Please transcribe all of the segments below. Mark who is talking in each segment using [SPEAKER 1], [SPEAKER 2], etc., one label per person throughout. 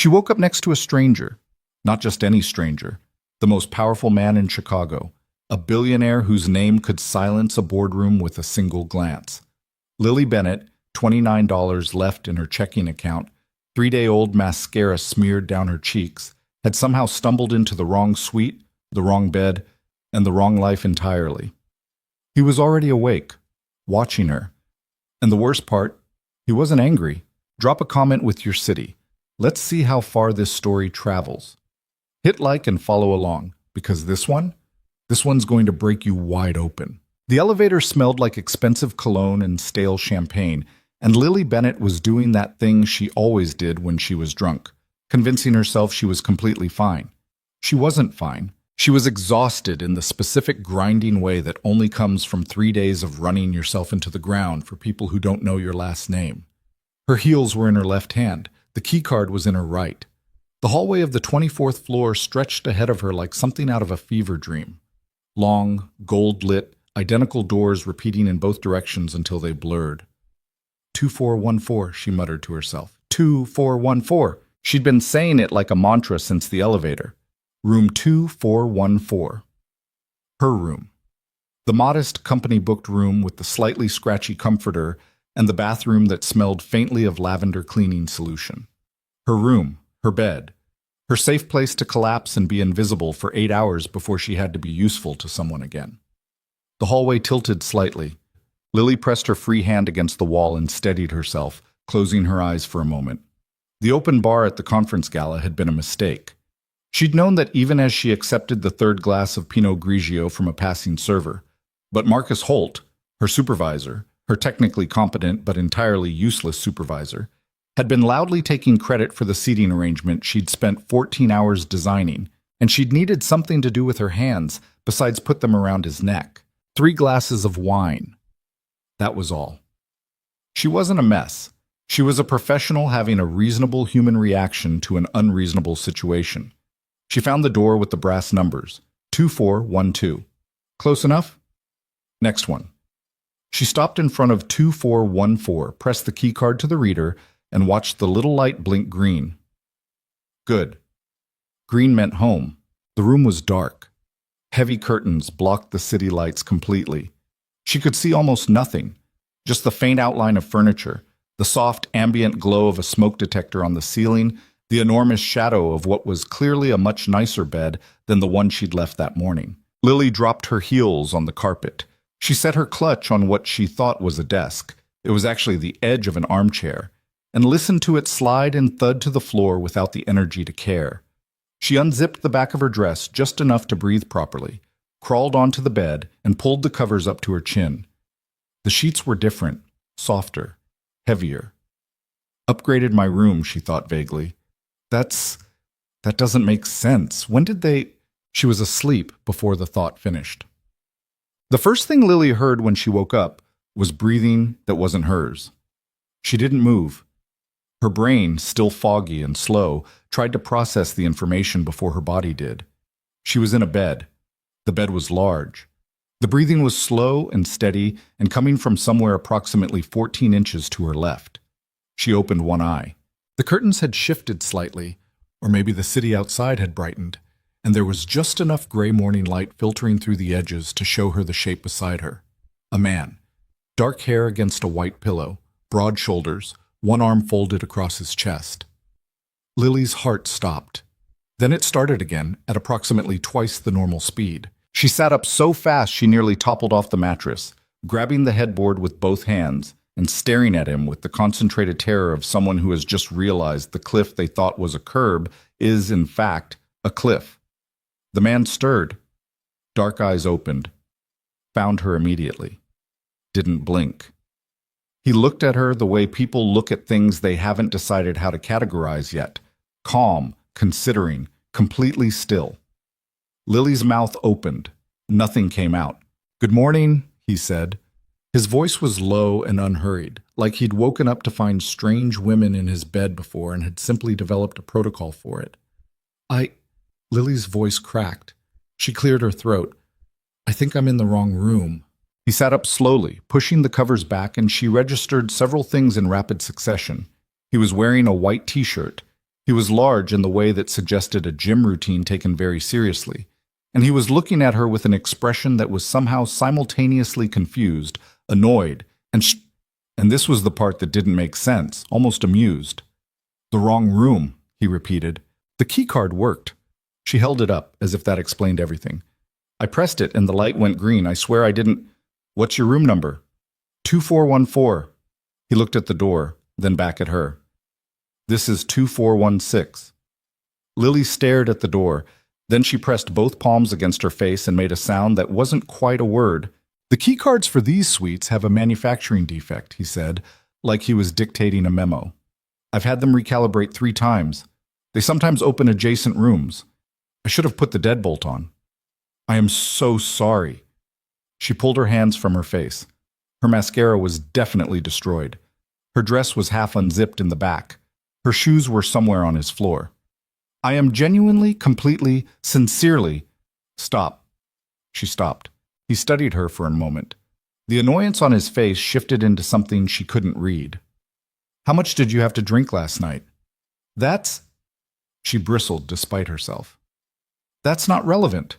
[SPEAKER 1] She woke up next to a stranger, not just any stranger, the most powerful man in Chicago, a billionaire whose name could silence a boardroom with a single glance. Lily Bennett, $29 left in her checking account, 3-day-old mascara smeared down her cheeks, had somehow stumbled into the wrong suite, the wrong bed, and the wrong life entirely. He was already awake, watching her. And the worst part, he wasn't angry. Drop a comment with your city. Let's see how far this story travels. Hit like and follow along, because this one's going to break you wide open. The elevator smelled like expensive cologne and stale champagne, and Lily Bennett was doing that thing she always did when she was drunk, convincing herself she was completely fine. She wasn't fine. She was exhausted in the specific grinding way that only comes from 3 days of running yourself into the ground for people who don't know your last name. Her heels were in her left hand. The keycard was in her right. The hallway of the 24th floor stretched ahead of her like something out of a fever dream. Long, gold-lit, identical doors repeating in both directions until they blurred. 2414, she muttered to herself. 2414. She'd been saying it like a mantra since the elevator. Room 2414. Her room. The modest, company-booked room with the slightly scratchy comforter and the bathroom that smelled faintly of lavender cleaning solution. Her room, her bed, her safe place to collapse and be invisible for 8 hours before she had to be useful to someone again. The hallway tilted slightly. Lily pressed her free hand against the wall and steadied herself, closing her eyes for a moment. The open bar at the conference gala had been a mistake. She'd known that even as she accepted the third glass of Pinot Grigio from a passing server. But Marcus Holt, her supervisor, her technically competent but entirely useless supervisor, had been loudly taking credit for the seating arrangement she'd spent 14 hours designing, and she'd needed something to do with her hands besides put them around his neck. 3 glasses of wine. That was all. She wasn't a mess. She was a professional having a reasonable human reaction to an unreasonable situation. She found the door with the brass numbers, 2412. Close enough? Next one. She stopped in front of 2414, pressed the keycard to the reader, and watched the little light blink green. Good. Green meant home. The room was dark. Heavy curtains blocked the city lights completely. She could see almost nothing, just the faint outline of furniture, the soft ambient glow of a smoke detector on the ceiling, the enormous shadow of what was clearly a much nicer bed than the one she'd left that morning. Lily dropped her heels on the carpet. She set her clutch on what she thought was a desk. It was actually the edge of an armchair, and listened to it slide and thud to the floor without the energy to care. She unzipped the back of her dress just enough to breathe properly, crawled onto the bed, and pulled the covers up to her chin. The sheets were different, softer, heavier. Upgraded my room, she thought vaguely. That doesn't make sense. When did they... She was asleep before the thought finished. The first thing Lily heard when she woke up was breathing that wasn't hers. She didn't move. Her brain, still foggy and slow, tried to process the information before her body did. She was in a bed. The bed was large. The breathing was slow and steady and coming from somewhere approximately 14 inches to her left. She opened one eye. The curtains had shifted slightly, or maybe the city outside had brightened, and there was just enough gray morning light filtering through the edges to show her the shape beside her. A man. Dark hair against a white pillow, broad shoulders, one arm folded across his chest. Lily's heart stopped. Then it started again at approximately twice the normal speed. She sat up so fast she nearly toppled off the mattress, grabbing the headboard with both hands and staring at him with the concentrated terror of someone who has just realized the cliff they thought was a curb is, in fact, a cliff. The man stirred. Dark eyes opened. Found her immediately. Didn't blink. He looked at her the way people look at things they haven't decided how to categorize yet. Calm, considering, completely still. Lily's mouth opened. Nothing came out. "Good morning," he said. His voice was low and unhurried, like he'd woken up to find strange women in his bed before and had simply developed a protocol for it. Lily's voice cracked. She cleared her throat. "I think I'm in the wrong room." He sat up slowly, pushing the covers back, and she registered several things in rapid succession. He was wearing a white t-shirt. He was large in the way that suggested a gym routine taken very seriously, and he was looking at her with an expression that was somehow simultaneously confused, annoyed, and this was the part that didn't make sense, almost amused. "The wrong room," he repeated. "The key card worked." She held it up, as if that explained everything. "I pressed it and the light went green. I swear I didn't—" "What's your room number?" 2414. He looked at the door, then back at her. "This is 2416. Lily stared at the door. Then she pressed both palms against her face and made a sound that wasn't quite a word. "The key cards for these suites have a manufacturing defect," he said, like he was dictating a memo. "I've had them recalibrate 3 times. They sometimes open adjacent rooms. I should have put the deadbolt on. I am so sorry." She pulled her hands from her face. Her mascara was definitely destroyed. Her dress was half unzipped in the back. Her shoes were somewhere on his floor. "I am genuinely, completely, sincerely—" "Stop." She stopped. He studied her for a moment. The annoyance on his face shifted into something she couldn't read. "How much did you have to drink last night?" "That's—" She bristled despite herself. "That's not relevant."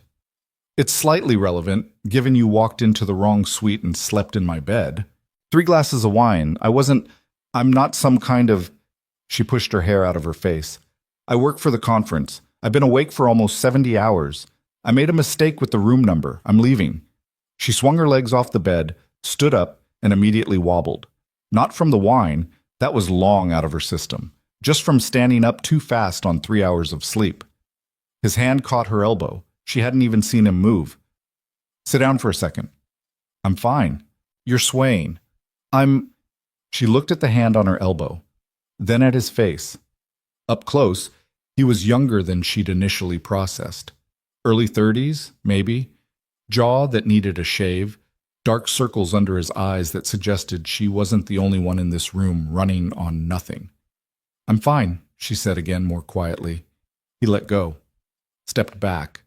[SPEAKER 1] "It's slightly relevant, given you walked into the wrong suite and slept in my bed. 3 glasses of wine. I'm not some kind of—" She pushed her hair out of her face. "I work for the conference. I've been awake for almost 70 hours. I made a mistake with the room number. I'm leaving." She swung her legs off the bed, stood up, and immediately wobbled. Not from the wine, that was long out of her system, just from standing up too fast on 3 hours of sleep. His hand caught her elbow. She hadn't even seen him move. "Sit down for a second." "I'm fine." "You're swaying." She looked at the hand on her elbow, then at his face. Up close, he was younger than she'd initially processed. Early 30s, maybe. Jaw that needed a shave, dark circles under his eyes that suggested she wasn't the only one in this room running on nothing. "I'm fine," she said again more quietly. He let go, stepped back,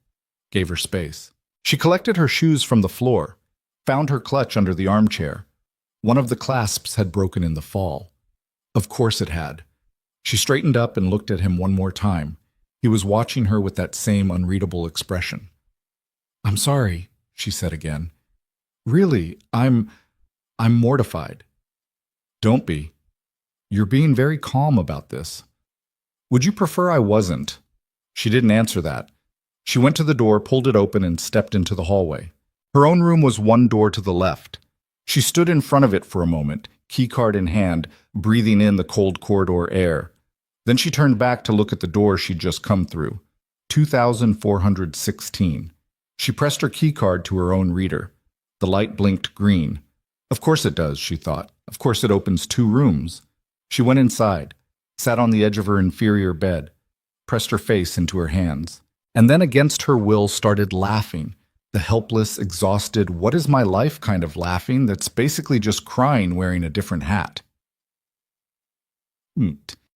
[SPEAKER 1] gave her space. She collected her shoes from the floor, found her clutch under the armchair. One of the clasps had broken in the fall. Of course it had. She straightened up and looked at him one more time. He was watching her with that same unreadable expression. "I'm sorry," she said again. "Really, I'm mortified." "Don't be. You're being very calm about this." "Would you prefer I wasn't?" She didn't answer that. She went to the door, pulled it open, and stepped into the hallway. Her own room was one door to the left. She stood in front of it for a moment, keycard in hand, breathing in the cold corridor air. Then she turned back to look at the door she'd just come through. 2416. She pressed her keycard to her own reader. The light blinked green. Of course it does, she thought. Of course it opens 2 rooms. She went inside, sat on the edge of her inferior bed, pressed her face into her hands, and then against her will started laughing. The helpless, exhausted, what is my life kind of laughing that's basically just crying wearing a different hat.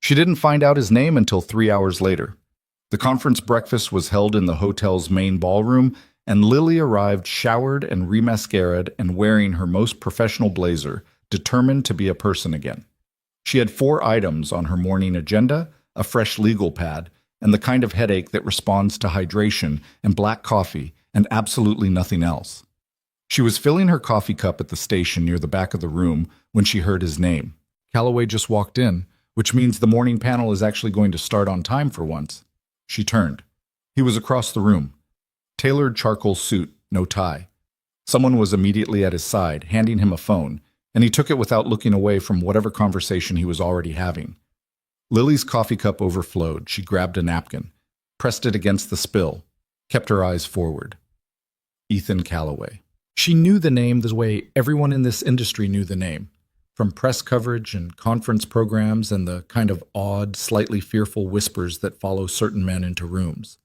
[SPEAKER 1] She didn't find out his name until 3 hours later. The conference breakfast was held in the hotel's main ballroom, and Lily arrived showered and remascaraed and wearing her most professional blazer, determined to be a person again. She had 4 items on her morning agenda, a fresh legal pad, and the kind of headache that responds to hydration and black coffee and absolutely nothing else. She was filling her coffee cup at the station near the back of the room when she heard his name. Calloway just walked in, which means the morning panel is actually going to start on time for once. She turned. He was across the room. Tailored charcoal suit, no tie. Someone was immediately at his side, handing him a phone, and he took it without looking away from whatever conversation he was already having. Lily's coffee cup overflowed. She grabbed a napkin, pressed it against the spill, kept her eyes forward. Ethan Calloway. She knew the name the way everyone in this industry knew the name, from press coverage and conference programs and the kind of odd, slightly fearful whispers that follow certain men into rooms.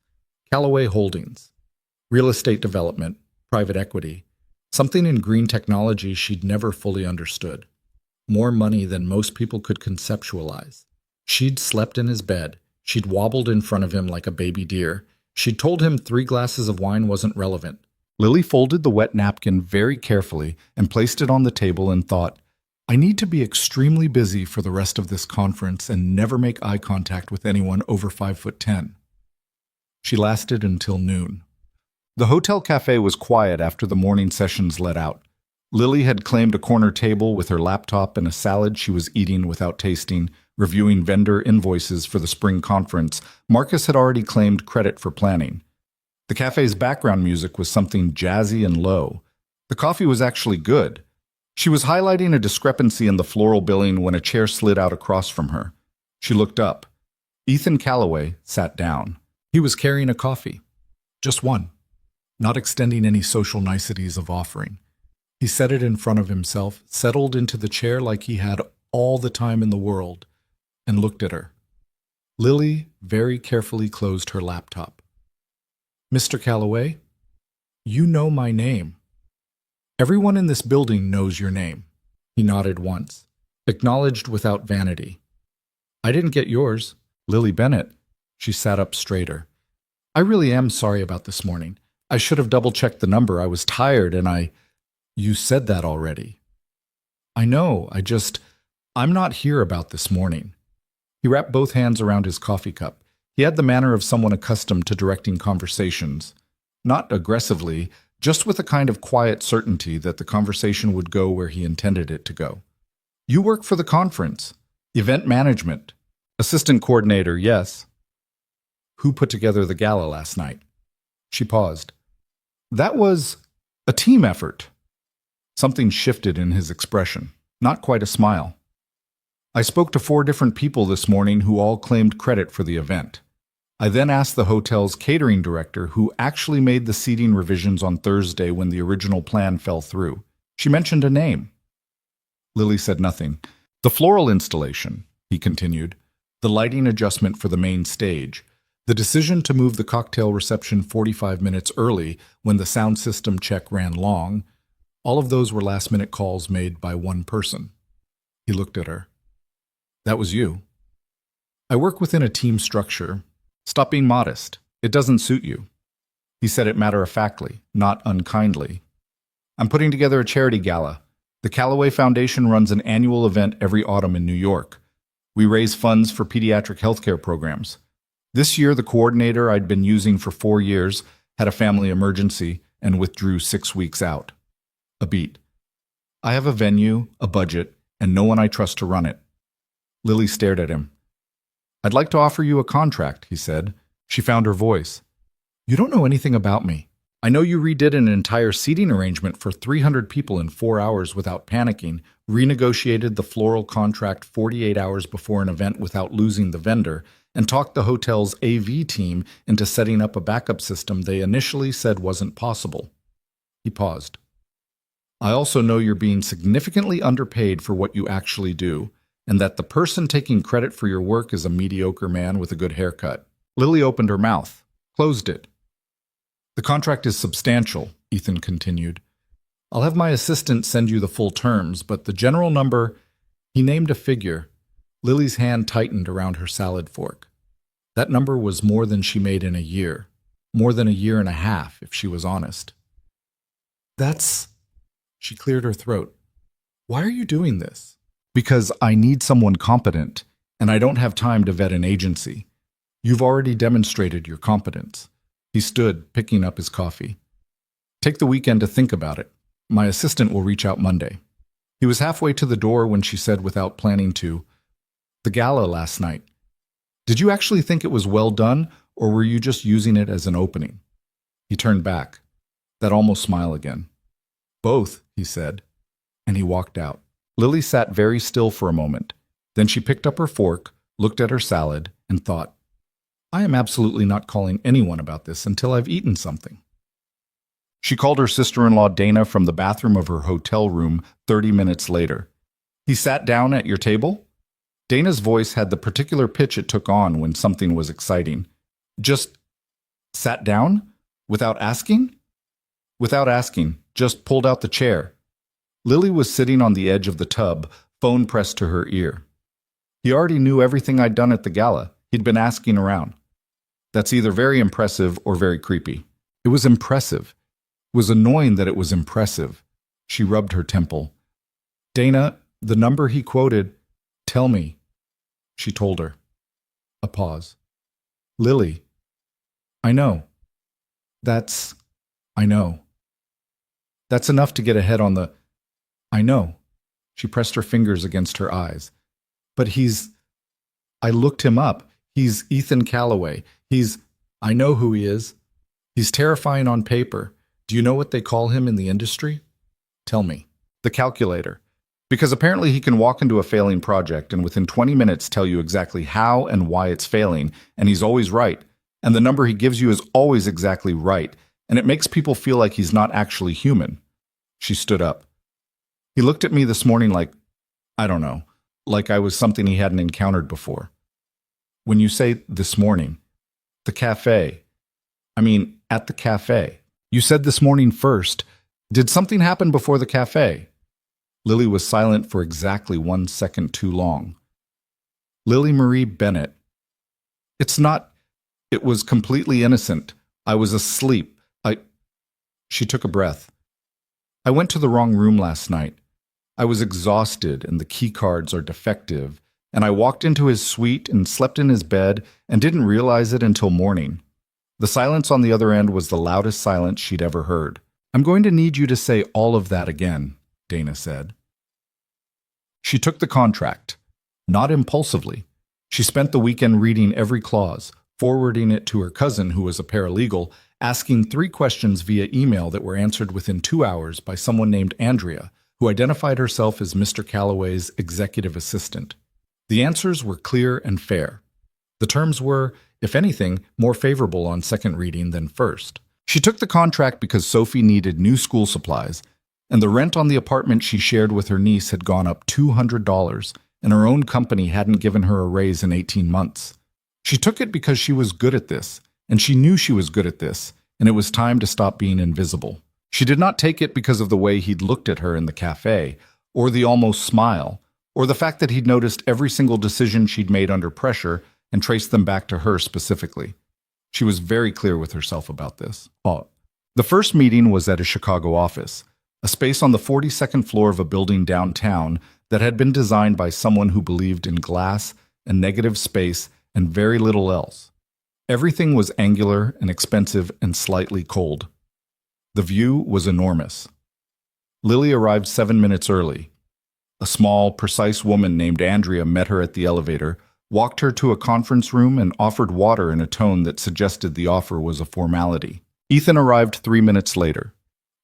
[SPEAKER 1] Calloway Holdings. Real estate development, private equity, something in green technology she'd never fully understood. More money than most people could conceptualize. She'd slept in his bed. She'd wobbled in front of him like a baby deer. She'd told him 3 glasses of wine wasn't relevant. Lily folded the wet napkin very carefully and placed it on the table and thought, I need to be extremely busy for the rest of this conference and never make eye contact with anyone over 5'10". She lasted until noon. The hotel cafe was quiet after the morning sessions let out. Lily had claimed a corner table with her laptop and a salad she was eating without tasting, reviewing vendor invoices for the spring conference. Marcus had already claimed credit for planning. The cafe's background music was something jazzy and low. The coffee was actually good. She was highlighting a discrepancy in the floral billing when a chair slid out across from her. She looked up. Ethan Calloway sat down. He was carrying a coffee. Just one. Not extending any social niceties of offering. He set it in front of himself, settled into the chair like he had all the time in the world, and looked at her. Lily very carefully closed her laptop. "Mr. Calloway, you know my name. Everyone in this building knows your name." He nodded once, acknowledged without vanity. "I didn't get yours." "Lily Bennett." She sat up straighter. "I really am sorry about this morning. I should have double-checked the number. I was tired and You said that already." "I know, I'm not here about this morning." He wrapped both hands around his coffee cup. He had the manner of someone accustomed to directing conversations. Not aggressively, just with a kind of quiet certainty that the conversation would go where he intended it to go. "You work for the conference. Event management. Assistant coordinator, yes." "Who put together the gala last night?" She paused. "That was a team effort." Something shifted in his expression. Not quite a smile. "I spoke to 4 different people this morning who all claimed credit for the event. I then asked the hotel's catering director, who actually made the seating revisions on Thursday when the original plan fell through. She mentioned a name." Lily said nothing. "The floral installation," he continued, "the lighting adjustment for the main stage, the decision to move the cocktail reception 45 minutes early when the sound system check ran long, all of those were last-minute calls made by one person." He looked at her. "That was you." "I work within a team structure. Stop being modest. It doesn't suit you." He said it matter-of-factly, not unkindly. "I'm putting together a charity gala. The Calloway Foundation runs an annual event every autumn in New York. We raise funds for pediatric healthcare programs. This year, the coordinator I'd been using for 4 years had a family emergency and withdrew 6 weeks out." A beat. "I have a venue, a budget, and no one I trust to run it." Lily stared at him. "I'd like to offer you a contract," he said. She found her voice. "You don't know anything about me. I know you redid an entire seating arrangement for 300 people in 4 hours without panicking, renegotiated the floral contract 48 hours before an event without losing the vendor, and talked the hotel's AV team into setting up a backup system they initially said wasn't possible." He paused. "I also know you're being significantly underpaid for what you actually do, and that the person taking credit for your work is a mediocre man with a good haircut." Lily opened her mouth, closed it. "The contract is substantial," Ethan continued. "I'll have my assistant send you the full terms, but the general number—" He named a figure. Lily's hand tightened around her salad fork. That number was more than she made in a year, more than a year and a half, if she was honest. "That's—" She cleared her throat. "Why are you doing this?" "Because I need someone competent, and I don't have time to vet an agency. You've already demonstrated your competence." He stood, picking up his coffee. "Take the weekend to think about it. My assistant will reach out Monday." He was halfway to the door when she said without planning to, "The gala last night. Did you actually think it was well done, or were you just using it as an opening?" He turned back. That almost smile again. "Both," he said, and he walked out. Lily sat very still for a moment. Then she picked up her fork, looked at her salad, and thought, "I am absolutely not calling anyone about this until I've eaten something." She called her sister-in-law Dana from the bathroom of her hotel room 30 minutes later. "He sat down at your table?" Dana's voice had the particular pitch it took on when something was exciting. "Just sat down? Without asking?" "Without asking. Just pulled out the chair." Lily was sitting on the edge of the tub, phone pressed to her ear. "He already knew everything I'd done at the gala. He'd been asking around." "That's either very impressive or very creepy." It was impressive. It was annoying that it was impressive. She rubbed her temple. "Dana, The number he quoted, "Tell me," she told her. A pause. "Lily, I know. That's, I know. That's enough to get ahead on the, I know." She pressed her fingers against her eyes. "But I looked him up. He's Ethan Calloway. I know who he is. He's terrifying on paper. Do you know what they call him in the industry?" "Tell me." "The calculator. Because apparently he can walk into a failing project and within 20 minutes tell you exactly how and why it's failing, and he's always right. And the number he gives you is always exactly right, and it makes people feel like he's not actually human." She stood up. "He looked at me this morning like, I don't know, like I was something he hadn't encountered before." "When you say this morning, the cafe, I mean, at the cafe. You said this morning first. Did something happen before the cafe?" Lily was silent for exactly 1 second too long. "Lily Marie Bennett. It was completely innocent. I was asleep. She took a breath. "I went to the wrong room last night. I was exhausted and the key cards are defective, and I walked into his suite and slept in his bed and didn't realize it until morning." The silence on the other end was the loudest silence she'd ever heard. "I'm going to need you to say all of that again," Dana said. She took the contract, not impulsively. She spent the weekend reading every clause, forwarding it to her cousin, who was a paralegal, asking 3 questions via email that were answered within 2 hours by someone named Andrea, who identified herself as Mr. Calloway's executive assistant. The answers were clear and fair. The terms were, if anything, more favorable on second reading than first. She took the contract because Sophie needed new school supplies, and the rent on the apartment she shared with her niece had gone up $200, and her own company hadn't given her a raise in 18 months. She took it because she was good at this, and she knew she was good at this, and it was time to stop being invisible. She did not take it because of the way he'd looked at her in the cafe, or the almost smile, or the fact that he'd noticed every single decision she'd made under pressure and traced them back to her specifically. She was very clear with herself about this. The first meeting was at a Chicago office, a space on the 42nd floor of a building downtown that had been designed by someone who believed in glass and negative space and very little else. Everything was angular and expensive and slightly cold. The view was enormous. Lily arrived 7 minutes early. A small, precise woman named Andrea met her at the elevator, walked her to a conference room, and offered water in a tone that suggested the offer was a formality. Ethan arrived 3 minutes later.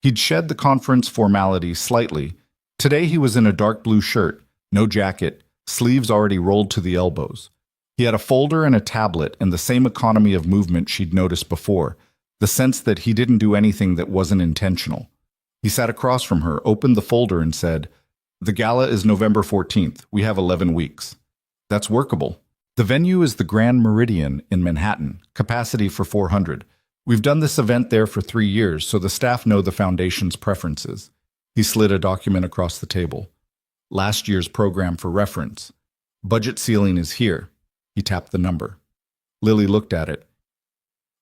[SPEAKER 1] He'd shed the conference formality slightly. Today he was in a dark blue shirt, no jacket, sleeves already rolled to the elbows. He had a folder and a tablet and the same economy of movement she'd noticed before, the sense that he didn't do anything that wasn't intentional. He sat across from her, opened the folder, and said, "The gala is November 14th. We have 11 weeks. That's workable. The venue is the Grand Meridian in Manhattan, capacity for 400. We've done this event there for 3 years, so the staff know the foundation's preferences." He slid a document across the table. "Last year's program for reference. Budget ceiling is here." He tapped the number. Lily looked at it.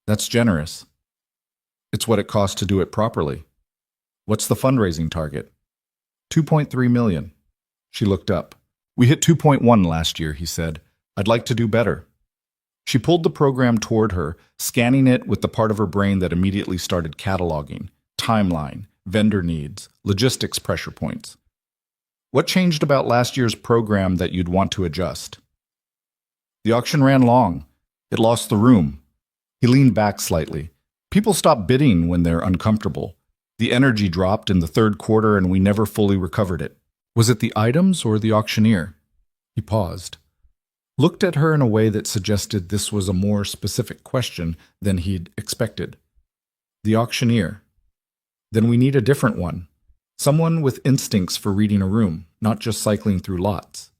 [SPEAKER 1] "That's generous." "It's what it costs to do it properly." "What's the fundraising target?" 2.3 million. She looked up. "We hit 2.1 last year," he said. "I'd like to do better." She pulled the program toward her, scanning it with the part of her brain that immediately started cataloging, timeline, vendor needs, logistics pressure points. "What changed about last year's program that you'd want to adjust?" "The auction ran long. It lost the room." He leaned back slightly. "People stop bidding when they're uncomfortable. The energy dropped in the 3rd quarter and we never fully recovered it." "Was it the items or the auctioneer?" He paused, looked at her in a way that suggested this was a more specific question than he'd expected. "The auctioneer. Then we need a different one. Someone with instincts for reading a room, not just cycling through lots."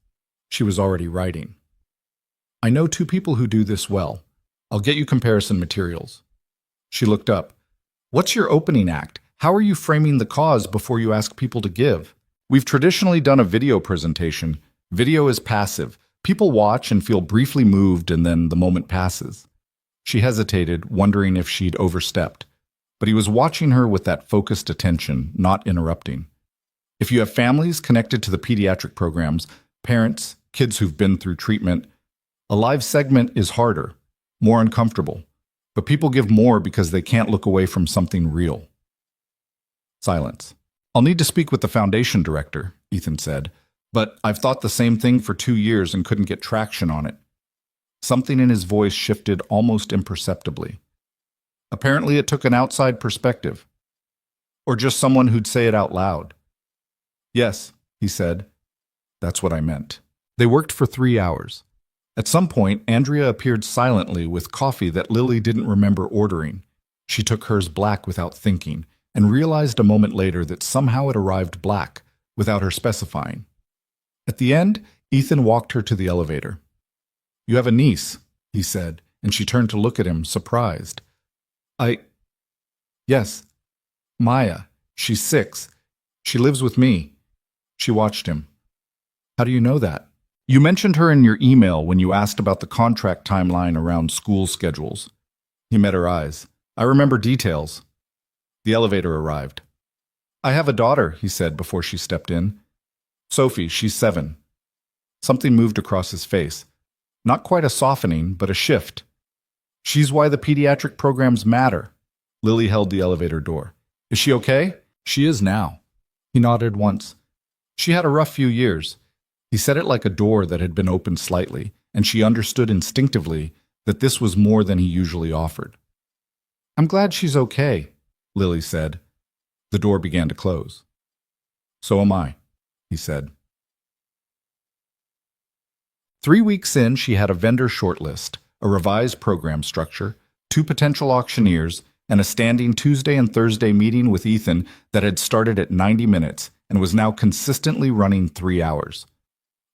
[SPEAKER 1] She was already writing. "I know 2 people who do this well. I'll get you comparison materials." She looked up. "What's your opening act? How are you framing the cause before you ask people to give?" "We've traditionally done a video presentation. Video is passive. People watch and feel briefly moved and then the moment passes." She hesitated, wondering if she'd overstepped. But he was watching her with that focused attention, not interrupting. If you have families connected to the pediatric programs, parents, kids who've been through treatment, a live segment is harder, more uncomfortable. But people give more because they can't look away from something real. Silence. I'll need to speak with the foundation director, Ethan said, but I've thought the same thing for 2 years and couldn't get traction on it. Something in his voice shifted almost imperceptibly. Apparently it took an outside perspective. Or just someone who'd say it out loud. Yes, he said. That's what I meant. They worked for 3 hours. At some point, Andrea appeared silently with coffee that Lily didn't remember ordering. She took hers black without thinking, and realized a moment later that somehow it arrived black, without her specifying. At the end, Ethan walked her to the elevator. You have a niece, he said, and she turned to look at him, surprised. Yes, Maya. She's 6. She lives with me. She watched him. How do you know that? You mentioned her in your email when you asked about the contract timeline around school schedules. He met her eyes. I remember details. The elevator arrived. I have a daughter, he said before she stepped in. Sophie, she's 7. Something moved across his face. Not quite a softening, but a shift. She's why the pediatric programs matter. Lily held the elevator door. Is she okay? She is now. He nodded once. She had a rough few years. He said it like a door that had been opened slightly, and she understood instinctively that this was more than he usually offered. I'm glad she's okay, Lily said. The door began to close. So am I, he said. 3 weeks in, she had a vendor shortlist, a revised program structure, 2 potential auctioneers, and a standing Tuesday and Thursday meeting with Ethan that had started at 90 minutes and was now consistently running 3 hours.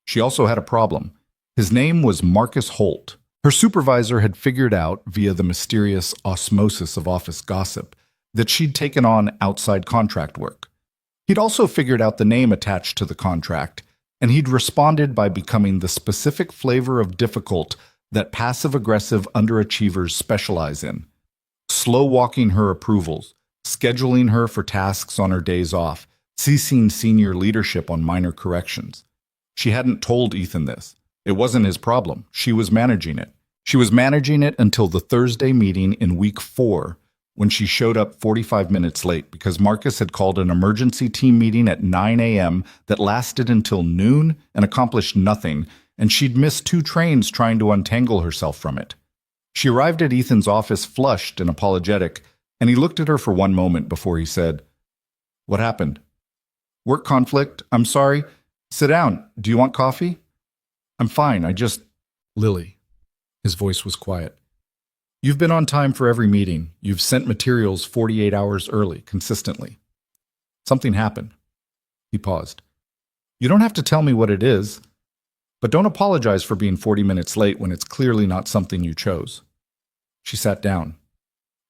[SPEAKER 1] She also had a problem. His name was Marcus Holt. Her supervisor had figured out, via the mysterious osmosis of office gossip, that she'd taken on outside contract work. He'd also figured out the name attached to the contract, and he'd responded by becoming the specific flavor of difficult that passive-aggressive underachievers specialize in, slow-walking her approvals, scheduling her for tasks on her days off, ceasing senior leadership on minor corrections. She hadn't told Ethan this. It wasn't his problem. She was managing it. She was managing it until the Thursday meeting in week 4, when she showed up 45 minutes late because Marcus had called an emergency team meeting at 9 a.m. that lasted until noon and accomplished nothing, and she'd missed 2 trains trying to untangle herself from it. She arrived at Ethan's office flushed and apologetic, and he looked at her for one moment before he said, What happened? Work conflict. I'm sorry. Sit down. Do you want coffee? I'm fine. Lily. His voice was quiet. You've been on time for every meeting. You've sent materials 48 hours early, consistently. Something happened. He paused. You don't have to tell me what it is, but don't apologize for being 40 minutes late when it's clearly not something you chose. She sat down.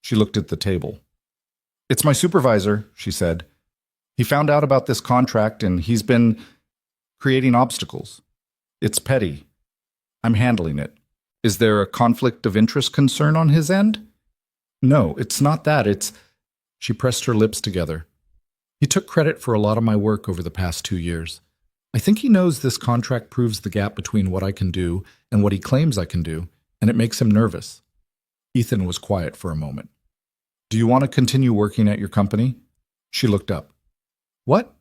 [SPEAKER 1] She looked at the table. It's my supervisor, she said. He found out about this contract and he's been creating obstacles. It's petty. I'm handling it. Is there a conflict of interest concern on his end? No, it's not that. She pressed her lips together. He took credit for a lot of my work over the past 2 years. I think he knows this contract proves the gap between what I can do and what he claims I can do, and it makes him nervous. Ethan was quiet for a moment. Do you want to continue working at your company? She looked up. What?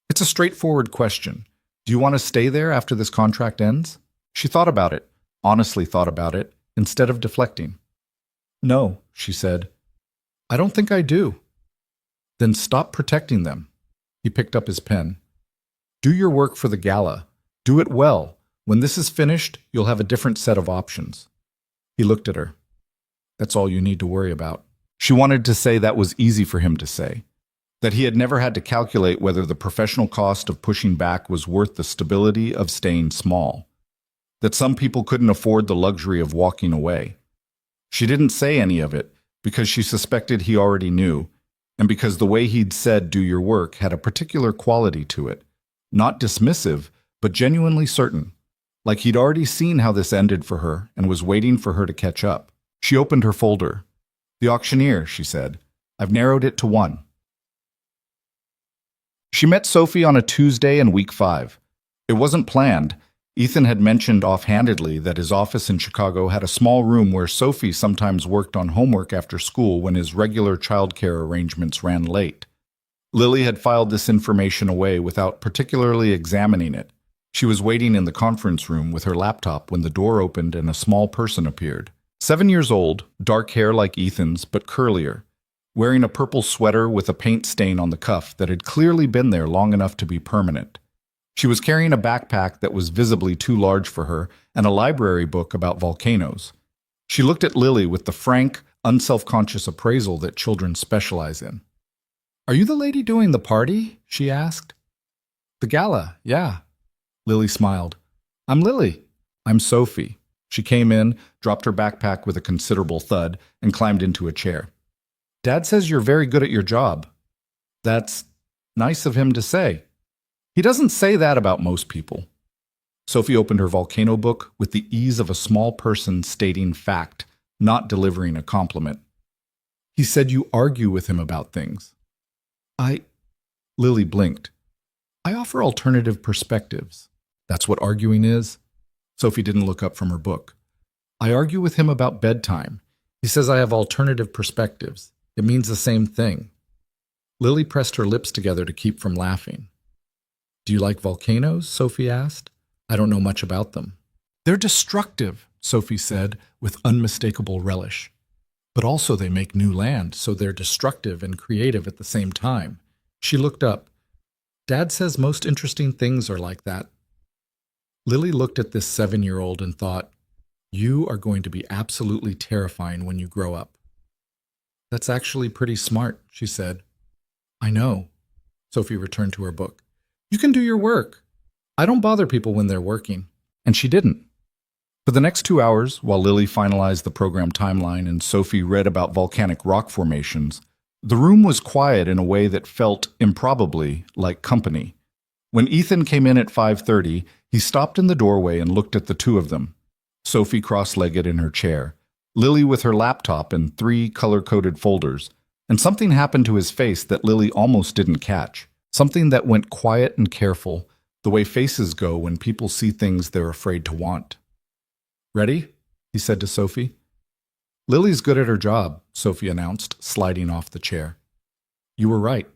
[SPEAKER 1] It's a straightforward question. Do you want to stay there after this contract ends? She thought about it, honestly thought about it, instead of deflecting. No, she said. I don't think I do. Then stop protecting them. He picked up his pen. Do your work for the gala. Do it well. When this is finished, you'll have a different set of options. He looked at her. That's all you need to worry about. She wanted to say that was easy for him to say, that he had never had to calculate whether the professional cost of pushing back was worth the stability of staying small, that some people couldn't afford the luxury of walking away. She didn't say any of it because she suspected he already knew, and because the way he'd said do your work had a particular quality to it, not dismissive, but genuinely certain, like he'd already seen how this ended for her and was waiting for her to catch up. She opened her folder. The auctioneer, she said. I've narrowed it to 1. She met Sophie on a Tuesday in week 5. It wasn't planned. Ethan had mentioned offhandedly that his office in Chicago had a small room where Sophie sometimes worked on homework after school when his regular childcare arrangements ran late. Lily had filed this information away without particularly examining it. She was waiting in the conference room with her laptop when the door opened and a small person appeared. 7 years old, dark hair like Ethan's, but curlier, wearing a purple sweater with a paint stain on the cuff that had clearly been there long enough to be permanent. She was carrying a backpack that was visibly too large for her and a library book about volcanoes. She looked at Lily with the frank, unselfconscious appraisal that children specialize in. "Are you the lady doing the party?" she asked. "The gala, yeah." Lily smiled. "I'm Lily." "I'm Sophie." She came in, dropped her backpack with a considerable thud, and climbed into a chair. "Dad says you're very good at your job." "That's nice of him to say." "He doesn't say that about most people." Sophie opened her volcano book with the ease of a small person stating fact, not delivering a compliment. "He said you argue with him about things." Lily blinked. "I offer alternative perspectives." "That's what arguing is?" Sophie didn't look up from her book. "I argue with him about bedtime. He says I have alternative perspectives. It means the same thing." Lily pressed her lips together to keep from laughing. "Do you like volcanoes?" Sophie asked. "I don't know much about them." "They're destructive," Sophie said with unmistakable relish. "But also they make new land, so they're destructive and creative at the same time." She looked up. "Dad says most interesting things are like that." Lily looked at this 7-year-old and thought, "You are going to be absolutely terrifying when you grow up." "That's actually pretty smart," she said. "I know." Sophie returned to her book. "You can do your work. I don't bother people when they're working." And she didn't. For the next 2 hours, while Lily finalized the program timeline and Sophie read about volcanic rock formations, the room was quiet in a way that felt, improbably, like company. When Ethan came in at 5:30, he stopped in the doorway and looked at the two of them. Sophie cross-legged in her chair, Lily with her laptop and 3 color-coded folders, and something happened to his face that Lily almost didn't catch. Something that went quiet and careful, the way faces go when people see things they're afraid to want. "Ready?" he said to Sophie. "Lily's good at her job," Sophie announced, sliding off the chair. "You were right."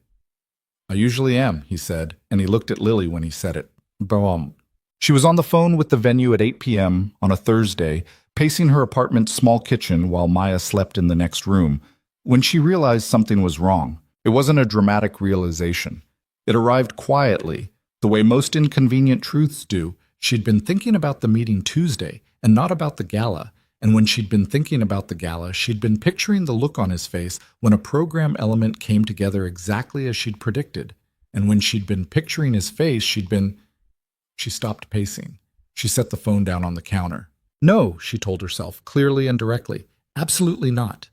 [SPEAKER 1] "I usually am," he said, and he looked at Lily when he said it. Boom. She was on the phone with the venue at 8 p.m. on a Thursday, pacing her apartment's small kitchen while Maya slept in the next room, when she realized something was wrong. It wasn't a dramatic realization. It arrived quietly, the way most inconvenient truths do. She'd been thinking about the meeting Tuesday, and not about the gala, and when she'd been thinking about the gala, she'd been picturing the look on his face when a program element came together exactly as she'd predicted, and when she'd been picturing his face, She stopped pacing. She set the phone down on the counter. "No," she told herself, clearly and directly. "Absolutely not.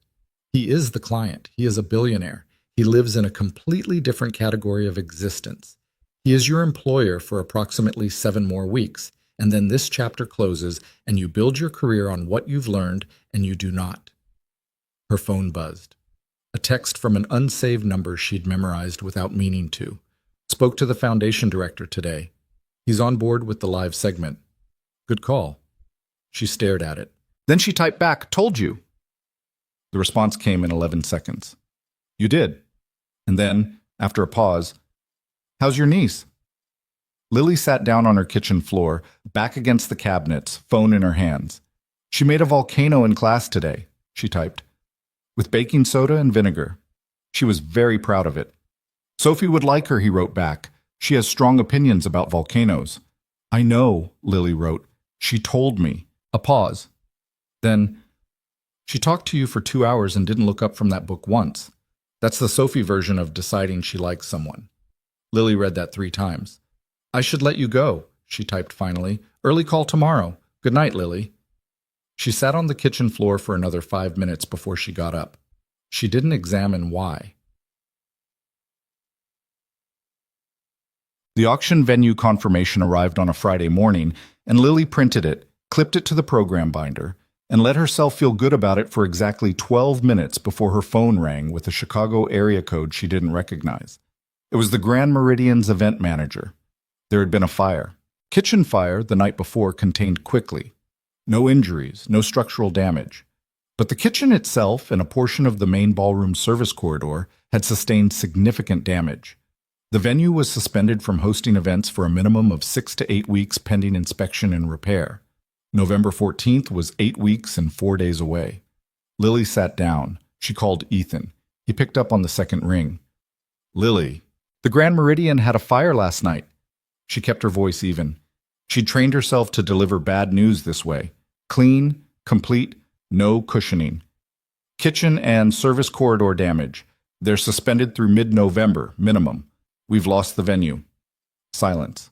[SPEAKER 1] He is the client. He is a billionaire. He lives in a completely different category of existence. He is your employer for approximately 7 more weeks, and then this chapter closes, and you build your career on what you've learned, and you do not." Her phone buzzed. A text from an unsaved number she'd memorized without meaning to. "Spoke to the foundation director today. He's on board with the live segment." "Good call." She stared at it. Then she typed back, "Told you." The response came in 11 seconds. "You did." And then, after a pause, "How's your niece?" Lily sat down on her kitchen floor, back against the cabinets, phone in her hands. "She made a volcano in class today," she typed, "with baking soda and vinegar. She was very proud of it." "Sophie would like her," he wrote back. "She has strong opinions about volcanoes." "I know," Lily wrote. "She told me." A pause. Then, "She talked to you for 2 hours and didn't look up from that book once." That's the Sophie version of deciding she likes someone. Lily read that 3 times. "I should let you go," she typed finally. "Early call tomorrow. Good night, Lily." She sat on the kitchen floor for another 5 minutes before she got up. She didn't examine why. The auction venue confirmation arrived on a Friday morning, and Lily printed it, clipped it to the program binder, and let herself feel good about it for exactly 12 minutes before her phone rang with a Chicago area code she didn't recognize. It was the Grand Meridian's event manager. There had been a fire. Kitchen fire the night before contained quickly. No injuries, no structural damage. But the kitchen itself and a portion of the main ballroom service corridor had sustained significant damage. The venue was suspended from hosting events for a minimum of 6 to 8 weeks pending inspection and repair. November 14th was 8 weeks and 4 days away. Lily sat down. She called Ethan. He picked up on the second ring. Lily, the Grand Meridian had a fire last night. She kept her voice even. She'd trained herself to deliver bad news this way. Clean, complete, no cushioning. Kitchen and service corridor damage. They're suspended through mid-November, minimum. We've lost the venue. Silence.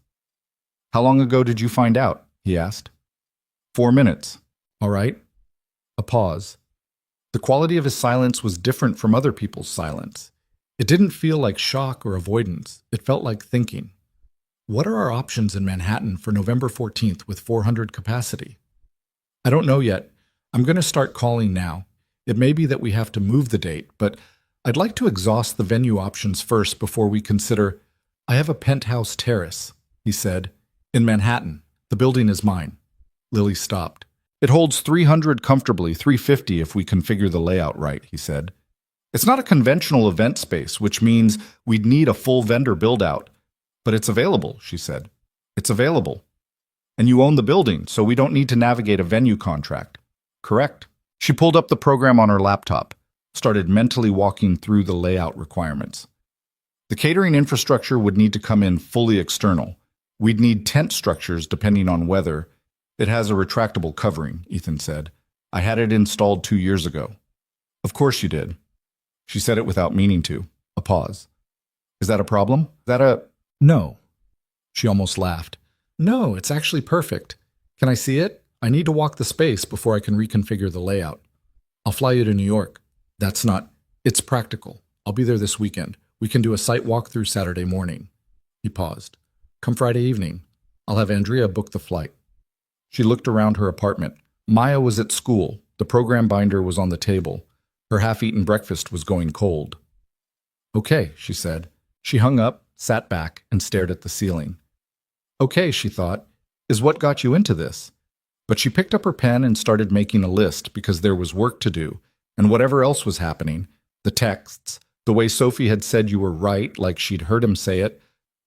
[SPEAKER 1] How long ago did you find out? He asked. 4 minutes. All right. A pause. The quality of his silence was different from other people's silence. It didn't feel like shock or avoidance. It felt like thinking. What are our options in Manhattan for November 14th with 400 capacity? I don't know yet. I'm going to start calling now. It may be that we have to move the date, but I'd like to exhaust the venue options first before we consider. I have a penthouse terrace, he said. In Manhattan. The building is mine. Lily stopped. It holds 300 comfortably, 350 if we configure the layout right, he said. It's not a conventional event space, which means we'd need a full vendor build-out. But it's available, she said. It's available. And you own the building, so we don't need to navigate a venue contract. Correct. She pulled up the program on her laptop, started mentally walking through the layout requirements. The catering infrastructure would need to come in fully external. We'd need tent structures depending on weather. It has a retractable covering, Ethan said. I had it installed 2 years ago. Of course you did. She said it without meaning to. A pause. Is that a problem? Is that a... No. She almost laughed. No, it's actually perfect. Can I see it? I need to walk the space before I can reconfigure the layout. I'll fly you to New York. That's not... It's practical. I'll be there this weekend. We can do a site walkthrough Saturday morning. He paused. Come Friday evening. I'll have Andrea book the flight. She looked around her apartment. Maya was at school. The program binder was on the table. Her half-eaten breakfast was going cold. Okay, she said. She hung up, sat back, and stared at the ceiling. Okay, she thought, is what got you into this? But she picked up her pen and started making a list because there was work to do, and whatever else was happening, the texts, the way Sophie had said you were right, like she'd heard him say it,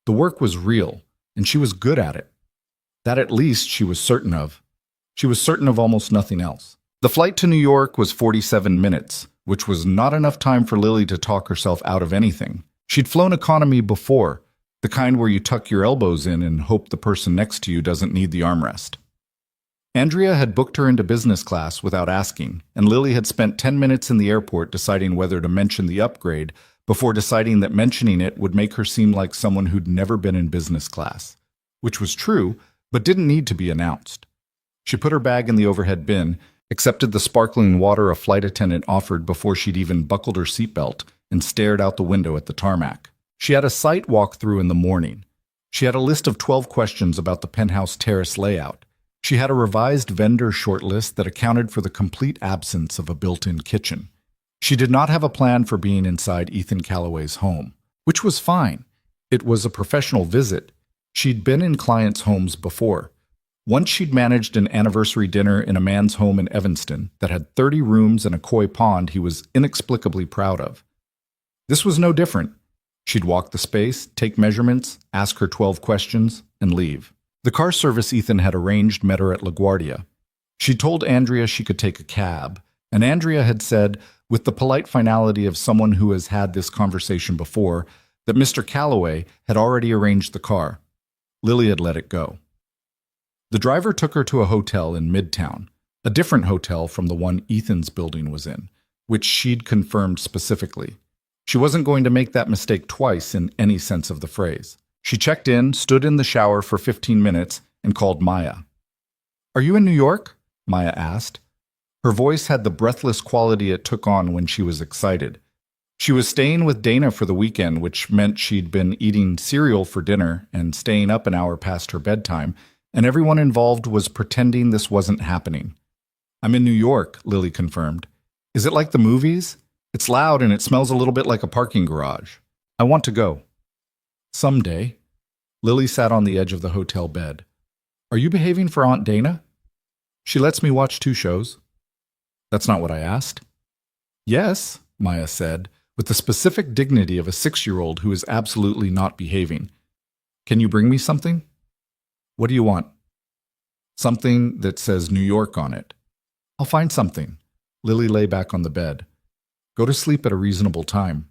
[SPEAKER 1] the work was real, and she was good at it. That at least she was certain of. She was certain of almost nothing else. The flight to New York was 47 minutes, which was not enough time for Lily to talk herself out of anything. She'd flown economy before, the kind where you tuck your elbows in and hope the person next to you doesn't need the armrest. Andrea had booked her into business class without asking, and Lily had spent 10 minutes in the airport deciding whether to mention the upgrade before deciding that mentioning it would make her seem like someone who'd never been in business class, which was true, but didn't need to be announced. She put her bag in the overhead bin, accepted the sparkling water a flight attendant offered before she'd even buckled her seatbelt, and stared out the window at the tarmac. She had a site walkthrough in the morning. She had a list of 12 questions about the penthouse terrace layout. She had a revised vendor shortlist that accounted for the complete absence of a built-in kitchen. She did not have a plan for being inside Ethan Calloway's home, which was fine. It was a professional visit. She'd been in clients' homes before. Once she'd managed an anniversary dinner in a man's home in Evanston that had 30 rooms and a koi pond he was inexplicably proud of. This was no different. She'd walk the space, take measurements, ask her 12 questions, and leave. The car service Ethan had arranged met her at LaGuardia. She told Andrea she could take a cab, and Andrea had said, with the polite finality of someone who has had this conversation before, that Mr. Calloway had already arranged the car. Lily had let it go. The driver took her to a hotel in Midtown, a different hotel from the one Ethan's building was in, which she'd confirmed specifically. She wasn't going to make that mistake twice in any sense of the phrase. She checked in, stood in the shower for 15 minutes, and called Maya. Are you in New York? Maya asked. Her voice had the breathless quality it took on when she was excited. She was staying with Dana for the weekend, which meant she'd been eating cereal for dinner and staying up an hour past her bedtime, and everyone involved was pretending this wasn't happening. I'm in New York, Lily confirmed. Is it like the movies? It's loud and it smells a little bit like a parking garage. I want to go. Someday. Lily sat on the edge of the hotel bed. Are you behaving for Aunt Dana? She lets me watch 2 shows. That's not what I asked. Yes, Maya said, with the specific dignity of a 6-year-old who is absolutely not behaving. Can you bring me something? What do you want? Something that says New York on it. I'll find something. Lily lay back on the bed. Go to sleep at a reasonable time.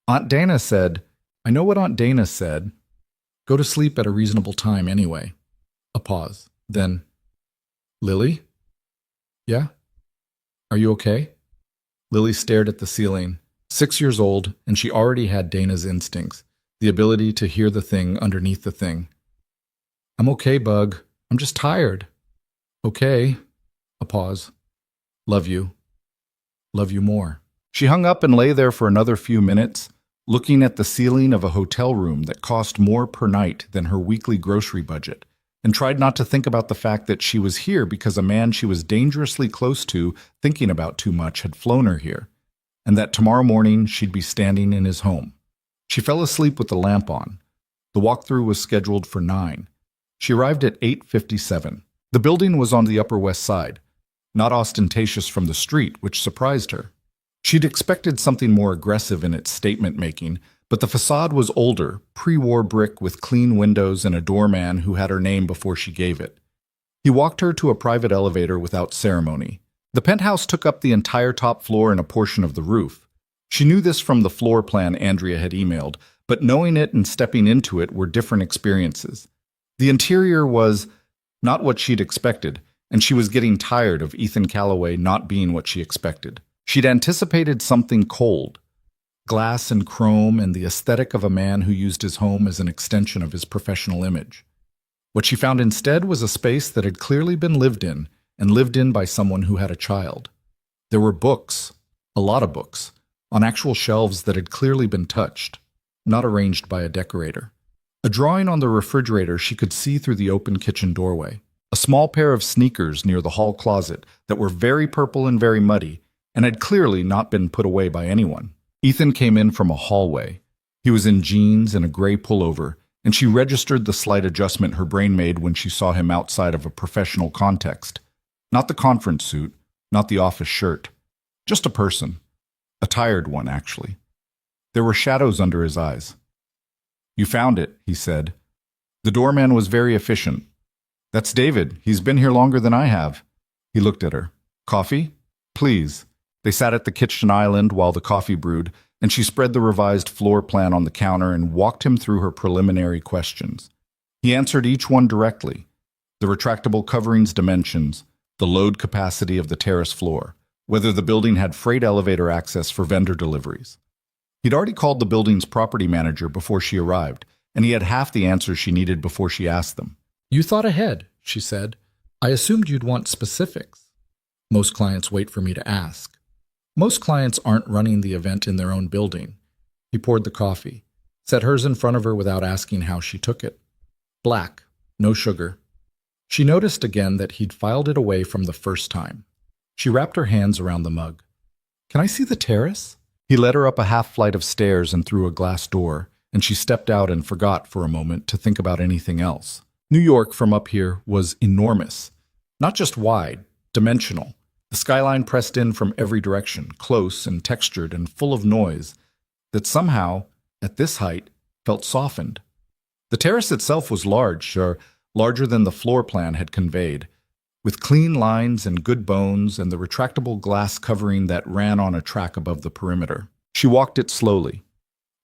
[SPEAKER 1] Aunt Dana said, I know what Aunt Dana said. Go to sleep at a reasonable time anyway. A pause. Then, Lily? Yeah? Are you okay? Lily stared at the ceiling. 6 years old, and she already had Dana's instincts, the ability to hear the thing underneath the thing. I'm okay, Bug. I'm just tired. Okay. A pause. Love you. Love you more. She hung up and lay there for another few minutes, looking at the ceiling of a hotel room that cost more per night than her weekly grocery budget, and tried not to think about the fact that she was here because a man she was dangerously close to, thinking about too much, had flown her here, and that tomorrow morning she'd be standing in his home. She fell asleep with the lamp on. The walkthrough was scheduled for 9. She arrived at 8:57. The building was on the Upper West Side, not ostentatious from the street, which surprised her. She'd expected something more aggressive in its statement-making, but the facade was older, pre-war brick with clean windows and a doorman who had her name before she gave it. He walked her to a private elevator without ceremony. The penthouse took up the entire top floor and a portion of the roof. She knew this from the floor plan Andrea had emailed, but knowing it and stepping into it were different experiences. The interior was not what she'd expected, and she was getting tired of Ethan Calloway not being what she expected. She'd anticipated something cold, glass and chrome and the aesthetic of a man who used his home as an extension of his professional image. What she found instead was a space that had clearly been lived in, and lived in by someone who had a child. There were books, a lot of books, on actual shelves that had clearly been touched, not arranged by a decorator. A drawing on the refrigerator she could see through the open kitchen doorway. A small pair of sneakers near the hall closet that were very purple and very muddy, and had clearly not been put away by anyone. Ethan came in from a hallway. He was in jeans and a gray pullover, and she registered the slight adjustment her brain made when she saw him outside of a professional context. Not the conference suit, not the office shirt. Just a person. A tired one, actually. There were shadows under his eyes. You found it, he said. The doorman was very efficient. That's David. He's been here longer than I have. He looked at her. Coffee? Please. They sat at the kitchen island while the coffee brewed, and she spread the revised floor plan on the counter and walked him through her preliminary questions. He answered each one directly. The retractable covering's dimensions, the load capacity of the terrace floor, whether the building had freight elevator access for vendor deliveries. He'd already called the building's property manager before she arrived, and he had half the answers she needed before she asked them. You thought ahead, she said. I assumed you'd want specifics. Most clients wait for me to ask. Most clients aren't running the event in their own building. He poured the coffee, set hers in front of her without asking how she took it. Black, no sugar. She noticed again that he'd filed it away from the first time. She wrapped her hands around the mug. Can I see the terrace? He led her up a half flight of stairs and through a glass door, and she stepped out and forgot for a moment to think about anything else. New York from up here was enormous. Not just wide, dimensional. The skyline pressed in from every direction, close and textured and full of noise, that somehow, at this height, felt softened. The terrace itself was large, or larger than the floor plan had conveyed, with clean lines and good bones and the retractable glass covering that ran on a track above the perimeter. She walked it slowly.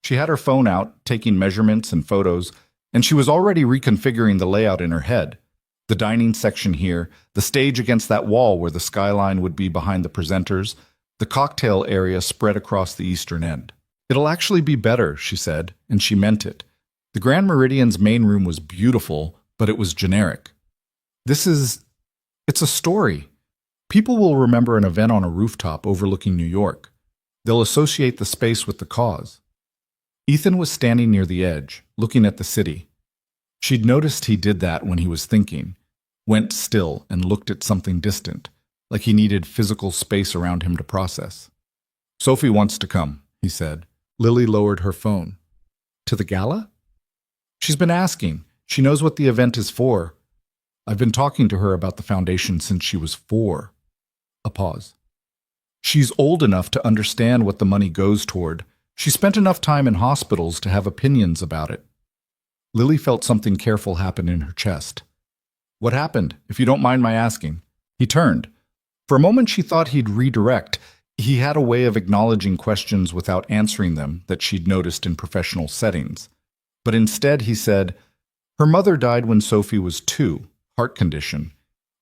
[SPEAKER 1] She had her phone out, taking measurements and photos, and she was already reconfiguring the layout in her head. The dining section here, the stage against that wall where the skyline would be behind the presenters, the cocktail area spread across the eastern end. It'll actually be better, she said, and she meant it. The Grand Meridian's main room was beautiful, but it was generic. It's a story. People will remember an event on a rooftop overlooking New York. They'll associate the space with the cause. Ethan was standing near the edge, looking at the city. She'd noticed he did that when he was thinking, went still and looked at something distant, like he needed physical space around him to process. Sophie wants to come, he said. Lily lowered her phone. To the gala? She's been asking. She knows what the event is for. I've been talking to her about the foundation since she was 4. A pause. She's old enough to understand what the money goes toward. She spent enough time in hospitals to have opinions about it. Lily felt something careful happen in her chest. What happened, if you don't mind my asking? He turned. For a moment she thought he'd redirect. He had a way of acknowledging questions without answering them that she'd noticed in professional settings. But instead he said, her mother died when Sophie was 2, heart condition.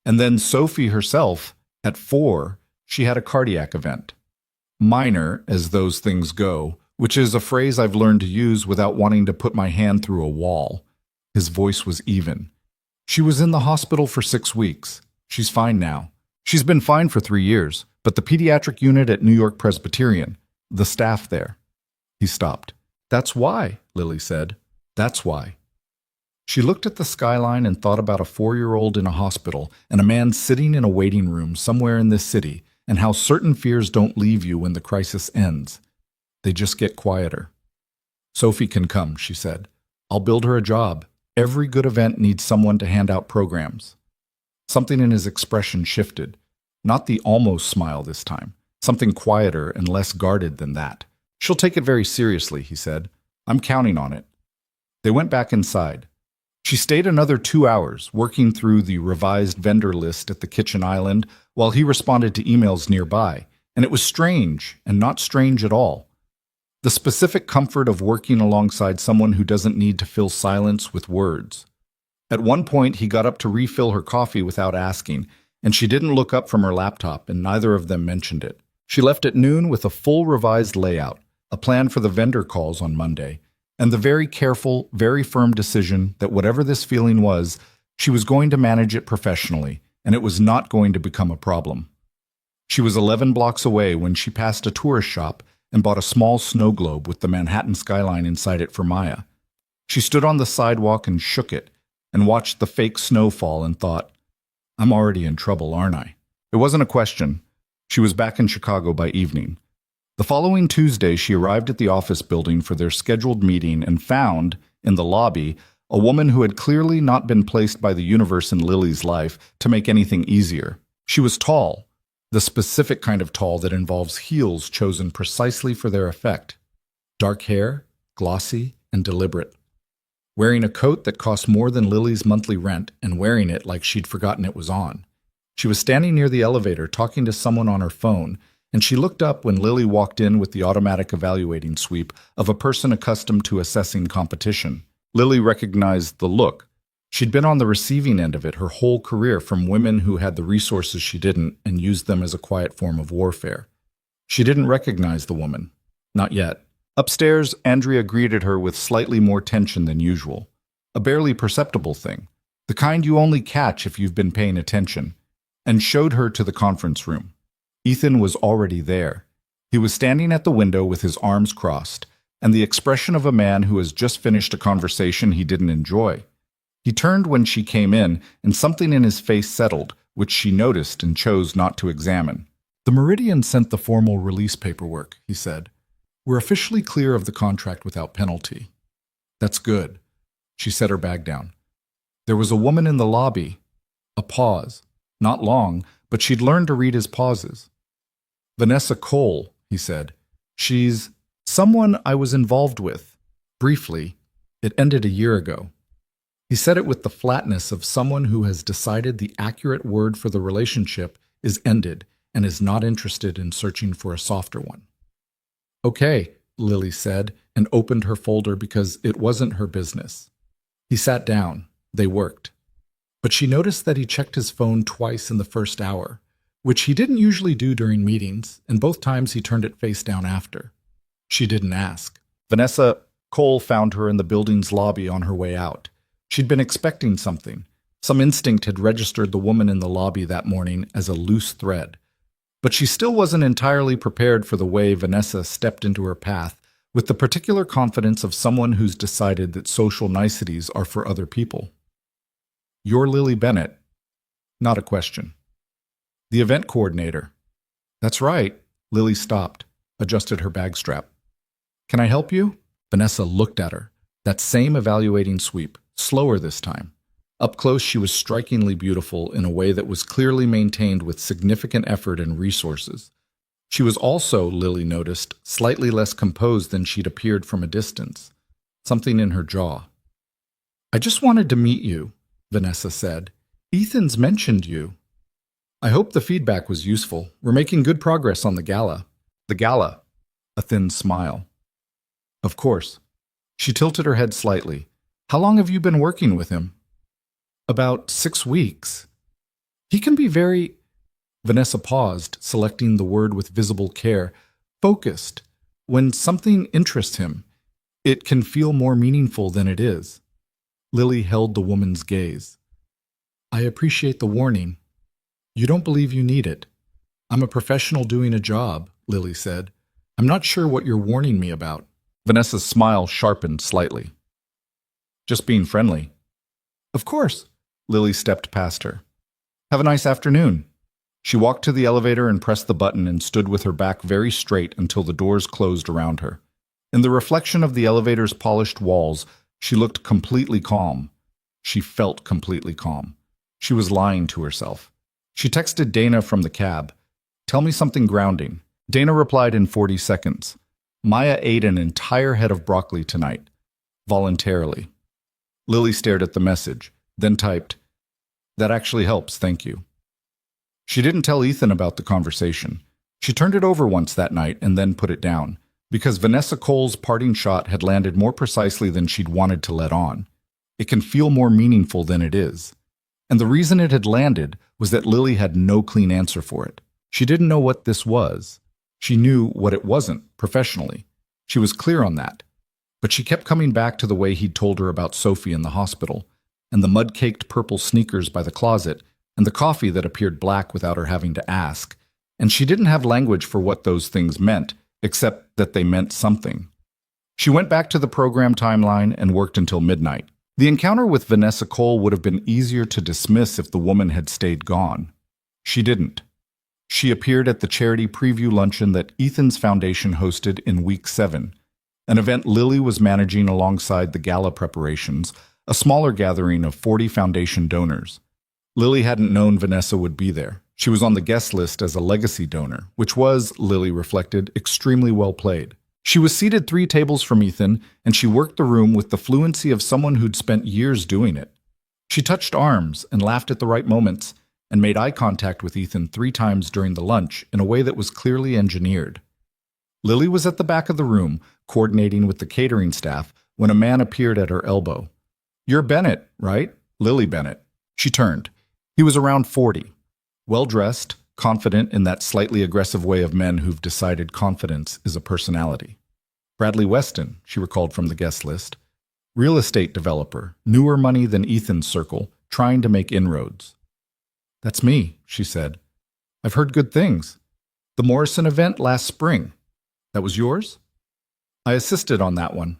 [SPEAKER 1] And then Sophie herself, at 4, she had a cardiac event. Minor, as those things go, which is a phrase I've learned to use without wanting to put my hand through a wall. His voice was even. She was in the hospital for 6 weeks. She's fine now. She's been fine for 3 years, but the pediatric unit at New York Presbyterian, the staff there. He stopped. That's why, Lily said. That's why. She looked at the skyline and thought about a 4-year-old in a hospital and a man sitting in a waiting room somewhere in this city, and how certain fears don't leave you when the crisis ends. They just get quieter. Sophie can come, she said. I'll build her a job. Every good event needs someone to hand out programs. Something in his expression shifted. Not the almost smile this time. Something quieter and less guarded than that. She'll take it very seriously, he said. I'm counting on it. They went back inside. She stayed another 2 hours, working through the revised vendor list at the kitchen island while he responded to emails nearby, and it was strange and not strange at all. The specific comfort of working alongside someone who doesn't need to fill silence with words. At one point, he got up to refill her coffee without asking, and she didn't look up from her laptop, and neither of them mentioned it. She left at noon with a full revised layout, a plan for the vendor calls on Monday, and the very careful, very firm decision that whatever this feeling was, she was going to manage it professionally, and it was not going to become a problem. She was 11 blocks away when she passed a tourist shop and bought a small snow globe with the Manhattan skyline inside it for Maya. She stood on the sidewalk and shook it, and watched the fake snow fall and thought, I'm already in trouble, aren't I? It wasn't a question. She was back in Chicago by evening. The following Tuesday, she arrived at the office building for their scheduled meeting and found, in the lobby, a woman who had clearly not been placed by the universe in Lily's life to make anything easier. She was tall, the specific kind of tall that involves heels chosen precisely for their effect. Dark hair, glossy, and deliberate. Wearing a coat that cost more than Lily's monthly rent and wearing it like she'd forgotten it was on. She was standing near the elevator talking to someone on her phone, and she looked up when Lily walked in with the automatic evaluating sweep of a person accustomed to assessing competition. Lily recognized the look. She'd been on the receiving end of it her whole career from women who had the resources she didn't and used them as a quiet form of warfare. She didn't recognize the woman. Not yet. Upstairs, Andrea greeted her with slightly more tension than usual. A barely perceptible thing, the kind you only catch if you've been paying attention, and showed her to the conference room. Ethan was already there. He was standing at the window with his arms crossed, and the expression of a man who has just finished a conversation he didn't enjoy. He turned when she came in, and something in his face settled, which she noticed and chose not to examine. The Meridian sent the formal release paperwork, he said. We're officially clear of the contract without penalty. That's good. She set her bag down. There was a woman in the lobby. A pause. Not long, but she'd learned to read his pauses. Vanessa Cole, he said. She's someone I was involved with. Briefly. It ended a year ago. He said it with the flatness of someone who has decided the accurate word for the relationship is ended and is not interested in searching for a softer one. Okay, Lily said, and opened her folder because it wasn't her business. He sat down. They worked. But she noticed that he checked his phone twice in the first hour, which he didn't usually do during meetings, and both times he turned it face down after. She didn't ask. Vanessa Cole found her in the building's lobby on her way out. She'd been expecting something. Some instinct had registered the woman in the lobby that morning as a loose thread. But she still wasn't entirely prepared for the way Vanessa stepped into her path with the particular confidence of someone who's decided that social niceties are for other people. You're Lily Bennett. Not a question. The event coordinator. That's right. Lily stopped, adjusted her bag strap. Can I help you? Vanessa looked at her. That same evaluating sweep, slower this time. Up close, she was strikingly beautiful in a way that was clearly maintained with significant effort and resources. She was also, Lily noticed, slightly less composed than she'd appeared from a distance. Something in her jaw. "I just wanted to meet you," Vanessa said. "Ethan's mentioned you." "I hope the feedback was useful. We're making good progress on the gala." "The gala?" A thin smile. "Of course." She tilted her head slightly. "How long have you been working with him?" "About 6 weeks. He can be very—" Vanessa paused, selecting the word with visible care. "Focused. When something interests him, it can feel more meaningful than it is." Lily held the woman's gaze. "I appreciate the warning. You don't believe you need it. I'm a professional doing a job," Lily said. "I'm not sure what you're warning me about." Vanessa's smile sharpened slightly. "Just being friendly." "Of course." Lily stepped past her. "Have a nice afternoon." She walked to the elevator and pressed the button and stood with her back very straight until the doors closed around her. In the reflection of the elevator's polished walls, she looked completely calm. She felt completely calm. She was lying to herself. She texted Dana from the cab. "Tell me something grounding." Dana replied in 40 seconds. "Maya ate an entire head of broccoli tonight. Voluntarily." Lily stared at the message, then typed, "That actually helps, thank you." She didn't tell Ethan about the conversation. She turned it over once that night and then put it down, because Vanessa Cole's parting shot had landed more precisely than she'd wanted to let on. It can feel more meaningful than it is. And the reason it had landed was that Lily had no clean answer for it. She didn't know what this was. She knew what it wasn't, professionally. She was clear on that. But she kept coming back to the way he'd told her about Sophie in the hospital, and the mud-caked purple sneakers by the closet, and the coffee that appeared black without her having to ask. And she didn't have language for what those things meant, except that they meant something. She went back to the program timeline and worked until midnight. The encounter with Vanessa Cole would have been easier to dismiss if the woman had stayed gone. She didn't. She appeared at the charity preview luncheon that Ethan's foundation hosted in week 7, an event Lily was managing alongside the gala preparations, a smaller gathering of 40 foundation donors. Lily hadn't known Vanessa would be there. She was on the guest list as a legacy donor, which was, Lily reflected, extremely well played. She was seated 3 tables from Ethan, and she worked the room with the fluency of someone who'd spent years doing it. She touched arms and laughed at the right moments, and made eye contact with Ethan 3 times during the lunch in a way that was clearly engineered. Lily was at the back of the room, coordinating with the catering staff, when a man appeared at her elbow. "You're Bennett, right? Lily Bennett." She turned. He was around 40. Well-dressed, confident in that slightly aggressive way of men who've decided confidence is a personality. "Bradley Weston," she recalled from the guest list. "Real estate developer, newer money than Ethan's circle, trying to make inroads." "That's me," she said. "I've heard good things. The Morrison event last spring. That was yours?" "I assisted on that one."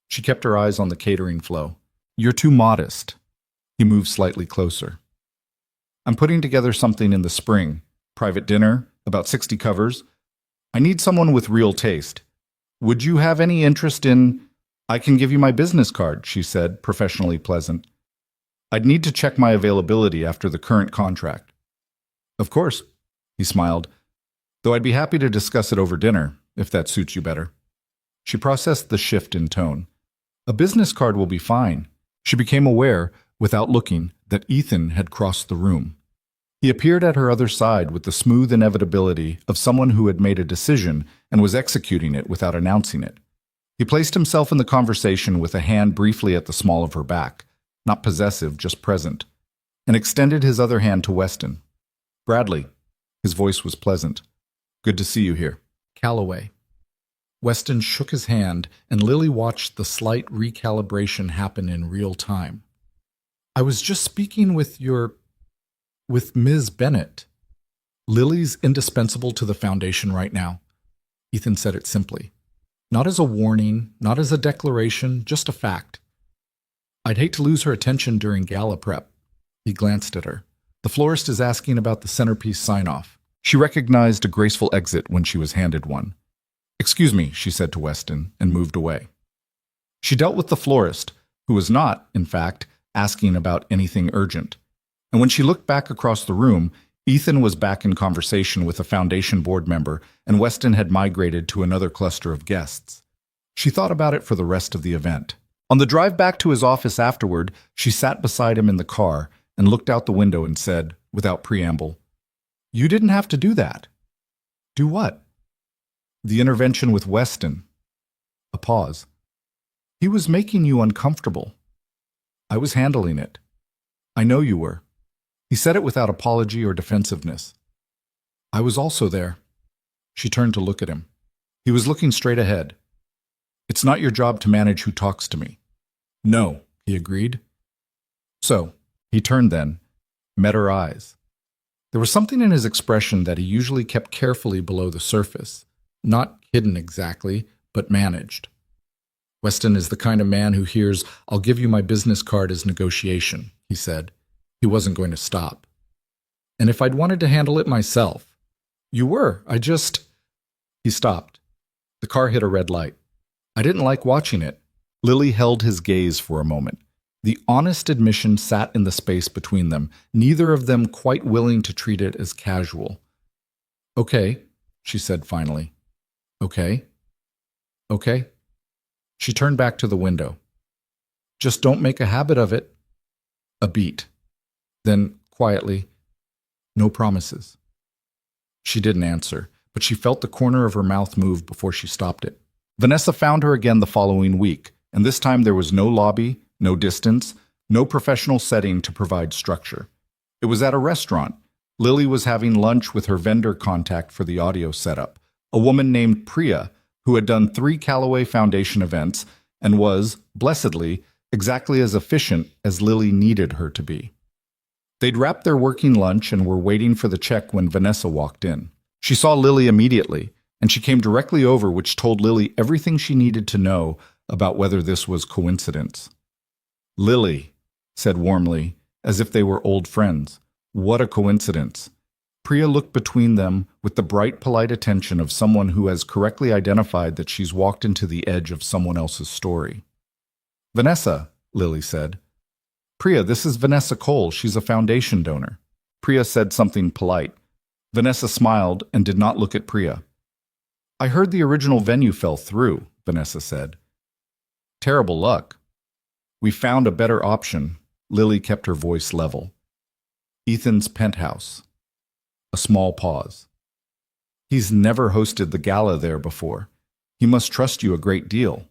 [SPEAKER 1] She kept her eyes on the catering flow. "You're too modest." He moved slightly closer. "I'm putting together something in the spring. Private dinner, about 60 covers. I need someone with real taste. Would you have any interest in—" "I can give you my business card," she said, professionally pleasant. "I'd need to check my availability after the current contract." "Of course," he smiled, "though I'd be happy to discuss it over dinner, if that suits you better." She processed the shift in tone. "A business card will be fine." She became aware, without looking, that Ethan had crossed the room. He appeared at her other side with the smooth inevitability of someone who had made a decision and was executing it without announcing it. He placed himself in the conversation with a hand briefly at the small of her back, not possessive, just present, and extended his other hand to Weston. "Bradley." His voice was pleasant. "Good to see you here." "Calloway." Weston shook his hand, and Lily watched the slight recalibration happen in real time. "I was just speaking with Ms. Bennett. Lily's indispensable to the foundation right now." Ethan said it simply. Not as a warning, not as a declaration, just a fact. "I'd hate to lose her attention during gala prep." He glanced at her. "The florist is asking about the centerpiece sign-off." She recognized a graceful exit when she was handed one. "Excuse me," she said to Weston, and moved away. She dealt with the florist, who was not, in fact, asking about anything urgent. And when she looked back across the room, Ethan was back in conversation with a foundation board member, and Weston had migrated to another cluster of guests. She thought about it for the rest of the event. On the drive back to his office afterward, she sat beside him in the car and looked out the window and said, without preamble, "You didn't have to do that." "Do what?" "The intervention with Weston." A pause. "He was making you uncomfortable." "I was handling it." "I know you were." He said it without apology or defensiveness. "I was also there." She turned to look at him. He was looking straight ahead. "It's not your job to manage who talks to me." "No," he agreed. So, he turned then, met her eyes. There was something in his expression that he usually kept carefully below the surface, not hidden exactly, but managed. "Weston is the kind of man who hears, 'I'll give you my business card as negotiation,'" he said. He wasn't going to stop. "And if I'd wanted to handle it myself." "You were, He stopped. The car hit a red light. "I didn't like watching it." Lily held his gaze for a moment. The honest admission sat in the space between them, neither of them quite willing to treat it as casual. "Okay," she said finally. "Okay. Okay." She turned back to the window. "Just don't make a habit of it." A beat. Then, quietly, "No promises." She didn't answer, but she felt the corner of her mouth move before she stopped it. Vanessa found her again the following week, and this time there was no lobby, no distance, no professional setting to provide structure. It was at a restaurant. Lily was having lunch with her vendor contact for the audio setup, a woman named Priya, who had done 3 Callaway Foundation events and was, blessedly, exactly as efficient as Lily needed her to be. They'd wrapped their working lunch and were waiting for the check when Vanessa walked in. She saw Lily immediately, and she came directly over, which told Lily everything she needed to know about whether this was coincidence. "Lily," said warmly, as if they were old friends. "What a coincidence." Priya looked between them with the bright, polite attention of someone who has correctly identified that she's walked into the edge of someone else's story. "Vanessa," Lily said. "Priya, this is Vanessa Cole. She's a foundation donor." Priya said something polite. Vanessa smiled and did not look at Priya. "I heard the original venue fell through," Vanessa said. "Terrible luck." "We found a better option." Lily kept her voice level. "Ethan's penthouse." A small pause. "He's never hosted the gala there before. He must trust you a great deal."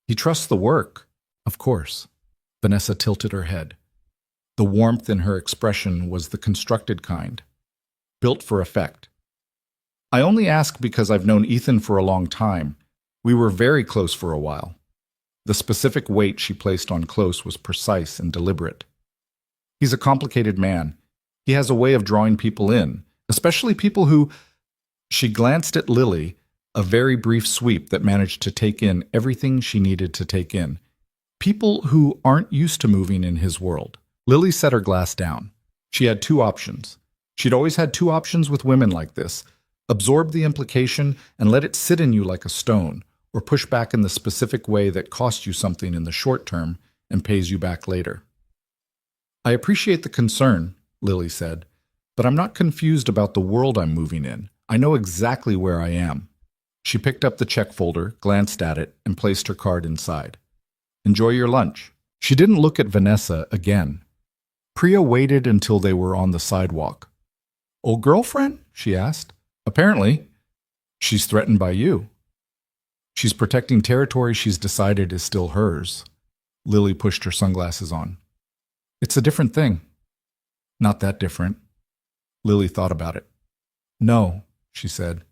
[SPEAKER 1] "He trusts the work." "Of course." Vanessa tilted her head. The warmth in her expression was the constructed kind, built for effect. "I only ask because I've known Ethan for a long time. We were very close for a while." The specific weight she placed on close was precise and deliberate. "He's a complicated man. He has a way of drawing people in, especially people who—" She glanced at Lily, a very brief sweep that managed to take in everything she needed to take in. "People who aren't used to moving in his world." Lily set her glass down. She had 2 options. She'd always had 2 options with women like this: absorb the implication and let it sit in you like a stone, or push back in the specific way that costs you something in the short term and pays you back later. "I appreciate the concern," Lily said, "but I'm not confused about the world I'm moving in. I know exactly where I am." She picked up the check folder, glanced at it, and placed her card inside. "Enjoy your lunch." She didn't look at Vanessa again. Priya waited until they were on the sidewalk. "Old girlfriend?" she asked. "Apparently." "She's threatened by you." "She's protecting territory she's decided is still hers." Lily pushed her sunglasses on. "It's a different thing." "Not that different." Lily thought about it. "No," she said.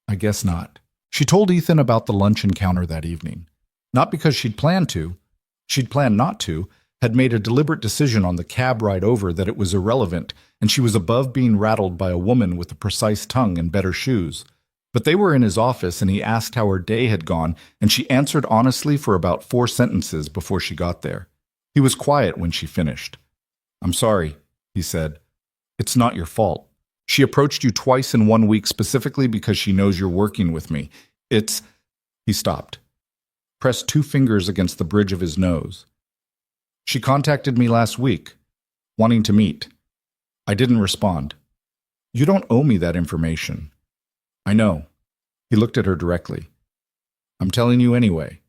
[SPEAKER 1] "I guess not." She told Ethan about the lunch encounter that evening. Not because she'd planned not to, had made a deliberate decision on the cab ride over that it was irrelevant, and she was above being rattled by a woman with a precise tongue and better shoes. But they were in his office, and he asked how her day had gone, and she answered honestly for about 4 sentences before she got there. He was quiet when she finished. "I'm sorry," he said. "It's not your fault. She approached you twice in 1 week specifically because she knows you're working with me. It's—" He stopped. pressed 2 fingers against the bridge of his nose. She contacted me last week, wanting to meet. I didn't respond. You don't owe me that information. I know. He looked at her directly. I'm telling you anyway.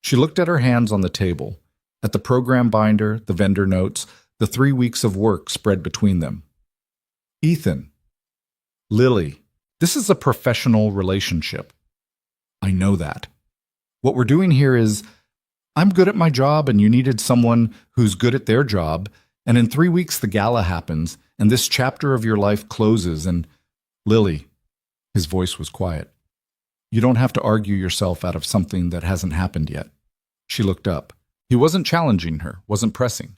[SPEAKER 1] She looked at her hands on the table, at the program binder, the vendor notes, the 3 weeks of work spread between them. Ethan. Lily. This is a professional relationship. I know that. What we're doing here is, I'm good at my job and you needed someone who's good at their job, and in 3 weeks the gala happens, and this chapter of your life closes, and Lily, his voice was quiet. You don't have to argue yourself out of something that hasn't happened yet. She looked up. He wasn't challenging her, wasn't pressing.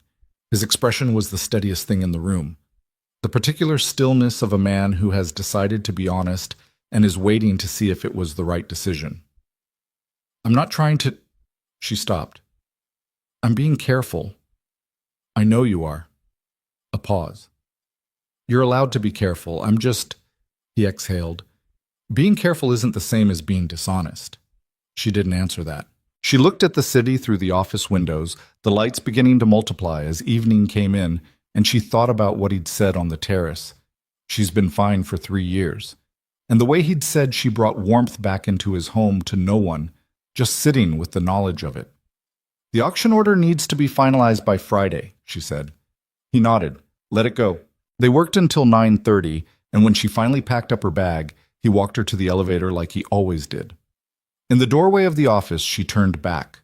[SPEAKER 1] His expression was the steadiest thing in the room. The particular stillness of a man who has decided to be honest and is waiting to see if it was the right decision. I'm not trying to... She stopped. I'm being careful. I know you are. A pause. You're allowed to be careful. I'm just... He exhaled. Being careful isn't the same as being dishonest. She didn't answer that. She looked at the city through the office windows, the lights beginning to multiply as evening came in, and she thought about what he'd said on the terrace. She's been fine for 3 years. And the way he'd said she brought warmth back into his home to no one, just sitting with the knowledge of it. The auction order needs to be finalized by Friday, she said. He nodded. Let it go. They worked until 9:30, and when she finally packed up her bag, he walked her to the elevator like he always did. In the doorway of the office, she turned back.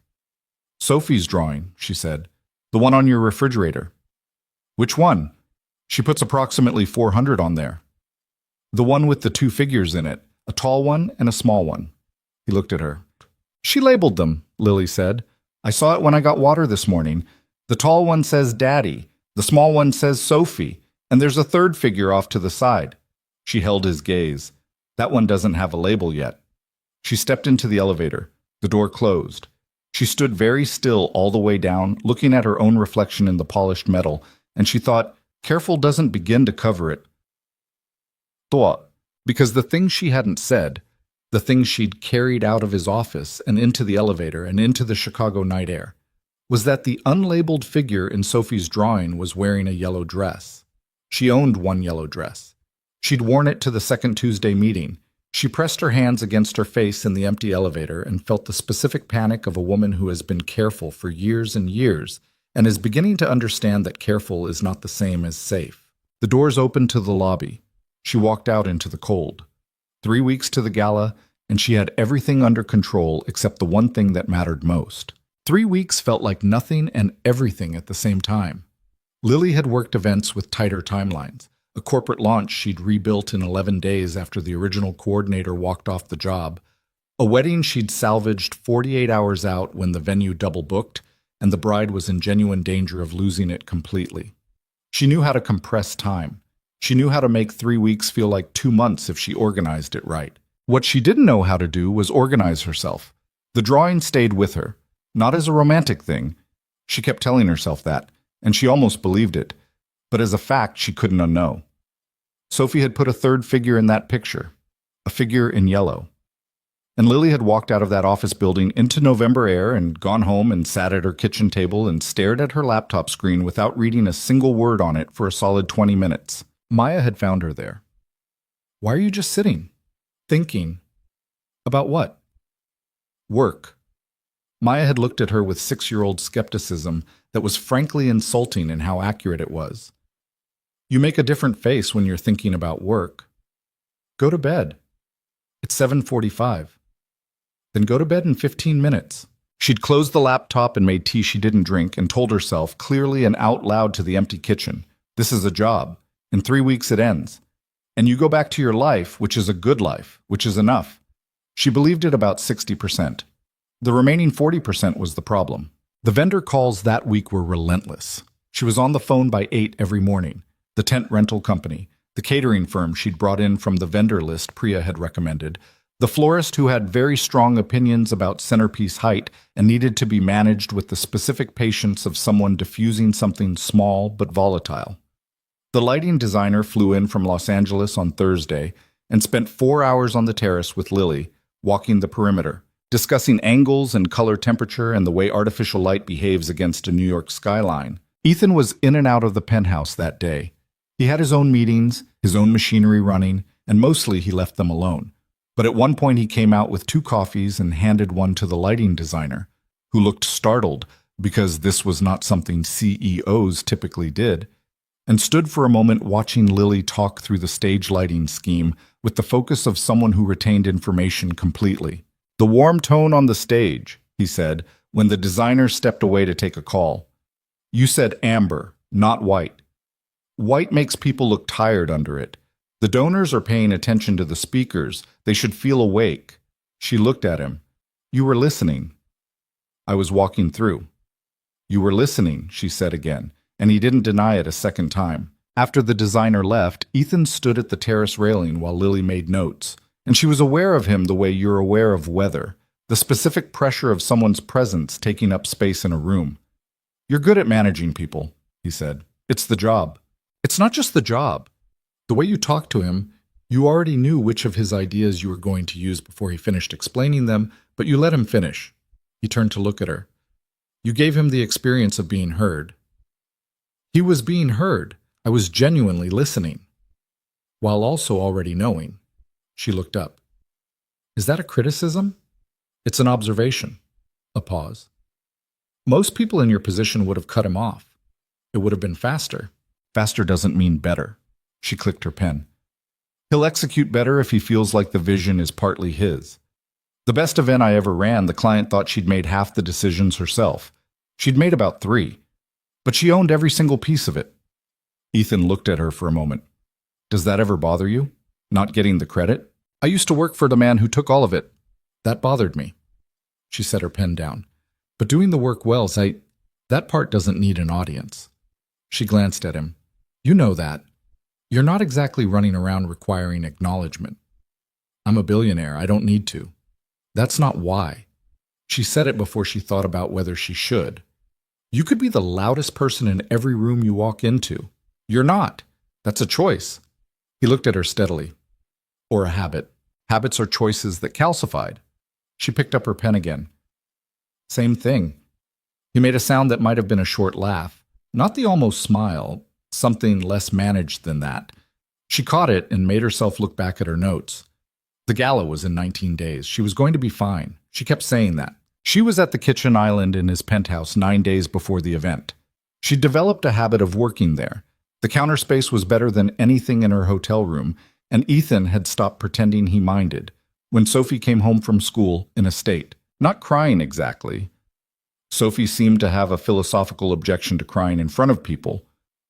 [SPEAKER 1] Sophie's drawing, she said. The one on your refrigerator. Which one? She puts approximately 400 on there. The one with the 2 figures in it, a tall one and a small one. He looked at her. She labeled them, Lily said. I saw it when I got water this morning. The tall one says Daddy, the small one says Sophie, and there's a 3rd figure off to the side. She held his gaze. That one doesn't have a label yet. She stepped into the elevator. The door closed. She stood very still all the way down, looking at her own reflection in the polished metal, and she thought, careful doesn't begin to cover it. Thought, because the things she hadn't said, the things she'd carried out of his office and into the elevator and into the Chicago night air, was that the unlabeled figure in Sophie's drawing was wearing a yellow dress. She owned one yellow dress. She'd worn it to the second Tuesday meeting. She pressed her hands against her face in the empty elevator and felt the specific panic of a woman who has been careful for years and years and is beginning to understand that careful is not the same as safe. The doors opened to the lobby. She walked out into the cold. 3 weeks to the gala, and she had everything under control except the one thing that mattered most. 3 weeks felt like nothing and everything at the same time. Lily had worked events with tighter timelines. A corporate launch she'd rebuilt in 11 days after the original coordinator walked off the job. A wedding she'd salvaged 48 hours out when the venue double-booked, and the bride was in genuine danger of losing it completely. She knew how to compress time. She knew how to make 3 weeks feel like 2 months if she organized it right. What she didn't know how to do was organize herself. The drawing stayed with her, not as a romantic thing. She kept telling herself that, and she almost believed it, but as a fact she couldn't unknow. Sophie had put a 3rd figure in that picture, a figure in yellow. And Lily had walked out of that office building into November air and gone home and sat at her kitchen table and stared at her laptop screen without reading a single word on it for a solid 20 minutes. Maya had found her there. Why are you just sitting? Thinking. About what? Work. Maya had looked at her with 6-year-old skepticism that was frankly insulting in how accurate it was. You make a different face when you're thinking about work. Go to bed. It's 7:45. Then go to bed in 15 minutes. She'd closed the laptop and made tea she didn't drink and told herself clearly and out loud to the empty kitchen, this is a job. In 3 weeks it ends. And you go back to your life, which is a good life, which is enough. She believed it about 60%. The remaining 40% was the problem. The vendor calls that week were relentless. She was on the phone by 8 every morning. The tent rental company, the catering firm she'd brought in from the vendor list Priya had recommended, the florist who had very strong opinions about centerpiece height and needed to be managed with the specific patience of someone diffusing something small but volatile. The lighting designer flew in from Los Angeles on Thursday and spent 4 hours on the terrace with Lily, walking the perimeter, discussing angles and color temperature and the way artificial light behaves against a New York skyline. Ethan was in and out of the penthouse that day. He had his own meetings, his own machinery running, and mostly he left them alone. But at one point he came out with 2 coffees and handed one to the lighting designer, who looked startled because this was not something CEOs typically did, and stood for a moment watching Lily talk through the stage lighting scheme with the focus of someone who retained information completely. "The warm tone on the stage," he said, when the designer stepped away to take a call. "You said amber, not white. White makes people look tired under it. The donors are paying attention to the speakers. They should feel awake." She looked at him. "You were listening." "I was walking through." "You were listening," she said again, and he didn't deny it a second time. After the designer left, Ethan stood at the terrace railing while Lily made notes, and she was aware of him the way you're aware of weather, the specific pressure of someone's presence taking up space in a room. "You're good at managing people," he said. "It's the job." "It's not just the job. The way you talked to him, you already knew which of his ideas you were going to use before he finished explaining them, but you let him finish." He turned to look at her. "You gave him the experience of being heard." "He was being heard. I was genuinely listening, while also already knowing." She looked up. "Is that a criticism?" "It's an observation." A pause. "Most people in your position would have cut him off. It would have been faster." "Faster doesn't mean better." She clicked her pen. "He'll execute better if he feels like the vision is partly his. The best event I ever ran, the client thought she'd made half the decisions herself. She'd made about 3, but she owned every single piece of it." Ethan looked at her for a moment. "Does that ever bother you? Not getting the credit? I used to work for the man who took all of it. That bothered me." She set her pen down. "But doing the work well, that part doesn't need an audience." She glanced at him. "You know that. You're not exactly running around requiring acknowledgement. I'm a billionaire. I don't need to. That's not why." She said it before she thought about whether she should. "You could be the loudest person in every room you walk into. You're not. That's a choice." He looked at her steadily. "Or a habit. Habits are choices that calcified." She picked up her pen again. "Same thing." He made a sound that might have been a short laugh, not the almost smile, something less managed than that. She caught it and made herself look back at her notes. The gala was in 19 days. She was going to be fine. She kept saying that. She was at the kitchen island in his penthouse 9 days before the event. She developed a habit of working there. The counter space was better than anything in her hotel room, and Ethan had stopped pretending he minded when Sophie came home from school in a state. Not crying exactly. Sophie seemed to have a philosophical objection to crying in front of people,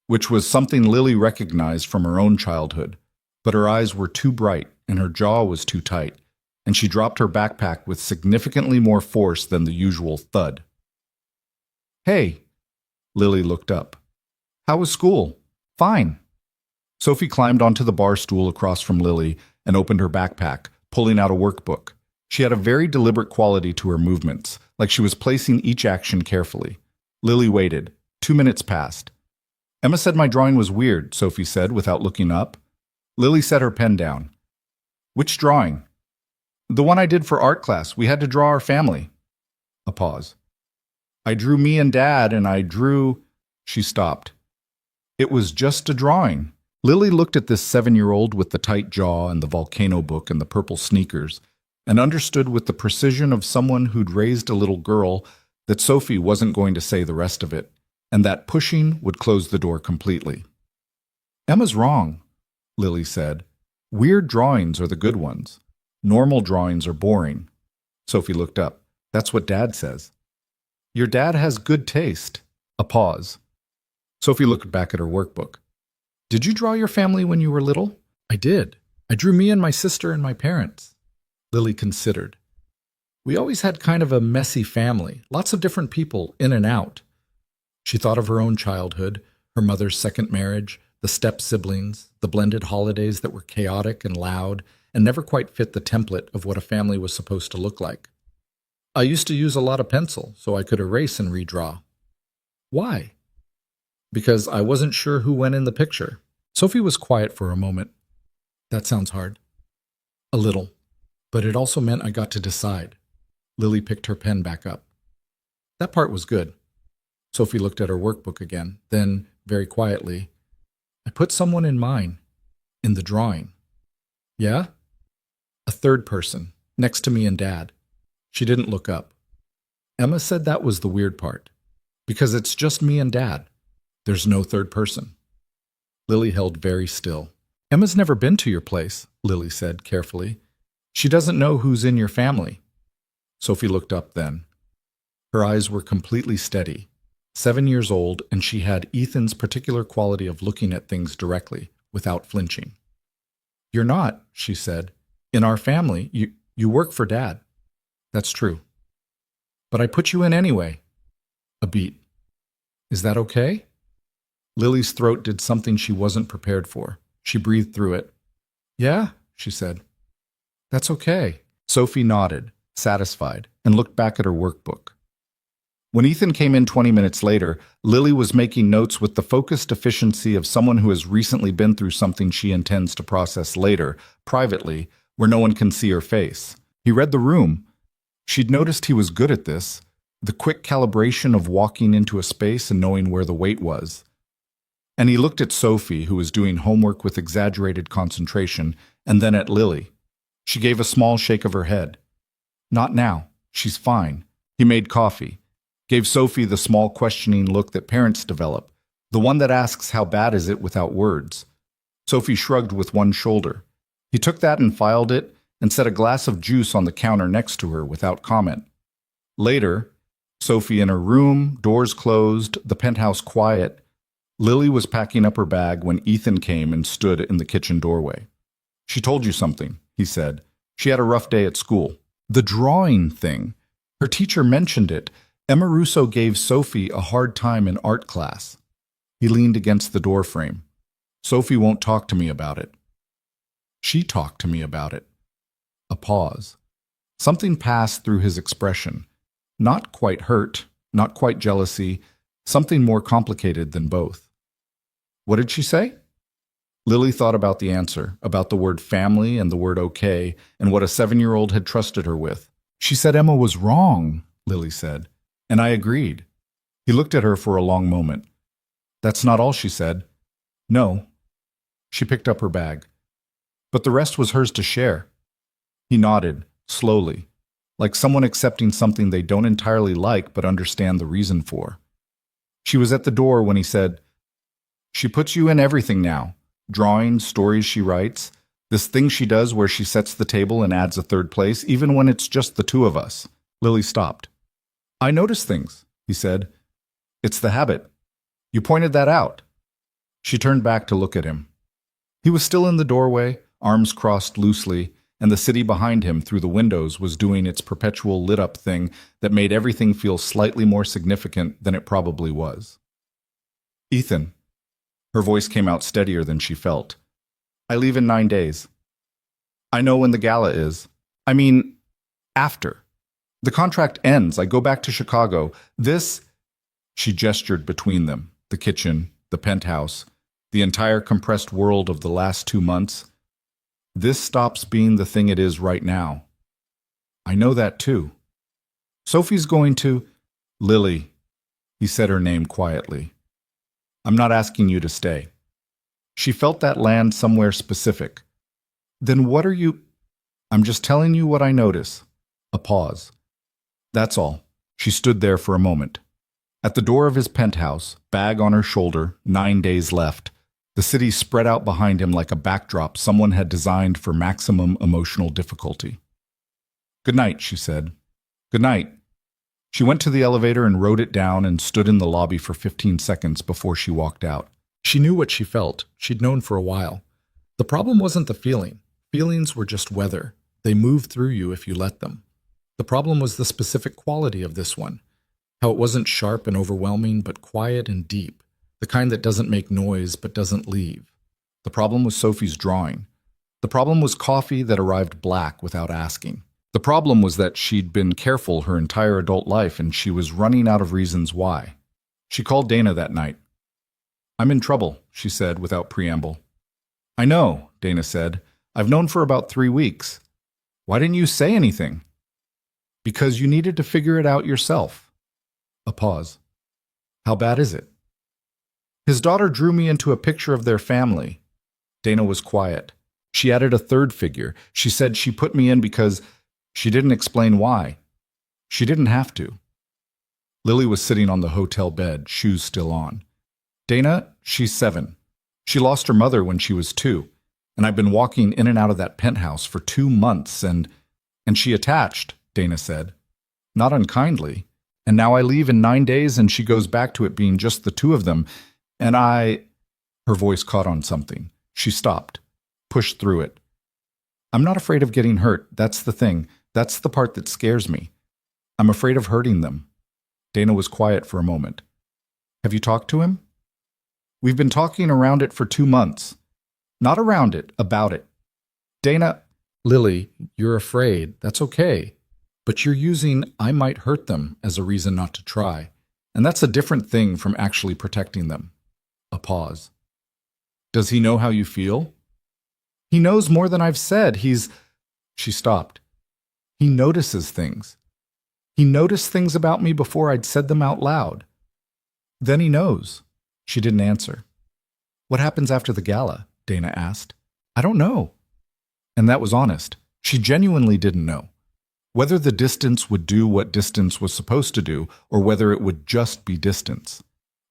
[SPEAKER 1] which was something Lily recognized from her own childhood. But her eyes were too bright and her jaw was too tight, and she dropped her backpack with significantly more force than the usual thud. "Hey." Lily looked up. "How was school?" "Fine." Sophie climbed onto the bar stool across from Lily and opened her backpack, pulling out a workbook. She had a very deliberate quality to her movements, like she was placing each action carefully. Lily waited. 2 minutes passed. "Emma said my drawing was weird," Sophie said without looking up. Lily set her pen down. "Which drawing?" "The one I did for art class. We had to draw our family." A pause. "I drew me and Dad, and I drew—" She stopped. "It was just a drawing." Lily looked at this 7-year-old with the tight jaw and the volcano book and the purple sneakers, and understood with the precision of someone who'd raised a little girl that Sophie wasn't going to say the rest of it, and that pushing would close the door completely. "Emma's wrong," Lily said. "Weird drawings are the good ones. Normal drawings are boring." Sophie looked up. "That's what Dad says." "Your dad has good taste." A pause. Sophie looked back at her workbook. "Did you draw your family when you were little?" "I did. I drew me and my sister and my parents." Lily considered. "We always had kind of a messy family, lots of different people in and out." She thought of her own childhood, her mother's second marriage, the step-siblings, the blended holidays that were chaotic and loud and never quite fit the template of what a family was supposed to look like. "I used to use a lot of pencil so I could erase and redraw." "Why?" "Because I wasn't sure who went in the picture." Sophie was quiet for a moment. "That sounds hard." "A little. But it also meant I got to decide." Lily picked her pen back up. That part was good. Sophie looked at her workbook again, then, very quietly, I put someone in mine, in the drawing. Yeah? A third person, next to me and Dad. She didn't look up. Emma said that was the weird part. Because it's just me and Dad. There's no third person. Lily held very still. Emma's never been to your place, Lily said carefully. She doesn't know who's in your family. Sophie looked up then. Her eyes were completely steady. 7 years old, and she had Ethan's particular quality of looking at things directly, without flinching. You're not, she said. In our family, you work for Dad. That's true. But I put you in anyway. A beat. Is that okay? Lily's throat did something she wasn't prepared for. She breathed through it. Yeah, she said. That's okay. Sophie nodded, satisfied, and looked back at her workbook. When Ethan came in 20 minutes later, Lily was making notes with the focused efficiency of someone who has recently been through something she intends to process later, privately, where no one can see her face. He read the room. She'd noticed he was good at this, the quick calibration of walking into a space and knowing where the weight was. And he looked at Sophie, who was doing homework with exaggerated concentration, and then at Lily. She gave a small shake of her head. Not now. She's fine. He made coffee. Gave Sophie the small questioning look that parents develop, the one that asks how bad is it without words. Sophie shrugged with one shoulder. He took that and filed it and set a glass of juice on the counter next to her without comment. Later, Sophie in her room, doors closed, the penthouse quiet, Lily was packing up her bag when Ethan came and stood in the kitchen doorway. She told you something, he said. She had a rough day at school. The drawing thing. Her teacher mentioned it. Emma Russo gave Sophie a hard time in art class. He leaned against the doorframe. Sophie won't talk to me about it. She talked to me about it. A pause. Something passed through his expression. Not quite hurt, not quite jealousy, something more complicated than both. What did she say? Lily thought about the answer, about the word family and the word okay, and what a 7-year-old had trusted her with. She said Emma was wrong, Lily said. And I agreed. He looked at her for a long moment. That's not all, she said. No. She picked up her bag. But the rest was hers to share. He nodded, slowly, like someone accepting something they don't entirely like but understand the reason for. She was at the door when he said, She puts you in everything now. Drawings, stories she writes, this thing she does where she sets the table and adds a third place, even when it's just the two of us. Lily stopped. I notice things, he said. It's the habit. You pointed that out. She turned back to look at him. He was still in the doorway, arms crossed loosely, and the city behind him through the windows was doing its perpetual lit-up thing that made everything feel slightly more significant than it probably was. Ethan. Her voice came out steadier than she felt. I leave in 9 days. I know when the gala is. I mean, after. The contract ends. I go back to Chicago. She gestured between them, the kitchen, the penthouse, the entire compressed world of the last 2 months. This stops being the thing it is right now. I know that too. Sophie's going to... Lily. He said her name quietly. I'm not asking you to stay. She felt that land somewhere specific. Then what are you... I'm just telling you what I notice. A pause. That's all. She stood there for a moment. At the door of his penthouse, bag on her shoulder, 9 days left, the city spread out behind him like a backdrop someone had designed for maximum emotional difficulty. Good night, she said. Good night. She went to the elevator and rode it down and stood in the lobby for 15 seconds before she walked out. She knew what she felt. She'd known for a while. The problem wasn't the feeling. Feelings were just weather. They move through you if you let them. The problem was the specific quality of this one, how it wasn't sharp and overwhelming, but quiet and deep, the kind that doesn't make noise but doesn't leave. The problem was Sophie's drawing. The problem was coffee that arrived black without asking. The problem was that she'd been careful her entire adult life and she was running out of reasons why. She called Dana that night. I'm in trouble, she said without preamble. I know, Dana said. I've known for about 3 weeks. Why didn't you say anything? Because you needed to figure it out yourself. A pause. How bad is it? His daughter drew me into a picture of their family. Dana was quiet. She added a third figure. She said she put me in because she didn't explain why. She didn't have to. Lily was sitting on the hotel bed, shoes still on. Dana, she's 7. She lost her mother when she was 2, and I've been walking in and out of that penthouse for 2 months, and she attached, Dana said. Not unkindly. And now I leave in 9 days and she goes back to it being just the two of them, and Her voice caught on something. She stopped, pushed through it. I'm not afraid of getting hurt, that's the thing. That's the part that scares me. I'm afraid of hurting them. Dana was quiet for a moment. Have you talked to him? We've been talking around it for 2 months. Not around it, about it. Dana, Lily, you're afraid. That's okay. But you're using I might hurt them as a reason not to try. And that's a different thing from actually protecting them. A pause. Does he know how you feel? He knows more than I've said. She stopped. He notices things. He noticed things about me before I'd said them out loud. Then he knows. She didn't answer. What happens after the gala? Dana asked. I don't know. And that was honest. She genuinely didn't know. Whether the distance would do what distance was supposed to do, or whether it would just be distance.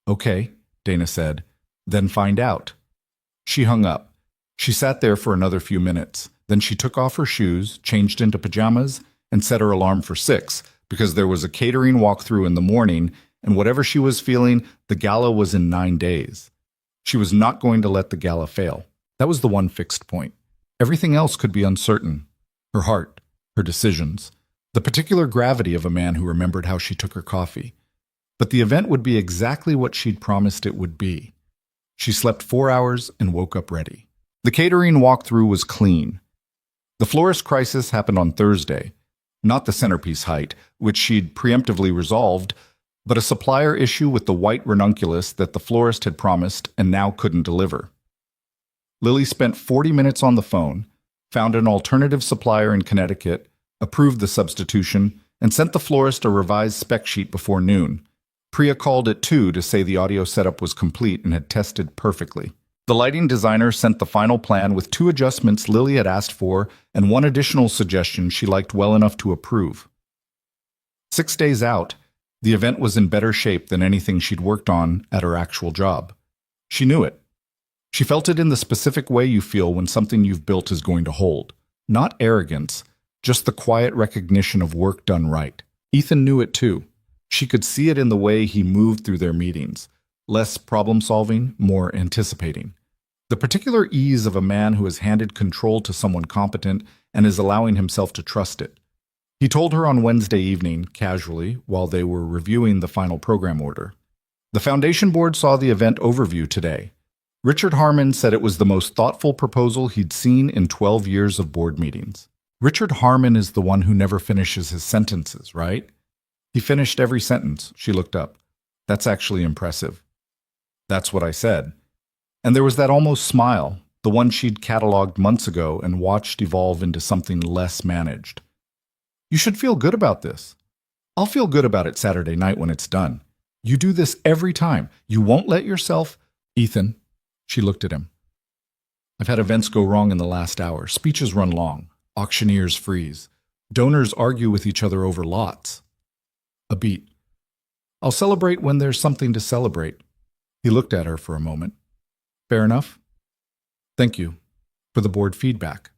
[SPEAKER 1] Okay, Dana said. Then find out. She hung up. She sat there for another few minutes. Then she took off her shoes, changed into pajamas, and set her alarm for 6, because there was a catering walkthrough in the morning, and whatever she was feeling, the gala was in 9 days. She was not going to let the gala fail. That was the one fixed point. Everything else could be uncertain. Her heart, her decisions, the particular gravity of a man who remembered how she took her coffee. But the event would be exactly what she'd promised it would be. She slept 4 hours and woke up ready. The catering walkthrough was clean. The florist crisis happened on Thursday. Not the centerpiece height, which she'd preemptively resolved, but a supplier issue with the white ranunculus that the florist had promised and now couldn't deliver. Lily spent 40 minutes on the phone, found an alternative supplier in Connecticut, approved the substitution, and sent the florist a revised spec sheet before noon. Priya called at 2 to say the audio setup was complete and had tested perfectly. The lighting designer sent the final plan with 2 adjustments Lily had asked for and 1 additional suggestion she liked well enough to approve. 6 days out, the event was in better shape than anything she'd worked on at her actual job. She knew it. She felt it in the specific way you feel when something you've built is going to hold. Not arrogance, just the quiet recognition of work done right. Ethan knew it too. She could see it in the way he moved through their meetings. Less problem-solving, more anticipating. The particular ease of a man who has handed control to someone competent and is allowing himself to trust it. He told her on Wednesday evening, casually, while they were reviewing the final program order. The foundation board saw the event overview today. Richard Harmon said it was the most thoughtful proposal he'd seen in 12 years of board meetings. Richard Harmon is the one who never finishes his sentences, right? He finished every sentence. She looked up. That's actually impressive. That's what I said. And there was that almost smile, the one she'd cataloged months ago and watched evolve into something less managed. You should feel good about this. I'll feel good about it Saturday night when it's done. You do this every time. You won't let yourself... Ethan, she looked at him. I've had events go wrong in the last hour. Speeches run long. Auctioneers freeze. Donors argue with each other over lots. A beat. I'll celebrate when there's something to celebrate. He looked at her for a moment. Fair enough? Thank you for the board feedback.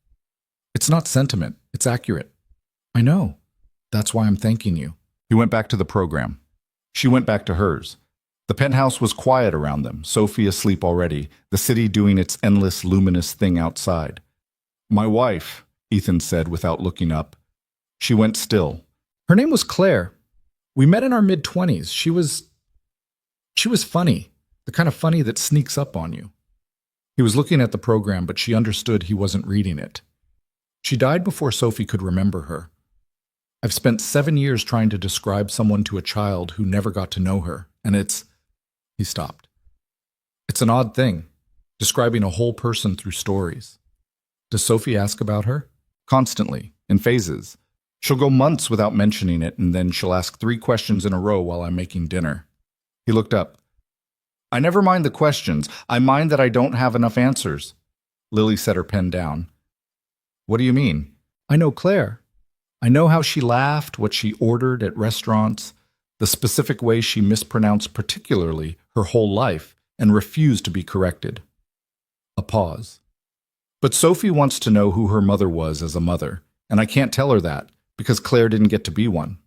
[SPEAKER 1] It's not sentiment, it's accurate. I know. That's why I'm thanking you. He went back to the program. She went back to hers. The penthouse was quiet around them, Sophie asleep already, the city doing its endless, luminous thing outside. My wife, Ethan said without looking up. She went still. Her name was Claire. We met in our mid-20s. She was funny, the kind of funny that sneaks up on you. He was looking at the program, but she understood he wasn't reading it. She died before Sophie could remember her. I've spent 7 years trying to describe someone to a child who never got to know her, and He stopped. It's an odd thing, describing a whole person through stories. Does Sophie ask about her? Constantly, in phases. She'll go months without mentioning it, and then she'll ask 3 questions in a row while I'm making dinner. He looked up. I never mind the questions. I mind that I don't have enough answers. Lily set her pen down. What do you mean? I know Claire. I know how she laughed, what she ordered at restaurants, the specific way she mispronounced particularly her whole life and refused to be corrected. A pause. But Sophie wants to know who her mother was as a mother, and I can't tell her that because Claire didn't get to be one.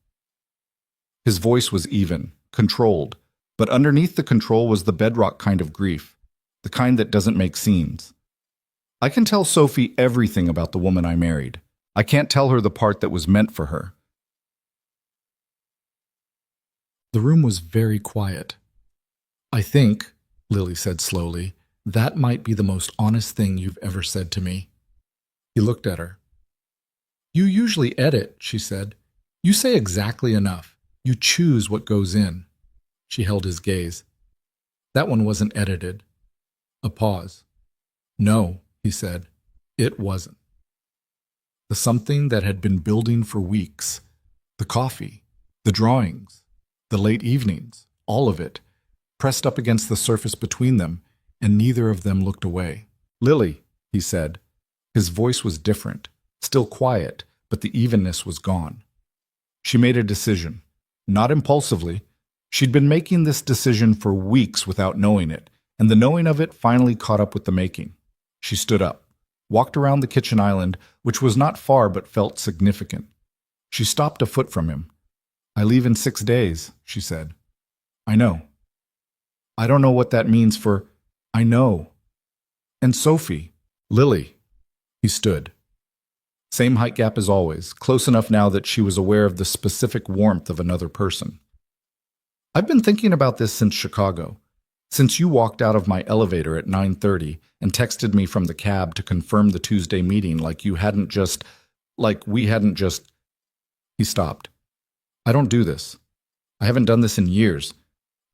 [SPEAKER 1] His voice was even, controlled, but underneath the control was the bedrock kind of grief, the kind that doesn't make scenes. I can tell Sophie everything about the woman I married. I can't tell her the part that was meant for her. The room was very quiet. I think, Lily said slowly, that might be the most honest thing you've ever said to me. He looked at her. You usually edit, she said. You say exactly enough. You choose what goes in. She held his gaze. That one wasn't edited. A pause. No, he said. It wasn't. The something that had been building for weeks. The coffee, the drawings, the late evenings, all of it, pressed up against the surface between them, and neither of them looked away. Lily, he said. His voice was different, still quiet, but the evenness was gone. She made a decision, not impulsively. She'd been making this decision for weeks without knowing it, and the knowing of it finally caught up with the making. She stood up, walked around the kitchen island, which was not far but felt significant. She stopped a foot from him. I leave in 6 days, she said. I know. I don't know what that means for... I know. And Sophie, Lily. He stood. Same height gap as always, close enough now that she was aware of the specific warmth of another person. I've been thinking about this since Chicago, since you walked out of my elevator at 9:30 and texted me from the cab to confirm the Tuesday meeting like we hadn't just... He stopped. I don't do this. I haven't done this in years.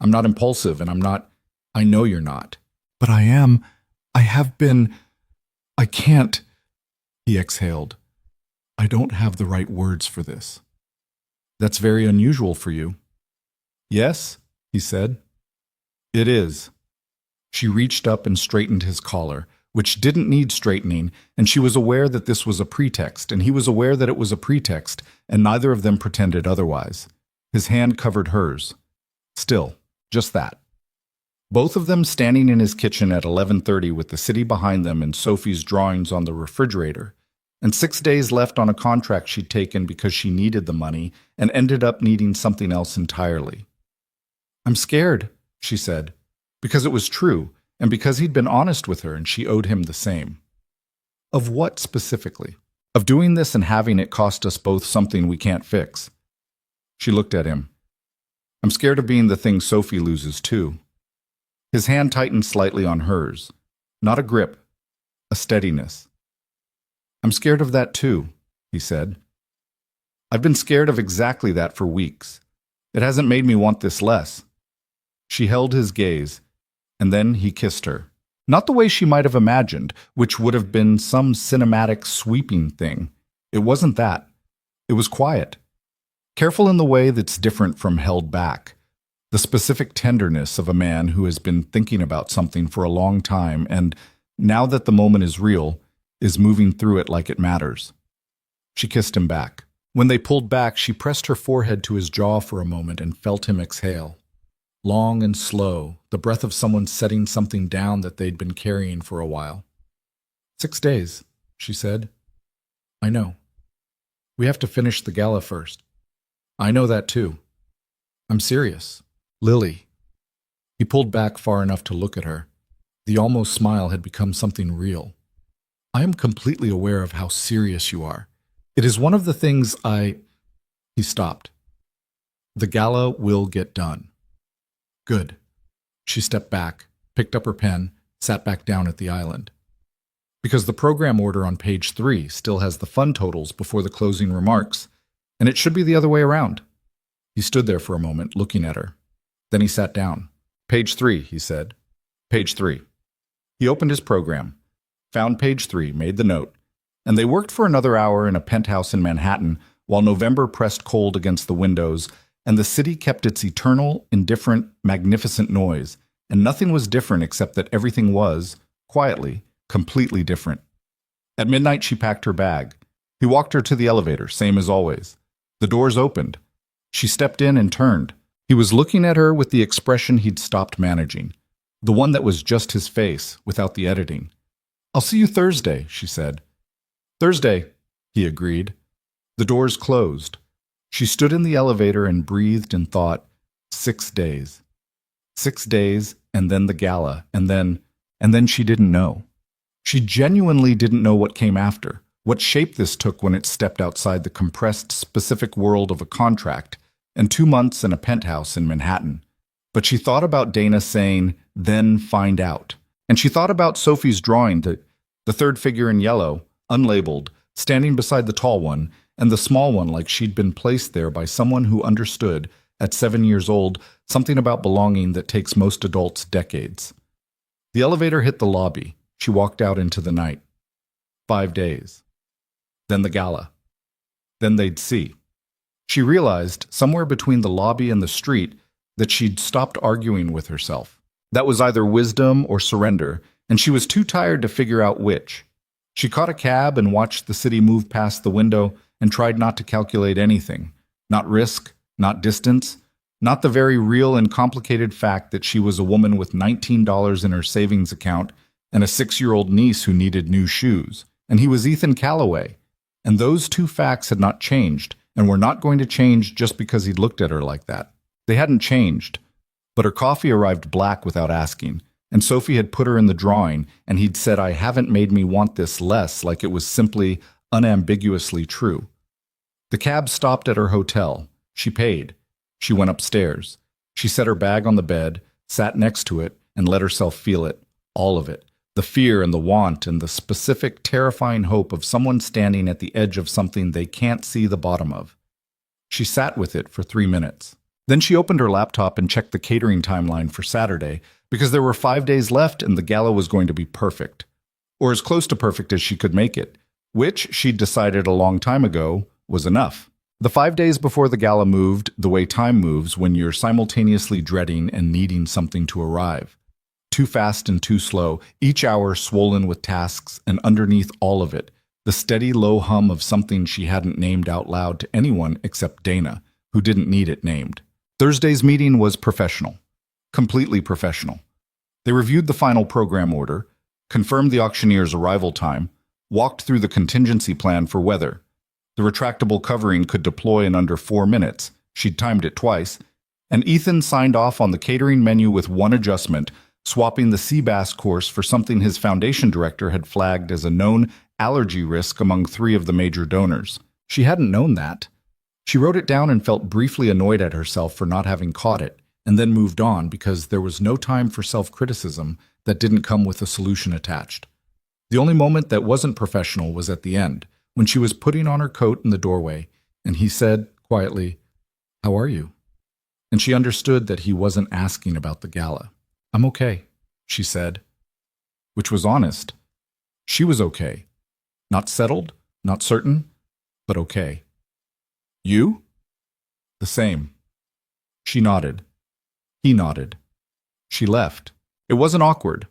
[SPEAKER 1] I'm not impulsive and I'm not... I know you're not. But I am. I have been. I can't. He exhaled. I don't have the right words for this. That's very unusual for you. Yes, he said. It is. She reached up and straightened his collar, which didn't need straightening, and she was aware that this was a pretext, and he was aware that it was a pretext, and neither of them pretended otherwise. His hand covered hers. Still, just that. Both of them standing in his kitchen at 11:30 with the city behind them and Sophie's drawings on the refrigerator, and 6 days left on a contract she'd taken because she needed the money and ended up needing something else entirely. I'm scared, she said, because it was true, and because he'd been honest with her and she owed him the same. Of what specifically? Of doing this and having it cost us both something we can't fix. She looked at him. I'm scared of being the thing Sophie loses too. His hand tightened slightly on hers. Not a grip, a steadiness. I'm scared of that too, he said. I've been scared of exactly that for weeks. It hasn't made me want this less. She held his gaze, and then he kissed her. Not the way she might have imagined, which would have been some cinematic sweeping thing. It wasn't that. It was quiet. Careful in the way that's different from held back. The specific tenderness of a man who has been thinking about something for a long time and, now that the moment is real, is moving through it like it matters. She kissed him back. When they pulled back, she pressed her forehead to his jaw for a moment and felt him exhale. Long and slow, the breath of someone setting something down that they'd been carrying for a while. 6 days, she said. I know. We have to finish the gala first. I know that too. I'm serious. Lily. He pulled back far enough to look at her. The almost smile had become something real. I am completely aware of how serious you are. It is one of the things He stopped. The gala will get done. Good. She stepped back, picked up her pen, sat back down at the island. Because the program order on page 3 still has the fund totals before the closing remarks, and it should be the other way around. He stood there for a moment, looking at her. Then he sat down. Page 3, he said. Page 3. He opened his program, found page 3, made the note, and they worked for another hour in a penthouse in Manhattan while November pressed cold against the windows, and the city kept its eternal, indifferent, magnificent noise, and nothing was different except that everything was, quietly, completely different. At midnight, she packed her bag. He walked her to the elevator, same as always. The doors opened. She stepped in and turned. He was looking at her with the expression he'd stopped managing, the one that was just his face, without the editing. "I'll see you Thursday," she said. "Thursday," he agreed. The doors closed. She stood in the elevator and breathed and thought, 6 days. 6 days, and then the gala, and then she didn't know. She genuinely didn't know what came after, what shape this took when it stepped outside the compressed, specific world of a contract and 2 months in a penthouse in Manhattan. But she thought about Dana saying, "Then find out." And she thought about Sophie's drawing, the third figure in yellow, unlabeled, standing beside the tall one, and the small one like she'd been placed there by someone who understood, at 7 years old, something about belonging that takes most adults decades. The elevator hit the lobby. She walked out into the night. 5 days. Then the gala. Then they'd see. She realized, somewhere between the lobby and the street, that she'd stopped arguing with herself. That was either wisdom or surrender, and she was too tired to figure out which. She caught a cab and watched the city move past the window and tried not to calculate anything. Not risk, not distance, not the very real and complicated fact that she was a woman with $19 in her savings account and a 6-year-old niece who needed new shoes. And he was Ethan Calloway. And those two facts had not changed, and were not going to change just because he'd looked at her like that. They hadn't changed. But her coffee arrived black without asking, and Sophie had put her in the drawing, and he'd said, "I haven't made me want this less," like it was simply, unambiguously true. The cab stopped at her hotel. She paid. She went upstairs. She set her bag on the bed, sat next to it, and let herself feel it, all of it. The fear and the want and the specific, terrifying hope of someone standing at the edge of something they can't see the bottom of. She sat with it for 3 minutes. Then she opened her laptop and checked the catering timeline for Saturday, because there were 5 days left and the gala was going to be perfect. Or as close to perfect as she could make it, which, she'd decided a long time ago, was enough. The 5 days before the gala moved the way time moves when you're simultaneously dreading and needing something to arrive. Too fast and too slow, each hour swollen with tasks, and underneath all of it, the steady low hum of something she hadn't named out loud to anyone except Dana, who didn't need it named. Thursday's meeting was professional. Completely professional. They reviewed the final program order, confirmed the auctioneer's arrival time, walked through the contingency plan for weather. The retractable covering could deploy in under 4 minutes. She'd timed it twice. And Ethan signed off on the catering menu with one adjustment, swapping the sea bass course for something his foundation director had flagged as a known allergy risk among 3 of the major donors. She hadn't known that. She wrote it down and felt briefly annoyed at herself for not having caught it, and then moved on because there was no time for self-criticism that didn't come with a solution attached. The only moment that wasn't professional was at the end, when she was putting on her coat in the doorway, and he said, quietly, "How are you?" And she understood that he wasn't asking about the gala. "I'm okay," she said. Which was honest. She was okay. Not settled, not certain, but okay. "You?" "The same." She nodded. He nodded. She left. It wasn't awkward.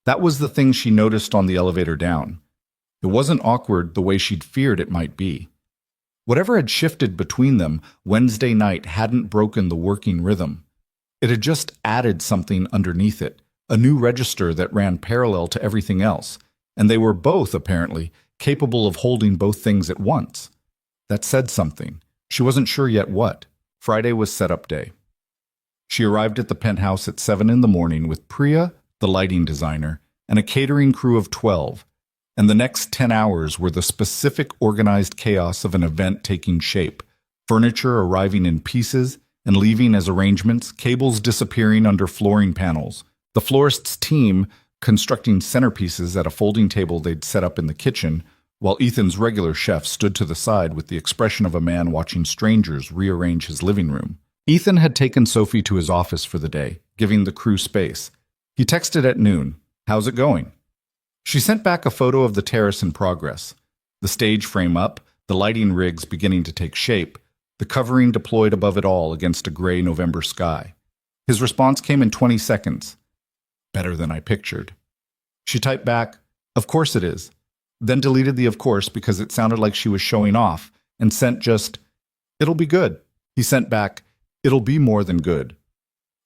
[SPEAKER 1] That was the thing she noticed on the elevator down. It wasn't awkward the way she'd feared it might be. Whatever had shifted between them Wednesday night hadn't broken the working rhythm. It had just added something underneath it, a new register that ran parallel to everything else, and they were both, apparently, capable of holding both things at once. That said something. She wasn't sure yet what. Friday was setup day. She arrived at the penthouse at 7 in the morning with Priya, the lighting designer, and a catering crew of 12, and the next 10 hours were the specific organized chaos of an event taking shape, furniture arriving in pieces and leaving as arrangements, cables disappearing under flooring panels, the florist's team constructing centerpieces at a folding table they'd set up in the kitchen, while Ethan's regular chef stood to the side with the expression of a man watching strangers rearrange his living room. Ethan had taken Sophie to his office for the day, giving the crew space. He texted at noon, "How's it going?" She sent back a photo of the terrace in progress. The stage frame up, the lighting rigs beginning to take shape, the covering deployed above it all against a gray November sky. His response came in 20 seconds. Better than I pictured. She typed back, "Of course it is," then deleted the "of course" because it sounded like she was showing off, and sent just, "It'll be good." He sent back, "It'll be more than good."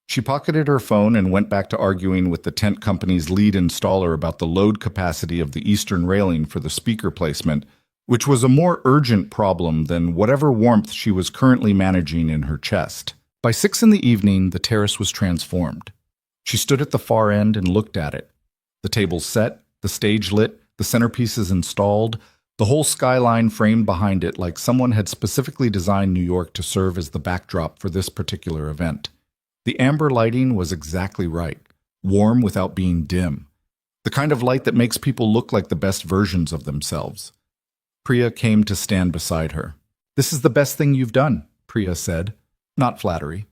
[SPEAKER 1] She pocketed her phone and went back to arguing with the tent company's lead installer about the load capacity of the eastern railing for the speaker placement, which was a more urgent problem than whatever warmth she was currently managing in her chest. By 6 in the evening, the terrace was transformed. She stood at the far end and looked at it. The tables set, the stage lit, the centerpieces installed, the whole skyline framed behind it like someone had specifically designed New York to serve as the backdrop for this particular event. The amber lighting was exactly right, warm without being dim, the kind of light that makes people look like the best versions of themselves. Priya came to stand beside her. "This is the best thing you've done," Priya said. Not flattery.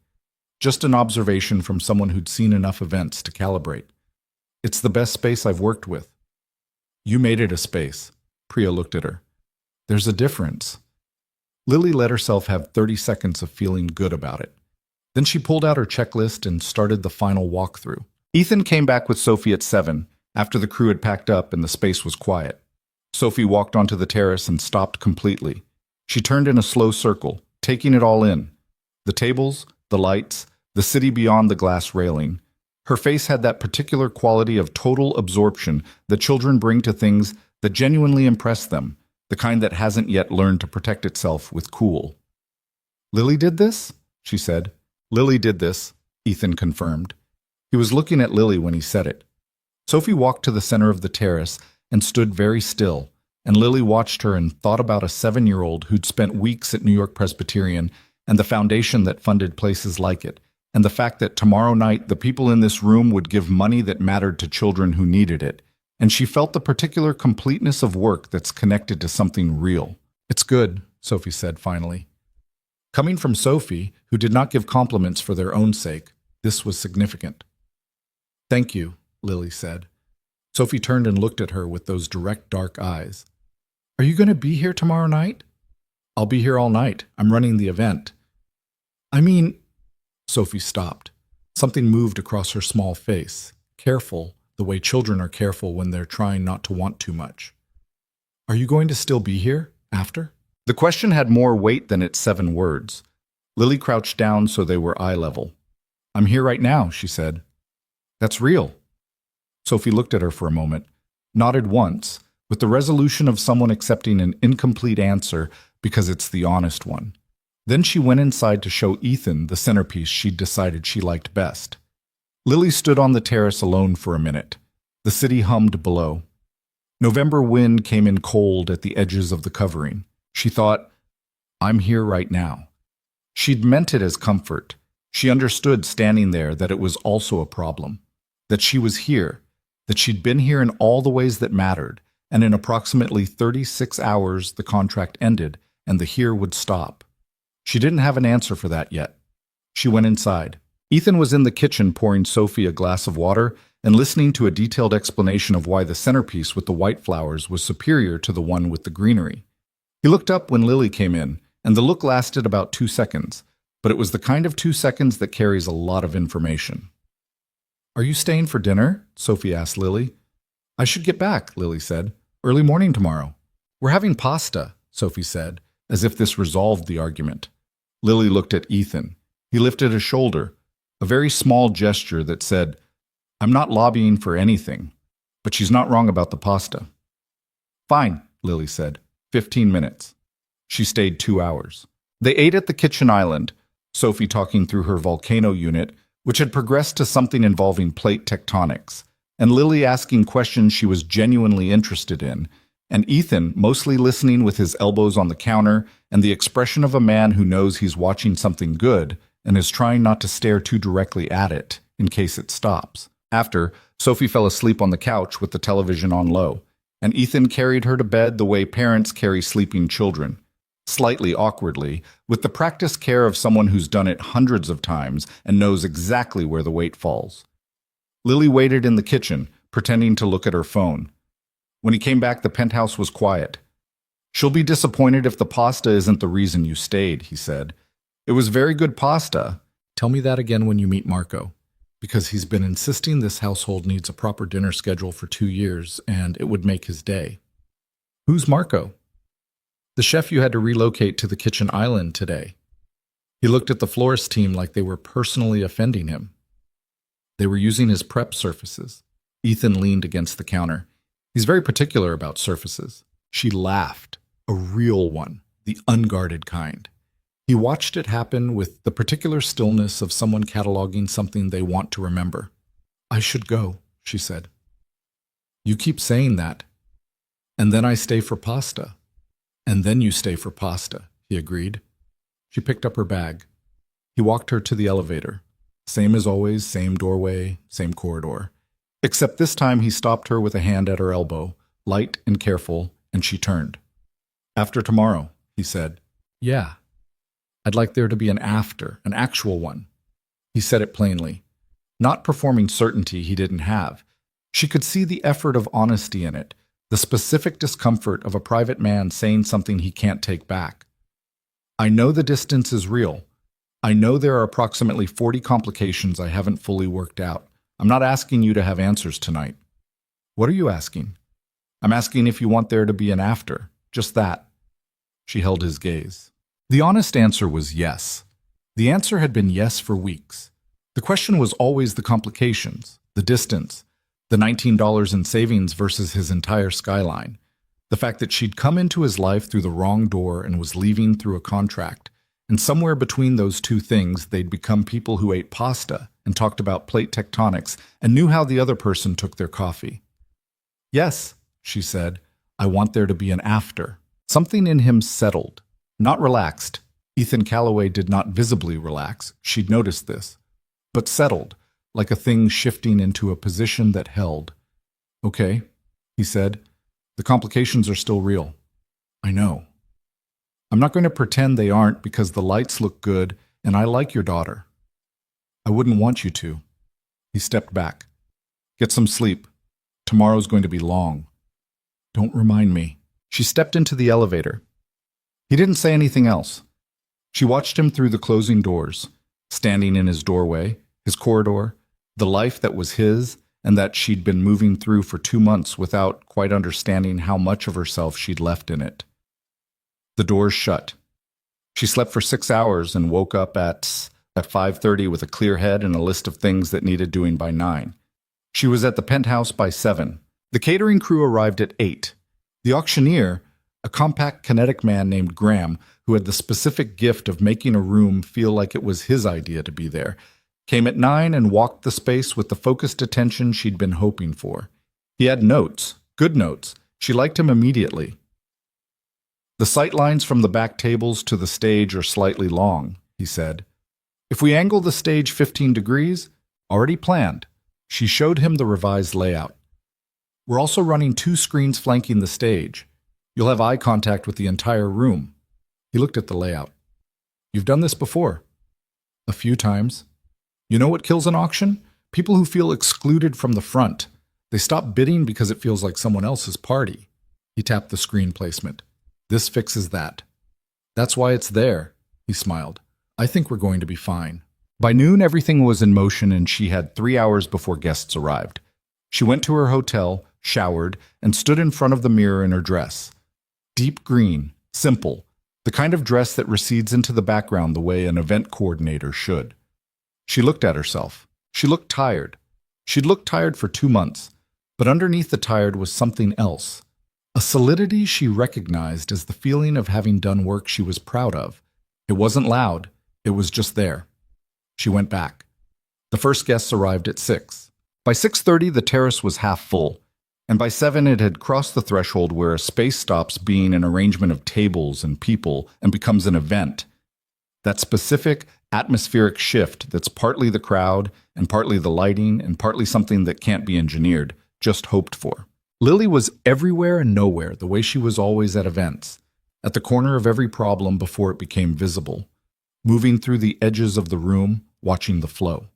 [SPEAKER 1] Just an observation from someone who'd seen enough events to calibrate. "It's the best space I've worked with." "You made it a space." Priya looked at her. "There's a difference." Lily let herself have 30 seconds of feeling good about it. Then she pulled out her checklist and started the final walkthrough. Ethan came back with Sophie at 7, after the crew had packed up and the space was quiet. Sophie walked onto the terrace and stopped completely. She turned in a slow circle, taking it all in. The tables, the lights, the city beyond the glass railing. Her face had that particular quality of total absorption that children bring to things that genuinely impress them, the kind that hasn't yet learned to protect itself with cool. "Lily did this?" she said. "Lily did this," Ethan confirmed. He was looking at Lily when he said it. Sophie walked to the center of the terrace and stood very still, and Lily watched her and thought about a 7-year-old who'd spent weeks at New York Presbyterian and the foundation that funded places like it, and the fact that tomorrow night the people in this room would give money that mattered to children who needed it, and she felt the particular completeness of work that's connected to something real. "It's good," Sophie said finally. Coming from Sophie, who did not give compliments for their own sake, this was significant. "Thank you," Lily said. Sophie turned and looked at her with those direct dark eyes. "Are you going to be here tomorrow night?" "I'll be here all night. I'm running the event." "I mean—" Sophie stopped. Something moved across her small face, careful, the way children are careful when they're trying not to want too much. "Are you going to still be here, after?" The question had more weight than its 7 words. Lily crouched down so they were eye level. "I'm here right now," she said. "That's real." Sophie looked at her for a moment, nodded once, with the resolution of someone accepting an incomplete answer because it's the honest one. Then she went inside to show Ethan the centerpiece she'd decided she liked best. Lily stood on the terrace alone for a minute. The city hummed below. November wind came in cold at the edges of the covering. She thought, "I'm here right now." She'd meant it as comfort. She understood standing there that it was also a problem, that she was here, that she'd been here in all the ways that mattered, and in approximately 36 hours the contract ended and the here would stop. She didn't have an answer for that yet. She went inside. Ethan was in the kitchen pouring Sophie a glass of water and listening to a detailed explanation of why the centerpiece with the white flowers was superior to the one with the greenery. He looked up when Lily came in, and the look lasted about 2 seconds, but it was the kind of 2 seconds that carries a lot of information. "Are you staying for dinner?" Sophie asked Lily. "I should get back," Lily said. "Early morning tomorrow." "We're having pasta," Sophie said, as if this resolved the argument. Lily looked at Ethan. He lifted a shoulder, a very small gesture that said, "I'm not lobbying for anything, but she's not wrong about the pasta." "Fine," Lily said. 15 minutes. She stayed 2 hours. They ate at the kitchen island, Sophie talking through her volcano unit, which had progressed to something involving plate tectonics, and Lily asking questions she was genuinely interested in, and Ethan mostly listening with his elbows on the counter and the expression of a man who knows he's watching something good and is trying not to stare too directly at it in case it stops. After, Sophie fell asleep on the couch with the television on low, and Ethan carried her to bed the way parents carry sleeping children, slightly awkwardly, with the practiced care of someone who's done it hundreds of times and knows exactly where the weight falls. Lily waited in the kitchen, pretending to look at her phone. When he came back, the penthouse was quiet. She'll be disappointed if the pasta isn't the reason you stayed, he said. It was very good pasta. Tell me that again when you meet Marco, because he's been insisting this household needs a proper dinner schedule for 2 years, and it would make his day. Who's Marco? The chef you had to relocate to the kitchen island today. He looked at the florist team like they were personally offending him. They were using his prep surfaces. Ethan leaned against the counter. He's very particular about surfaces. She laughed. A real one, the unguarded kind. He watched it happen with the particular stillness of someone cataloging something they want to remember. I should go, she said. You keep saying that. And then I stay for pasta. And then you stay for pasta, he agreed. She picked up her bag. He walked her to the elevator. Same as always, same doorway, same corridor. Except this time he stopped her with a hand at her elbow, light and careful, and she turned. After tomorrow, he said. Yeah. I'd like there to be an after, an actual one. He said it plainly. Not performing certainty he didn't have. She could see the effort of honesty in it, the specific discomfort of a private man saying something he can't take back. I know the distance is real. I know there are approximately 40 complications I haven't fully worked out. I'm not asking you to have answers tonight. What are you asking? I'm asking if you want there to be an after. Just that. She held his gaze. The honest answer was yes. The answer had been yes for weeks. The question was always the complications, the distance, the $19 in savings versus his entire skyline, the fact that she'd come into his life through the wrong door and was leaving through a contract, and somewhere between those two things they'd become people who ate pasta and talked about plate tectonics and knew how the other person took their coffee. Yes, she said, I want there to be an after. Something in him settled, not relaxed. Ethan Calloway did not visibly relax, she'd noticed this, but settled, like a thing shifting into a position that held. Okay, he said, the complications are still real. I know. I'm not going to pretend they aren't because the lights look good and I like your daughter. I wouldn't want you to. He stepped back. Get some sleep. Tomorrow's going to be long. Don't remind me. She stepped into the elevator. He didn't say anything else. She watched him through the closing doors, standing in his doorway, his corridor, the life that was his and that she'd been moving through for 2 months without quite understanding how much of herself she'd left in it. The doors shut. She slept for 6 hours and woke up at 5:30 with a clear head and a list of things that needed doing by 9. She was at the penthouse by 7. The catering crew arrived at 8. The auctioneer, a compact kinetic man named Graham, who had the specific gift of making a room feel like it was his idea to be there, came at 9 and walked the space with the focused attention she'd been hoping for. He had notes, good notes. She liked him immediately. The sight lines from the back tables to the stage are slightly long, he said. If we angle the stage 15 degrees, already planned. She showed him the revised layout. We're also running 2 screens flanking the stage. You'll have eye contact with the entire room. He looked at the layout. You've done this before. A few times. You know what kills an auction? People who feel excluded from the front. They stop bidding because it feels like someone else's party. He tapped the screen placement. This fixes that. That's why it's there, he smiled. I think we're going to be fine. By noon, everything was in motion and she had 3 hours before guests arrived. She went to her hotel, showered, and stood in front of the mirror in her dress. Deep green, simple, the kind of dress that recedes into the background the way an event coordinator should. She looked at herself. She looked tired. She'd looked tired for 2 months, but underneath the tired was something else. A solidity she recognized as the feeling of having done work she was proud of. It wasn't loud. It was just there. She went back. The first guests arrived at 6. By 6:30, the terrace was half full, and by 7 it had crossed the threshold where a space stops being an arrangement of tables and people and becomes an event. That specific atmospheric shift that's partly the crowd and partly the lighting and partly something that can't be engineered, just hoped for. Lily was everywhere and nowhere the way she was always at events, at the corner of every problem before it became visible, moving through the edges of the room, watching the flow.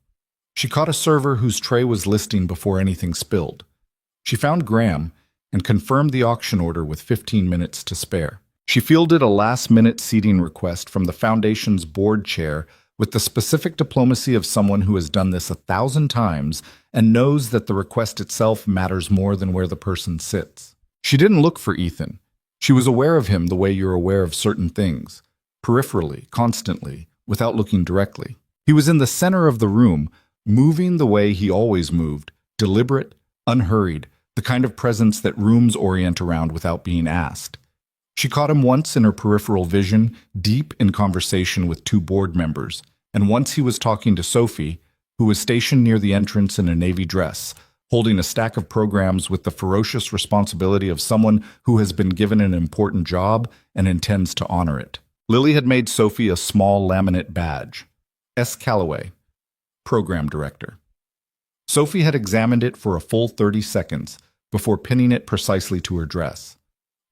[SPEAKER 1] She caught a server whose tray was listing before anything spilled. She found Graham and confirmed the auction order with 15 minutes to spare. She fielded a last-minute seating request from the foundation's board chair with the specific diplomacy of someone who has done this 1,000 times and knows that the request itself matters more than where the person sits. She didn't look for Ethan. She was aware of him the way you're aware of certain things, peripherally, constantly, without looking directly. He was in the center of the room, moving the way he always moved, deliberate, unhurried, the kind of presence that rooms orient around without being asked. She caught him once in her peripheral vision, deep in conversation with two board members, and once he was talking to Sophie, who was stationed near the entrance in a navy dress, holding a stack of programs with the ferocious responsibility of someone who has been given an important job and intends to honor it. Lily had made Sophie a small laminate badge. S. Calloway, Program Director. Sophie had examined it for a full 30 seconds before pinning it precisely to her dress.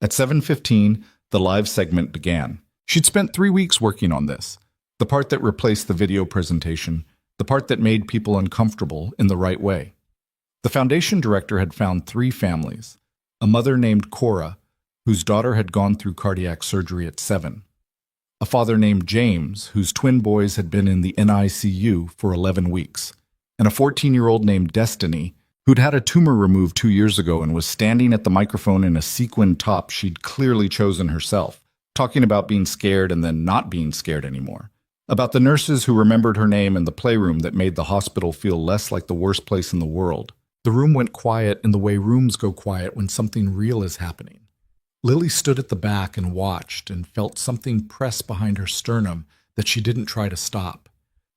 [SPEAKER 1] At 7:15, the live segment began. She'd spent 3 weeks working on this, the part that replaced the video presentation, the part that made people uncomfortable in the right way. The foundation director had found 3 families, a mother named Cora, whose daughter had gone through cardiac surgery at 7, a father named James, whose twin boys had been in the NICU for 11 weeks, and a 14-year-old named Destiny, who'd had a tumor removed 2 years ago and was standing at the microphone in a sequin top she'd clearly chosen herself, talking about being scared and then not being scared anymore, about the nurses who remembered her name and the playroom that made the hospital feel less like the worst place in the world. The room went quiet in the way rooms go quiet when something real is happening. Lily stood at the back and watched and felt something press behind her sternum that she didn't try to stop.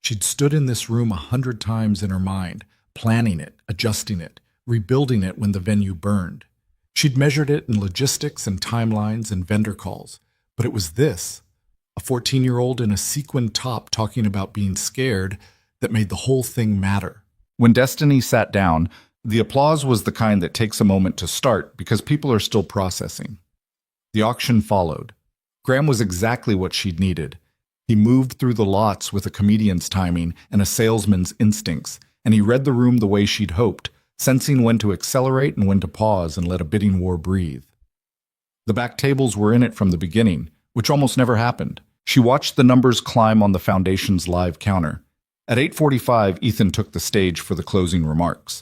[SPEAKER 1] She'd stood in this room 100 times in her mind, planning it, adjusting it, rebuilding it when the venue burned. She'd measured it in logistics and timelines and vendor calls, but it was this, a 14-year-old in a sequin top talking about being scared, that made the whole thing matter. When Destiny sat down, the applause was the kind that takes a moment to start because people are still processing. The auction followed. Graham was exactly what she'd needed. He moved through the lots with a comedian's timing and a salesman's instincts, and he read the room the way she'd hoped, sensing when to accelerate and when to pause and let a bidding war breathe. The back tables were in it from the beginning, which almost never happened. She watched the numbers climb on the foundation's live counter. At 8:45, Ethan took the stage for the closing remarks.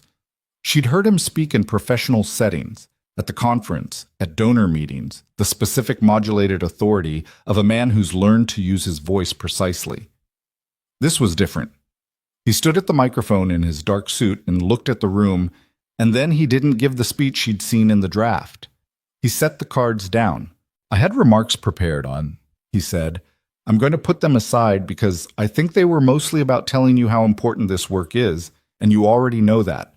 [SPEAKER 1] She'd heard him speak in professional settings, at the conference, at donor meetings, the specific modulated authority of a man who's learned to use his voice precisely. This was different. He stood at the microphone in his dark suit and looked at the room, and then he didn't give the speech she'd seen in the draft. He set the cards down. "I had remarks prepared on," he said. "I'm going to put them aside because I think they were mostly about telling you how important this work is, and you already know that.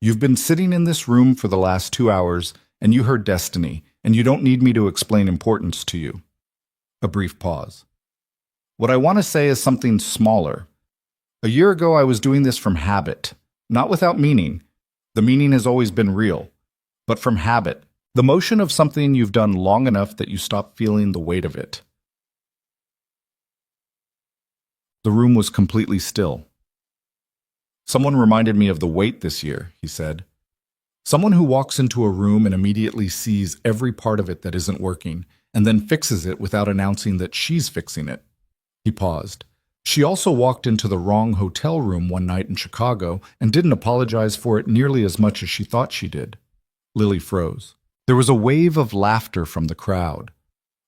[SPEAKER 1] You've been sitting in this room for the last 2 hours, and you heard Destiny, and you don't need me to explain importance to you." A brief pause. "What I want to say is something smaller. A year ago, I was doing this from habit, not without meaning. The meaning has always been real, but from habit, the motion of something you've done long enough that you stop feeling the weight of it." The room was completely still. "Someone reminded me of the wait this year," he said. "Someone who walks into a room and immediately sees every part of it that isn't working, and then fixes it without announcing that she's fixing it." He paused. "She also walked into the wrong hotel room one night in Chicago and didn't apologize for it nearly as much as she thought she did." Lily froze. There was a wave of laughter from the crowd.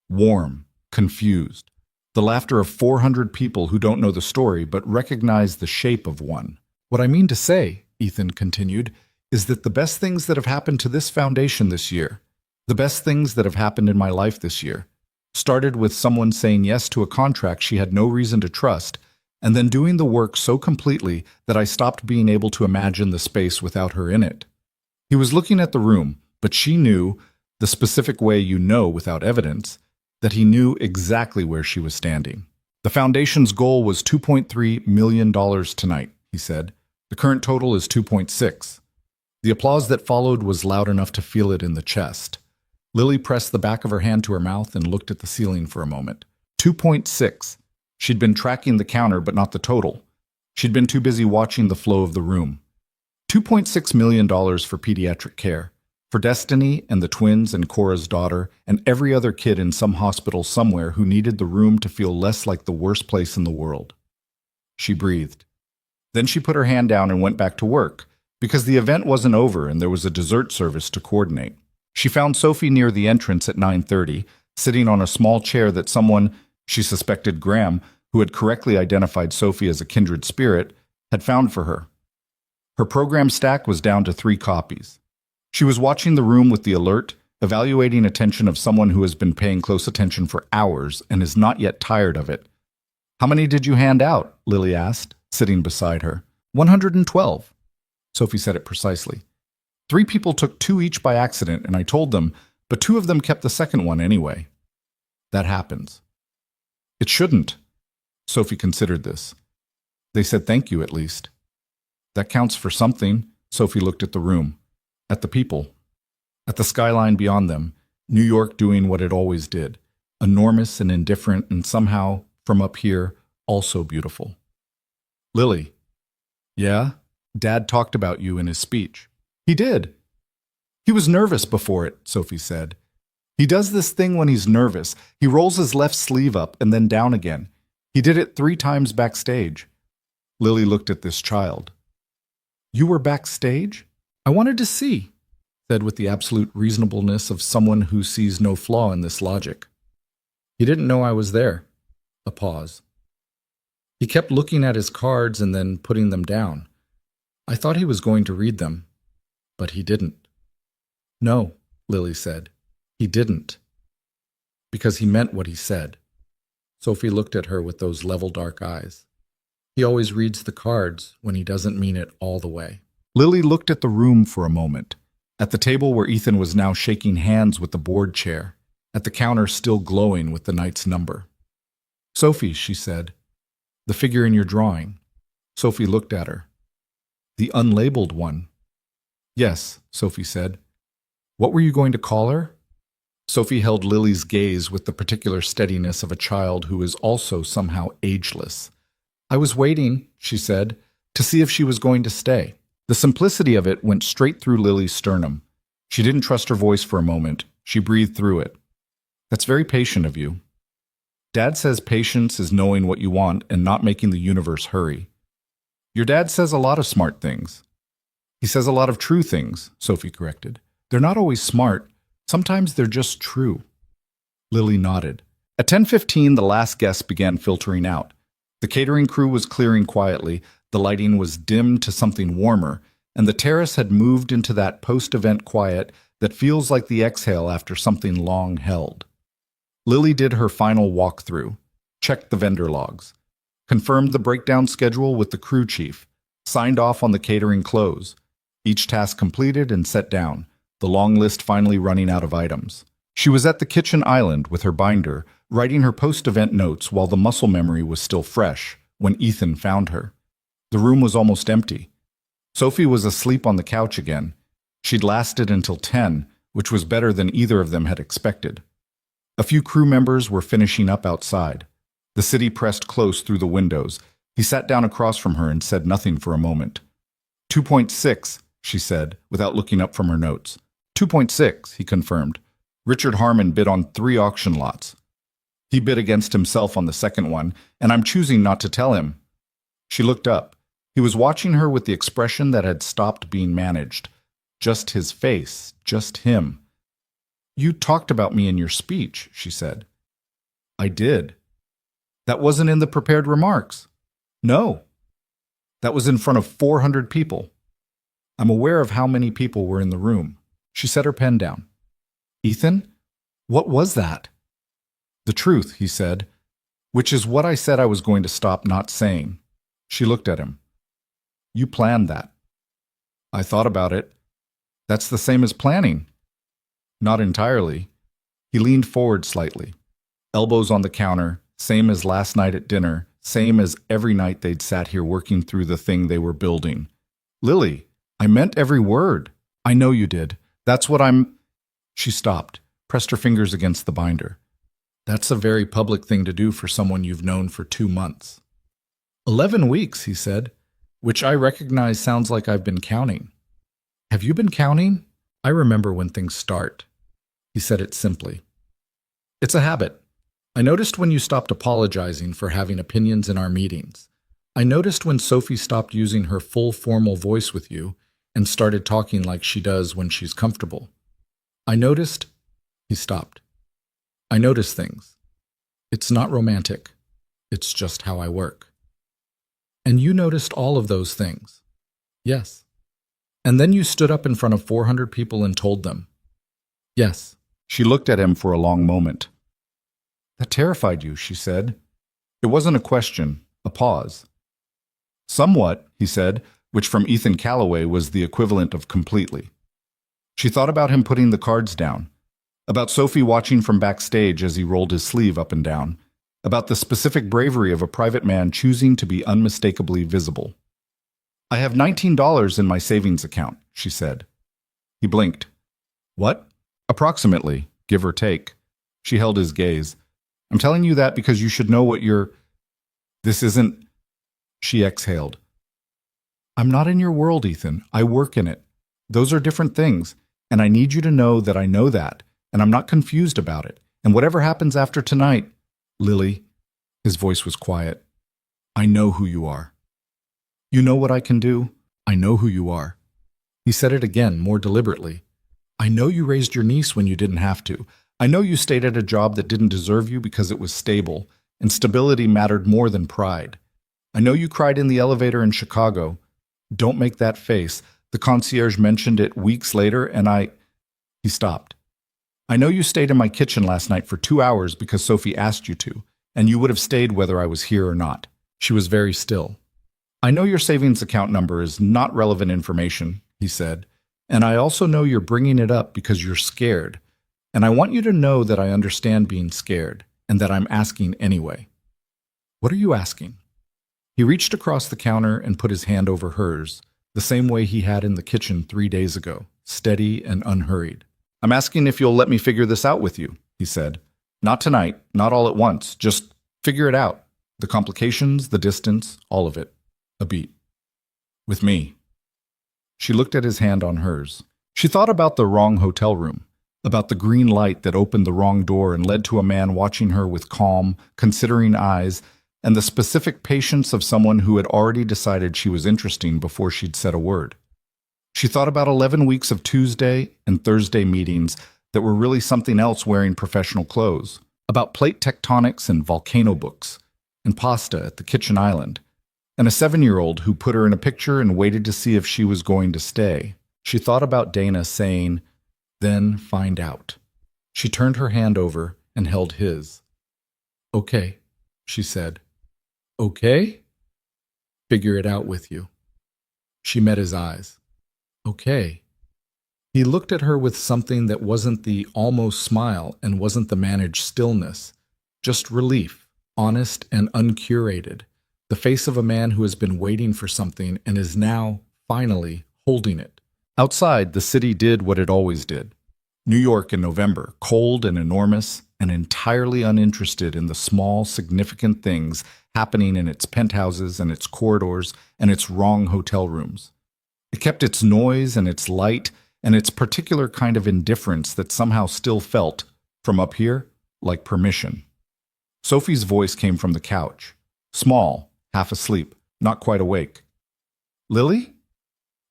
[SPEAKER 1] Warm, confused. The laughter of 400 people who don't know the story but recognize the shape of one. "What I mean to say," Ethan continued, "is that the best things that have happened to this foundation this year, the best things that have happened in my life this year, started with someone saying yes to a contract she had no reason to trust, and then doing the work so completely that I stopped being able to imagine the space without her in it." He was looking at the room, but she knew, the specific way you know without evidence, that he knew exactly where she was standing. "The foundation's goal was $2.3 million tonight," he said. "The current total is 2.6. The applause that followed was loud enough to feel it in the chest. Lily pressed the back of her hand to her mouth and looked at the ceiling for a moment. 2.6. She'd been tracking the counter, but not the total. She'd been too busy watching the flow of the room. $2.6 million for pediatric care, For Destiny and the twins and Cora's daughter and every other kid in some hospital somewhere who needed the room to feel less like the worst place in the world. She breathed. Then she put her hand down and went back to work, because the event wasn't over and there was a dessert service to coordinate. She found Sophie near the entrance at 9:30, sitting on a small chair that someone, she suspected Graham, who had correctly identified Sophie as a kindred spirit, had found for her. Her program stack was down to 3 copies. She was watching the room with the alert, evaluating attention of someone who has been paying close attention for hours and is not yet tired of it. "How many did you hand out?" Lily asked, sitting beside her. 112. Sophie said it precisely. 3 people took 2 each by accident, and I told them, but 2 of them kept the second one anyway. That happens. It shouldn't. Sophie considered this. They said thank you, at least. That counts for something. Sophie looked at the room, at the people, at the skyline beyond them, New York doing what it always did, enormous and indifferent and somehow, from up here, also beautiful. Lily. Yeah? Dad talked about you in his speech. He did. He was nervous before it, Sophie said. He does this thing when he's nervous. He rolls his left sleeve up and then down again. He did it 3 times backstage. Lily looked at this child. You were backstage? I wanted to see, said with the absolute reasonableness of someone who sees no flaw in this logic. He didn't know I was there. A pause. He kept looking at his cards and then putting them down. I thought he was going to read them, but he didn't. No, Lily said. He didn't. Because he meant what he said. Sophie looked at her with those level dark eyes. He always reads the cards when he doesn't mean it all the way. Lily looked at the room for a moment, at the table where Ethan was now shaking hands with the board chair, at the counter still glowing with the night's number. Sophie, she said, the figure in your drawing. Sophie looked at her. The unlabeled one. Yes, Sophie said. What were you going to call her? Sophie held Lily's gaze with the particular steadiness of a child who is also somehow ageless. I was waiting, she said, to see if she was going to stay. The simplicity of it went straight through Lily's sternum. She didn't trust her voice for a moment. She breathed through it. That's very patient of you. Dad says patience is knowing what you want and not making the universe hurry. Your dad says a lot of smart things. He says a lot of true things, Sophie corrected. They're not always smart. Sometimes they're just true. Lily nodded. At 10:15, the last guests began filtering out. The catering crew was clearing quietly, the lighting was dimmed to something warmer, and the terrace had moved into that post-event quiet that feels like the exhale after something long held. Lily did her final walkthrough, checked the vendor logs, confirmed the breakdown schedule with the crew chief, signed off on the catering close. Each task completed and set down, the long list finally running out of items. She was at the kitchen island with her binder, writing her post-event notes while the muscle memory was still fresh, when Ethan found her. The room was almost empty. Sophie was asleep on the couch again. She'd lasted until 10, which was better than either of them had expected. A few crew members were finishing up outside. The city pressed close through the windows. He sat down across from her and said nothing for a moment. 2.6, she said, without looking up from her notes. 2.6, he confirmed. Richard Harmon bid on 3 auction lots. He bid against himself on the second one, and I'm choosing not to tell him. She looked up. He was watching her with the expression that had stopped being managed. Just his face, just him. You talked about me in your speech, she said. I did. That wasn't in the prepared remarks. No. That was in front of 400 people. I'm aware of how many people were in the room. She set her pen down. Ethan, what was that? The truth, he said, which is what I said I was going to stop not saying. She looked at him. You planned that. I thought about it. That's the same as planning. Not entirely. He leaned forward slightly. Elbows on the counter, same as last night at dinner, same as every night they'd sat here working through the thing they were building. Lily, I meant every word. I know you did. That's what I'm... She stopped, pressed her fingers against the binder. That's a very public thing to do for someone you've known for 2 months. 11 weeks, he said, which I recognize sounds like I've been counting. Have you been counting? I remember when things start. He said it simply. It's a habit. I noticed when you stopped apologizing for having opinions in our meetings. I noticed when Sophie stopped using her full formal voice with you and started talking like she does when she's comfortable. I noticed. He stopped. I notice things. It's not romantic. It's just how I work. And you noticed all of those things. Yes. And then you stood up in front of 400 people and told them. Yes. She looked at him for a long moment. That terrified you, she said. It wasn't a question, a pause. Somewhat, he said, which from Ethan Calloway was the equivalent of completely. She thought about him putting the cards down, about Sophie watching from backstage as he rolled his sleeve up and down, about the specific bravery of a private man choosing to be unmistakably visible. I have $19 in my savings account, she said. He blinked. What? Approximately, give or take. She held his gaze. I'm telling you that because you should know what you're... This isn't... She exhaled. I'm not in your world, Ethan. I work in it. Those are different things, and I need you to know that I know that, and I'm not confused about it. And whatever happens after tonight, Lily, his voice was quiet, I know who you are. You know what I can do? I know who you are. He said it again, more deliberately. I know you raised your niece when you didn't have to. I know you stayed at a job that didn't deserve you because it was stable, and stability mattered more than pride. I know you cried in the elevator in Chicago. Don't make that face. The concierge mentioned it weeks later, and He stopped. I know you stayed in my kitchen last night for 2 hours because Sophie asked you to, and you would have stayed whether I was here or not. She was very still. I know your savings account number is not relevant information, he said, and I also know you're bringing it up because you're scared. And I want you to know that I understand being scared, and that I'm asking anyway. What are you asking? He reached across the counter and put his hand over hers, the same way he had in the kitchen 3 days ago, steady and unhurried. I'm asking if you'll let me figure this out with you, he said. Not tonight, not all at once, just figure it out. The complications, the distance, all of it. A beat. With me. She looked at his hand on hers. She thought about the wrong hotel room, about the green light that opened the wrong door and led to a man watching her with calm, considering eyes, and the specific patience of someone who had already decided she was interesting before she'd said a word. She thought about 11 weeks of Tuesday and Thursday meetings that were really something else wearing professional clothes, about plate tectonics and volcano books, and pasta at the kitchen island, and a 7-year-old who put her in a picture and waited to see if she was going to stay. She thought about Dana saying, then find out. She turned her hand over and held his. Okay, she said. Okay? Figure it out with you. She met his eyes. Okay. He looked at her with something that wasn't the almost smile and wasn't the managed stillness, just relief, honest and uncurated, the face of a man who has been waiting for something and is now, finally, holding it. Outside, the city did what it always did. New York in November, cold and enormous, and entirely uninterested in the small, significant things happening in its penthouses and its corridors and its wrong hotel rooms. It kept its noise and its light and its particular kind of indifference that somehow still felt, from up here, like permission. Sophie's voice came from the couch, small, half asleep, not quite awake. Lily?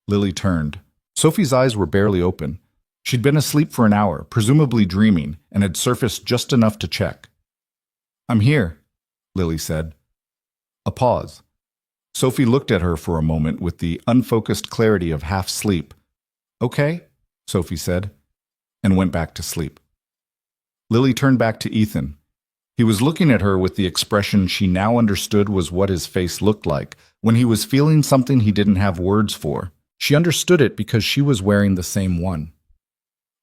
[SPEAKER 1] Lily turned. Sophie's eyes were barely open. She'd been asleep for an hour, presumably dreaming, and had surfaced just enough to check. I'm here, Lily said. A pause. Sophie looked at her for a moment with the unfocused clarity of half sleep. Okay, Sophie said, and went back to sleep. Lily turned back to Ethan. He was looking at her with the expression she now understood was what his face looked like when he was feeling something he didn't have words for. She understood it because she was wearing the same one.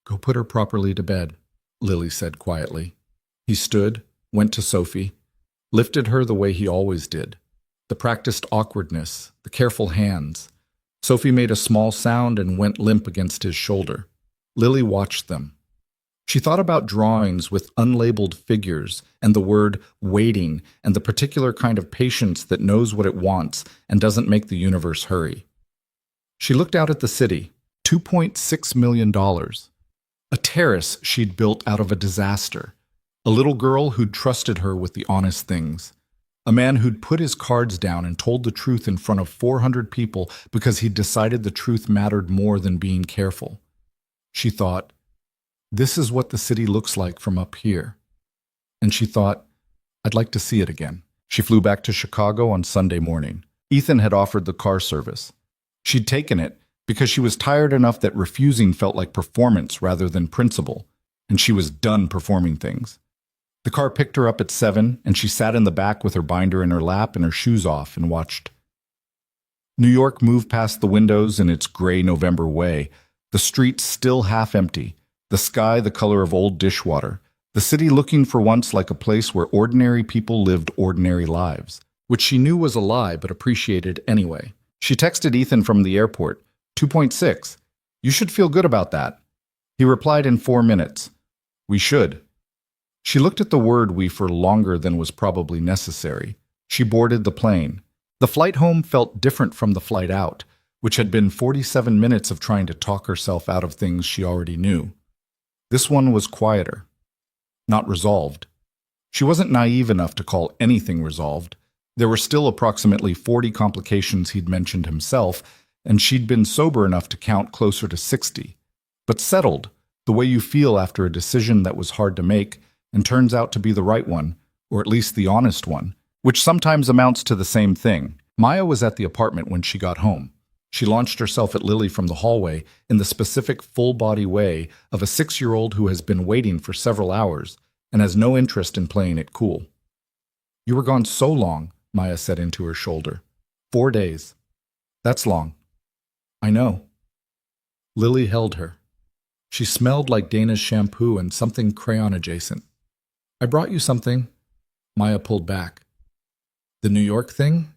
[SPEAKER 1] Go put her properly to bed, Lily said quietly. He stood, went to Sophie, lifted her the way he always did. The practiced awkwardness, the careful hands. Sophie made a small sound and went limp against his shoulder. Lily watched them. She thought about drawings with unlabeled figures and the word waiting and the particular kind of patience that knows what it wants and doesn't make the universe hurry. She looked out at the city, $2.6 million. A terrace she'd built out of a disaster. A little girl who'd trusted her with the honest things. A man who'd put his cards down and told the truth in front of 400 people because he'd decided the truth mattered more than being careful. She thought, this is what the city looks like from up here. And she thought, I'd like to see it again. She flew back to Chicago on Sunday morning. Ethan had offered the car service. She'd taken it because she was tired enough that refusing felt like performance rather than principle, and she was done performing things. The car picked her up at 7, and she sat in the back with her binder in her lap and her shoes off and watched. New York moved past the windows in its gray November way, the streets still half empty, the sky the color of old dishwater, the city looking for once like a place where ordinary people lived ordinary lives, which she knew was a lie but appreciated anyway. She texted Ethan from the airport, 2.6. You should feel good about that. He replied in 4 minutes. We should. She looked at the word we for longer than was probably necessary. She boarded the plane. The flight home felt different from the flight out, which had been 47 minutes of trying to talk herself out of things she already knew. This one was quieter. Not resolved. She wasn't naive enough to call anything resolved. There were still approximately 40 complications he'd mentioned himself, and she'd been sober enough to count closer to 60. But settled, the way you feel after a decision that was hard to make and turns out to be the right one, or at least the honest one, which sometimes amounts to the same thing. Maya was at the apartment when she got home. She launched herself at Lily from the hallway in the specific full-body way of a 6-year-old who has been waiting for several hours and has no interest in playing it cool. You were gone so long, Maya said into her shoulder. 4 days. That's long. I know. Lily held her. She smelled like Dana's shampoo and something crayon-adjacent. I brought you something. Maya pulled back. The New York thing?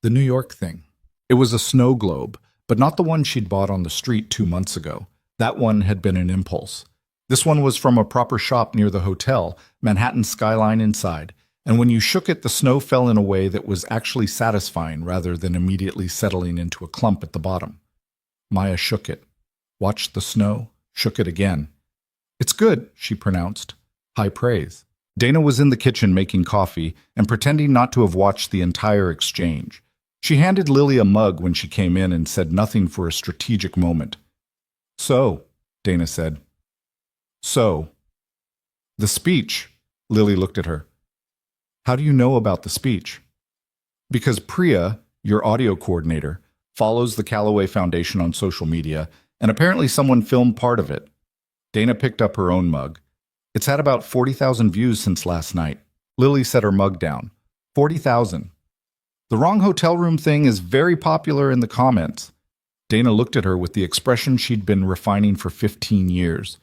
[SPEAKER 1] The New York thing. It was a snow globe, but not the one she'd bought on the street 2 months ago. That one had been an impulse. This one was from a proper shop near the hotel, Manhattan skyline inside, and when you shook it, the snow fell in a way that was actually satisfying rather than immediately settling into a clump at the bottom. Maya shook it, watched the snow, shook it again. It's good, she pronounced. High praise. Dana was in the kitchen making coffee and pretending not to have watched the entire exchange. She handed Lily a mug when she came in and said nothing for a strategic moment. So, Dana said. So. The speech. Lily looked at her. How do you know about the speech? Because Priya, your audio coordinator, follows the Callaway Foundation on social media, and apparently someone filmed part of it. Dana picked up her own mug. It's had about 40,000 views since last night. Lily set her mug down. 40,000. The wrong hotel room thing is very popular in the comments. Dana looked at her with the expression she'd been refining for 15 years.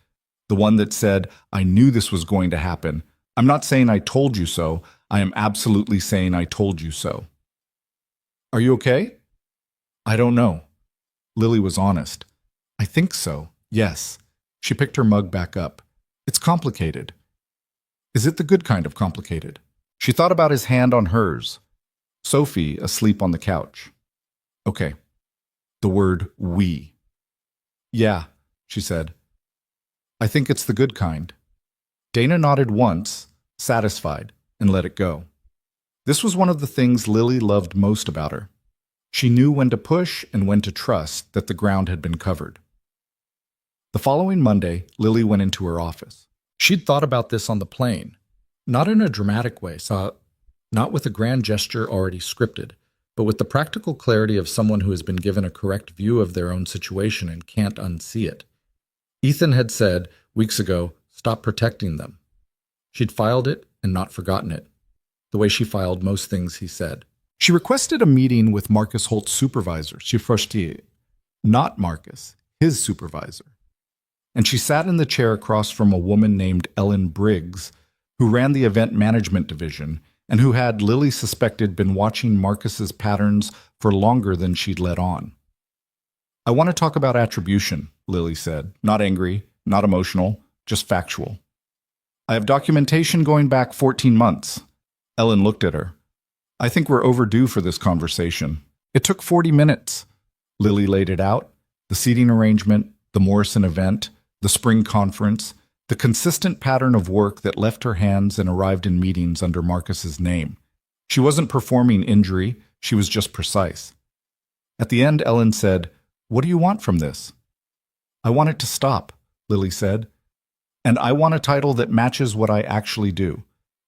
[SPEAKER 1] The one that said, I knew this was going to happen. I'm not saying I told you so. I am absolutely saying I told you so. Are you okay? I don't know. Lily was honest. I think so, yes. She picked her mug back up. It's complicated. Is it the good kind of complicated? She thought about his hand on hers. Sophie asleep on the couch. Okay. The word we. Yeah, she said. I think it's the good kind. Dana nodded once, satisfied, and let it go. This was one of the things Lily loved most about her. She knew when to push and when to trust that the ground had been covered. The following Monday, Lily went into her office. She'd thought about this on the plane, not in a dramatic way, not with a grand gesture already scripted, but with the practical clarity of someone who has been given a correct view of their own situation and can't unsee it. Ethan had said, weeks ago, stop protecting them. She'd filed it and not forgotten it, the way she filed most things he said. She requested a meeting with Marcus Holt's supervisor, not Marcus, his supervisor. And she sat in the chair across from a woman named Ellen Briggs, who ran the event management division and who had, Lily suspected, been watching Marcus's patterns for longer than she'd let on. I want to talk about attribution, Lily said, not angry, not emotional, just factual. I have documentation going back 14 months. Ellen looked at her. I think we're overdue for this conversation. It took 40 minutes. Lily laid it out, The seating arrangement, the Morrison event, the spring conference, the consistent pattern of work that left her hands and arrived in meetings under Marcus's name. She wasn't performing injury, she was just precise. At the end, Ellen said, "What do you want from this?" "I want it to stop," Lily said. "And I want a title that matches what I actually do.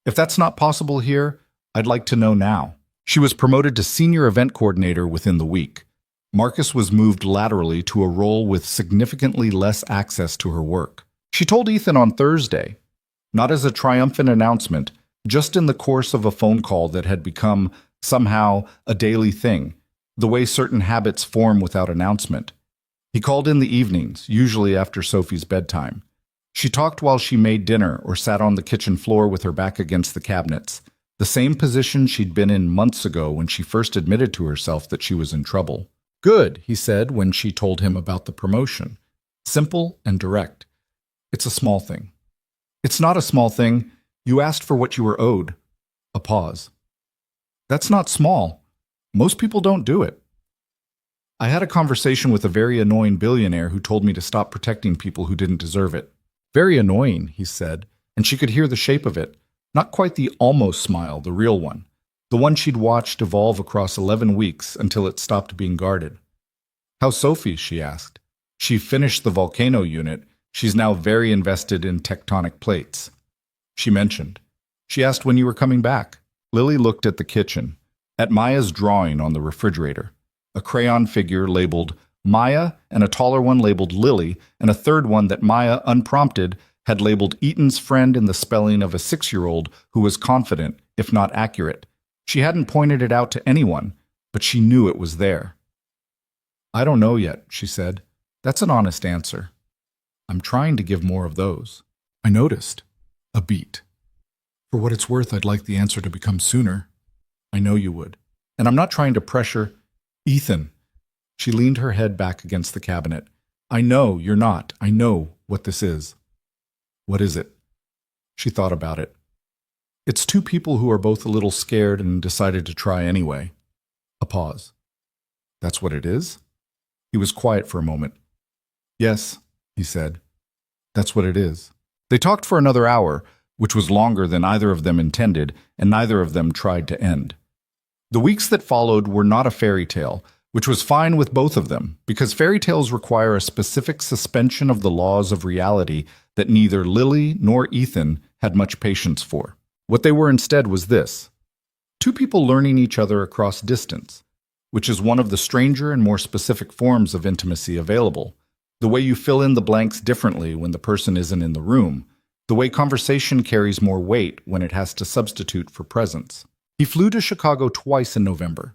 [SPEAKER 1] If that's not possible here, I'd like to know now." She was promoted to senior event coordinator within the week. Marcus was moved laterally to a role with significantly less access to her work. She told Ethan on Thursday, not as a triumphant announcement, just in the course of a phone call that had become, somehow, a daily thing, the way certain habits form without announcement. He called in the evenings, usually after Sophie's bedtime. She talked while she made dinner or sat on the kitchen floor with her back against the cabinets, the same position she'd been in months ago when she first admitted to herself that she was in trouble. "Good," he said when she told him about the promotion. Simple and direct. "It's a small thing." "It's not a small thing. You asked for what you were owed." A pause. "That's not small. Most people don't do it." "I had a conversation with a very annoying billionaire who told me to stop protecting people who didn't deserve it." "Very annoying," he said, and she could hear the shape of it. Not quite the almost smile, the real one. The one she'd watched evolve across 11 weeks until it stopped being guarded. "How's Sophie?" she asked. "She finished the volcano unit. She's now very invested in tectonic plates." She mentioned. She asked when you were coming back. Lily looked at the kitchen, at Maya's drawing on the refrigerator. A crayon figure labeled Maya and a taller one labeled Lily, and a third one that Maya, unprompted, had labeled Eaton's friend in the spelling of a 6-year-old who was confident, if not accurate. She hadn't pointed it out to anyone, but she knew it was there. "I don't know yet," she said. "That's an honest answer. I'm trying to give more of those." I noticed. A beat. "For what it's worth, I'd like the answer to become sooner." "I know you would. And I'm not trying to pressure—" "Ethan." She leaned her head back against the cabinet. "I know you're not. I know what this is." "What is it?" She thought about it. "It's two people who are both a little scared and decided to try anyway." A pause. "That's what it is?" He was quiet for a moment. "Yes," he said. "That's what it is." They talked for another hour, which was longer than either of them intended, and neither of them tried to end. The weeks that followed were not a fairy tale, which was fine with both of them, because fairy tales require a specific suspension of the laws of reality that neither Lily nor Ethan had much patience for. What they were instead was this: two people learning each other across distance, which is one of the stranger and more specific forms of intimacy available. The way you fill in the blanks differently when the person isn't in the room. The way conversation carries more weight when it has to substitute for presence. He flew to Chicago twice in November.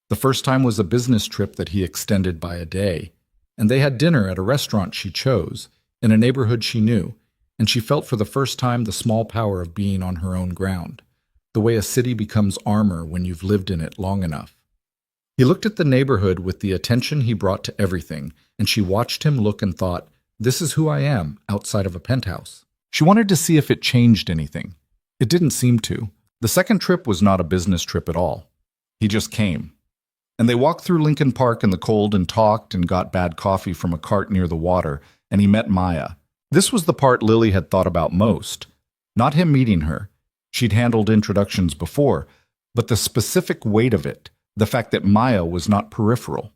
[SPEAKER 1] The first time was a business trip that he extended by a day, and they had dinner at a restaurant she chose, in a neighborhood she knew, and she felt for the first time the small power of being on her own ground, the way a city becomes armor when you've lived in it long enough. He looked at the neighborhood with the attention he brought to everything, and she watched him look and thought, "This is who I am, outside of a penthouse." She wanted to see if it changed anything. It didn't seem to. The second trip was not a business trip at all. He just came. And they walked through Lincoln Park in the cold and talked and got bad coffee from a cart near the water, and he met Maya. This was the part Lily had thought about most. Not him meeting her. She'd handled introductions before, but the specific weight of it, the fact that Maya was not peripheral.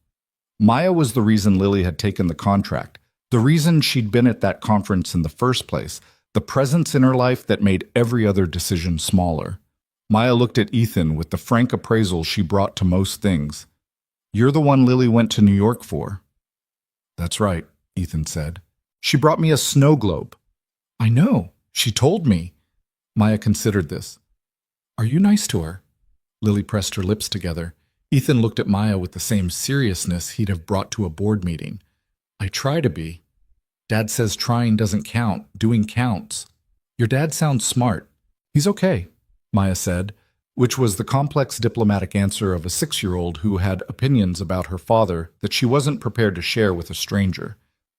[SPEAKER 1] Maya was the reason Lily had taken the contract, the reason she'd been at that conference in the first place, the presence in her life that made every other decision smaller. Maya looked at Ethan with the frank appraisal she brought to most things. "You're the one Lily went to New York for." "That's right," Ethan said. "She brought me a snow globe." "I know. She told me." Maya considered this. "Are you nice to her?" Lily pressed her lips together. Ethan looked at Maya with the same seriousness he'd have brought to a board meeting. "I try to be. Dad says trying doesn't count. Doing counts." "Your dad sounds smart." "He's okay," Maya said, which was the complex diplomatic answer of a 6-year-old who had opinions about her father that she wasn't prepared to share with a stranger.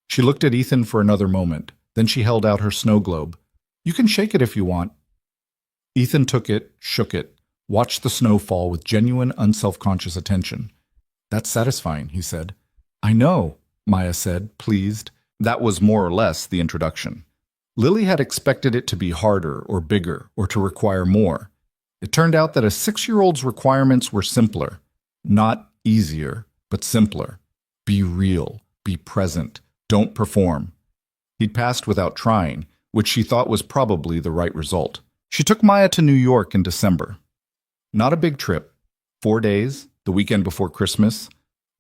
[SPEAKER 1] She looked at Ethan for another moment. Then she held out her snow globe. "You can shake it if you want." Ethan took it, shook it, watched the snow fall with genuine, unselfconscious attention. "That's satisfying," he said. "I know." Maya said, pleased. That was more or less the introduction. Lily had expected it to be harder or bigger or to require more. It turned out that a 6-year-old's requirements were simpler. Not easier, but simpler. Be real. Be present. Don't perform. He'd passed without trying, which she thought was probably the right result. She took Maya to New York in December. Not a big trip. 4 days, the weekend before Christmas.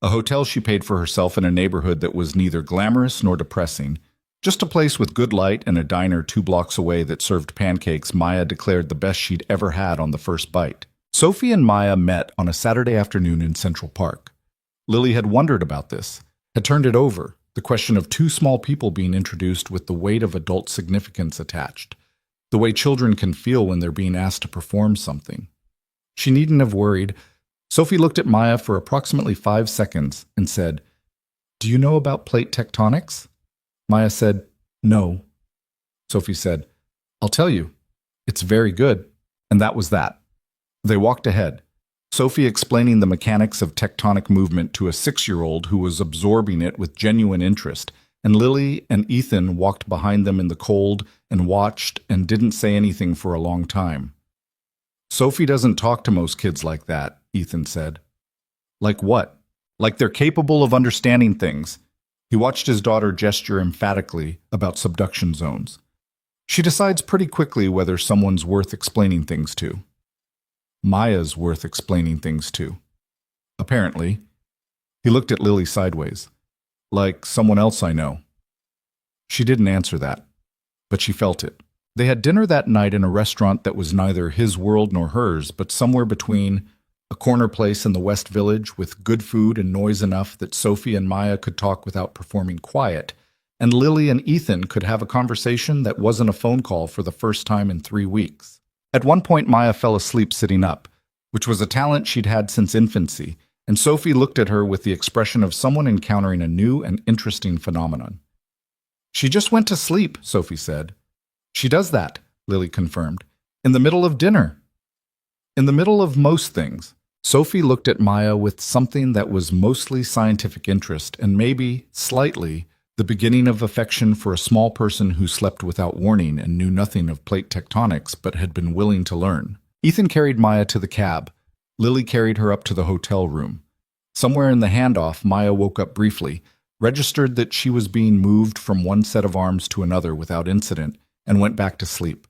[SPEAKER 1] A hotel she paid for herself in a neighborhood that was neither glamorous nor depressing. Just a place with good light and a diner 2 blocks away that served pancakes Maya declared the best she'd ever had on the first bite. Sophie and Maya met on a Saturday afternoon in Central Park. Lily had wondered about this, had turned it over, the question of 2 small people being introduced with the weight of adult significance attached, the way children can feel when they're being asked to perform something. She needn't have worried. Sophie looked at Maya for approximately 5 seconds and said, "Do you know about plate tectonics?" Maya said, "No." Sophie said, "I'll tell you. It's very good." And that was that. They walked ahead, Sophie explaining the mechanics of tectonic movement to a 6-year-old who was absorbing it with genuine interest, and Lily and Ethan walked behind them in the cold and watched and didn't say anything for a long time. "Sophie doesn't talk to most kids like that," Ethan said. "Like what?" "Like they're capable of understanding things." He watched his daughter gesture emphatically about subduction zones. She decides pretty quickly whether someone's worth explaining things to. Maya's worth explaining things to. Apparently. He looked at Lily sideways. "Like someone else I know." She didn't answer that, but she felt it. They had dinner that night in a restaurant that was neither his world nor hers, but somewhere between, a corner place in the West Village with good food and noise enough that Sophie and Maya could talk without performing quiet, and Lily and Ethan could have a conversation that wasn't a phone call for the first time in 3 weeks. At one point, Maya fell asleep sitting up, which was a talent she'd had since infancy, and Sophie looked at her with the expression of someone encountering a new and interesting phenomenon. "She just went to sleep," Sophie said. "She does that," Lily confirmed. "In the middle of dinner." In the middle of most things. Sophie looked at Maya with something that was mostly scientific interest and maybe, slightly, the beginning of affection for a small person who slept without warning and knew nothing of plate tectonics but had been willing to learn. Ethan carried Maya to the cab. Lily carried her up to the hotel room. Somewhere in the handoff, Maya woke up briefly, registered that she was being moved from one set of arms to another without incident, and went back to sleep.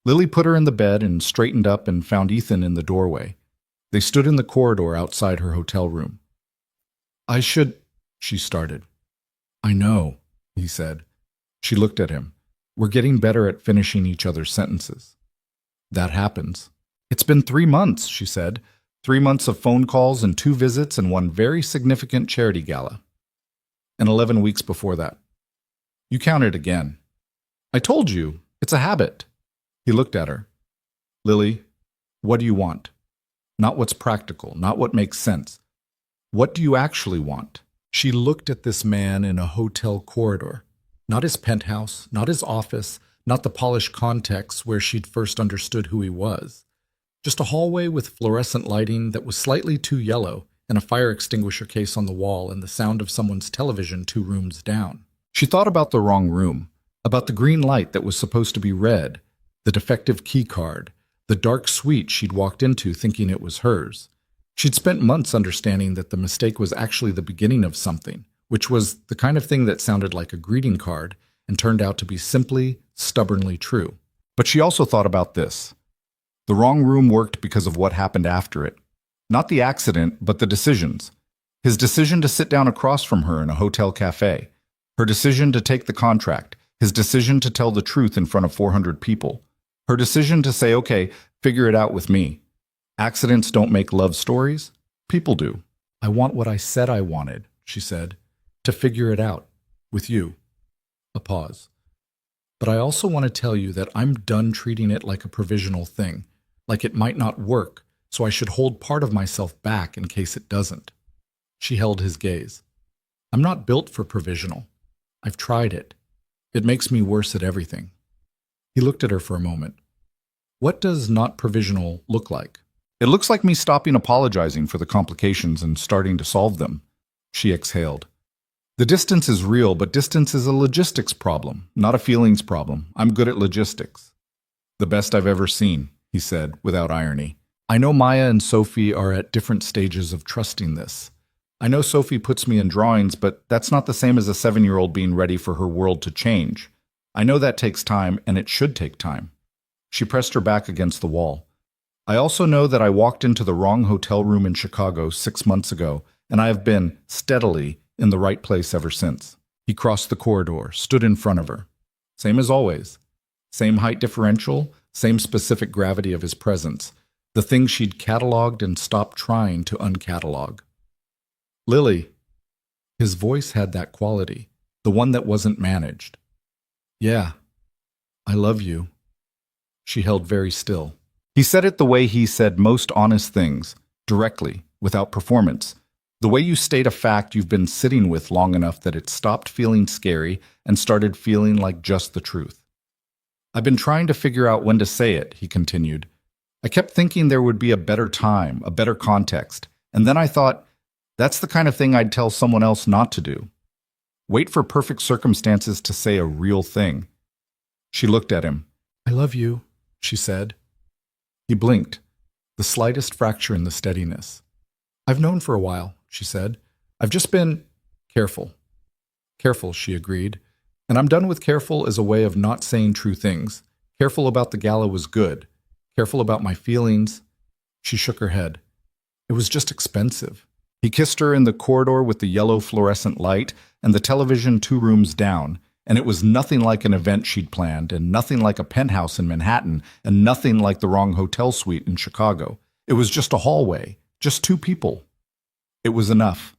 [SPEAKER 1] Lily put her in the bed and straightened up and found Ethan in the doorway. They stood in the corridor outside her hotel room. "I should," she started. "I know," he said. She looked at him. "We're getting better at finishing each other's sentences." "That happens." "It's been 3 months," she said. 3 months of phone calls and 2 visits and 1 very significant charity gala. And 11 weeks before that. You counted again. "I told you, it's a habit." He looked at her. "Lily, what do you want? Not what's practical, not what makes sense. What do you actually want?" She looked at this man in a hotel corridor. Not his penthouse, not his office, not the polished context where she'd first understood who he was. Just a hallway with fluorescent lighting that was slightly too yellow, and a fire extinguisher case on the wall and the sound of someone's television 2 rooms down. She thought about the wrong room, about the green light that was supposed to be red, the defective key card, the dark suite she'd walked into thinking it was hers. She'd spent months understanding that the mistake was actually the beginning of something, which was the kind of thing that sounded like a greeting card and turned out to be simply, stubbornly true. But she also thought about this. The wrong room worked because of what happened after it. Not the accident, but the decisions. His decision to sit down across from her in a hotel cafe. Her decision to take the contract. His decision to tell the truth in front of 400 people. Her decision to say, "Okay, figure it out with me." Accidents don't make love stories. People do. "I want what I said I wanted," she said. "To figure it out. With you." A pause. "But I also want to tell you that I'm done treating it like a provisional thing, like it might not work, so I should hold part of myself back in case it doesn't." She held his gaze. "I'm not built for provisional. I've tried it. It makes me worse at everything." He looked at her for a moment. "What does not provisional look like?" "It looks like me stopping apologizing for the complications and starting to solve them." She exhaled. The distance is real, but distance is a logistics problem, not a feelings problem. I'm good at logistics. The best I've ever seen, he said, without irony. I know Maya and Sophie are at different stages of trusting this. I know Sophie puts me in drawings, but that's not the same as a 7-year-old being ready for her world to change. I know that takes time, and it should take time. She pressed her back against the wall. I also know that I walked into the wrong hotel room in Chicago 6 months ago, and I have been, steadily, in the right place ever since. He crossed the corridor, stood in front of her. Same as always. Same height differential, same specific gravity of his presence. The thing she'd cataloged and stopped trying to uncatalog. Lily. His voice had that quality, the one that wasn't managed. Yeah, I love you. She held very still. He said it the way he said most honest things, directly, without performance. The way you state a fact you've been sitting with long enough that it stopped feeling scary and started feeling like just the truth. I've been trying to figure out when to say it, he continued. I kept thinking there would be a better time, a better context, and then I thought, that's the kind of thing I'd tell someone else not to do. Wait for perfect circumstances to say a real thing. She looked at him. I love you, she said. He blinked, the slightest fracture in the steadiness. I've known for a while, she said. I've just been careful. Careful, she agreed. And I'm done with careful as a way of not saying true things. Careful about the gala was good. Careful about my feelings. She shook her head. It was just expensive. He kissed her in the corridor with the yellow fluorescent light and the television 2 rooms down, and it was nothing like an event she'd planned, and nothing like a penthouse in Manhattan, and nothing like the wrong hotel suite in Chicago. It was just a hallway, just 2 people. It was enough.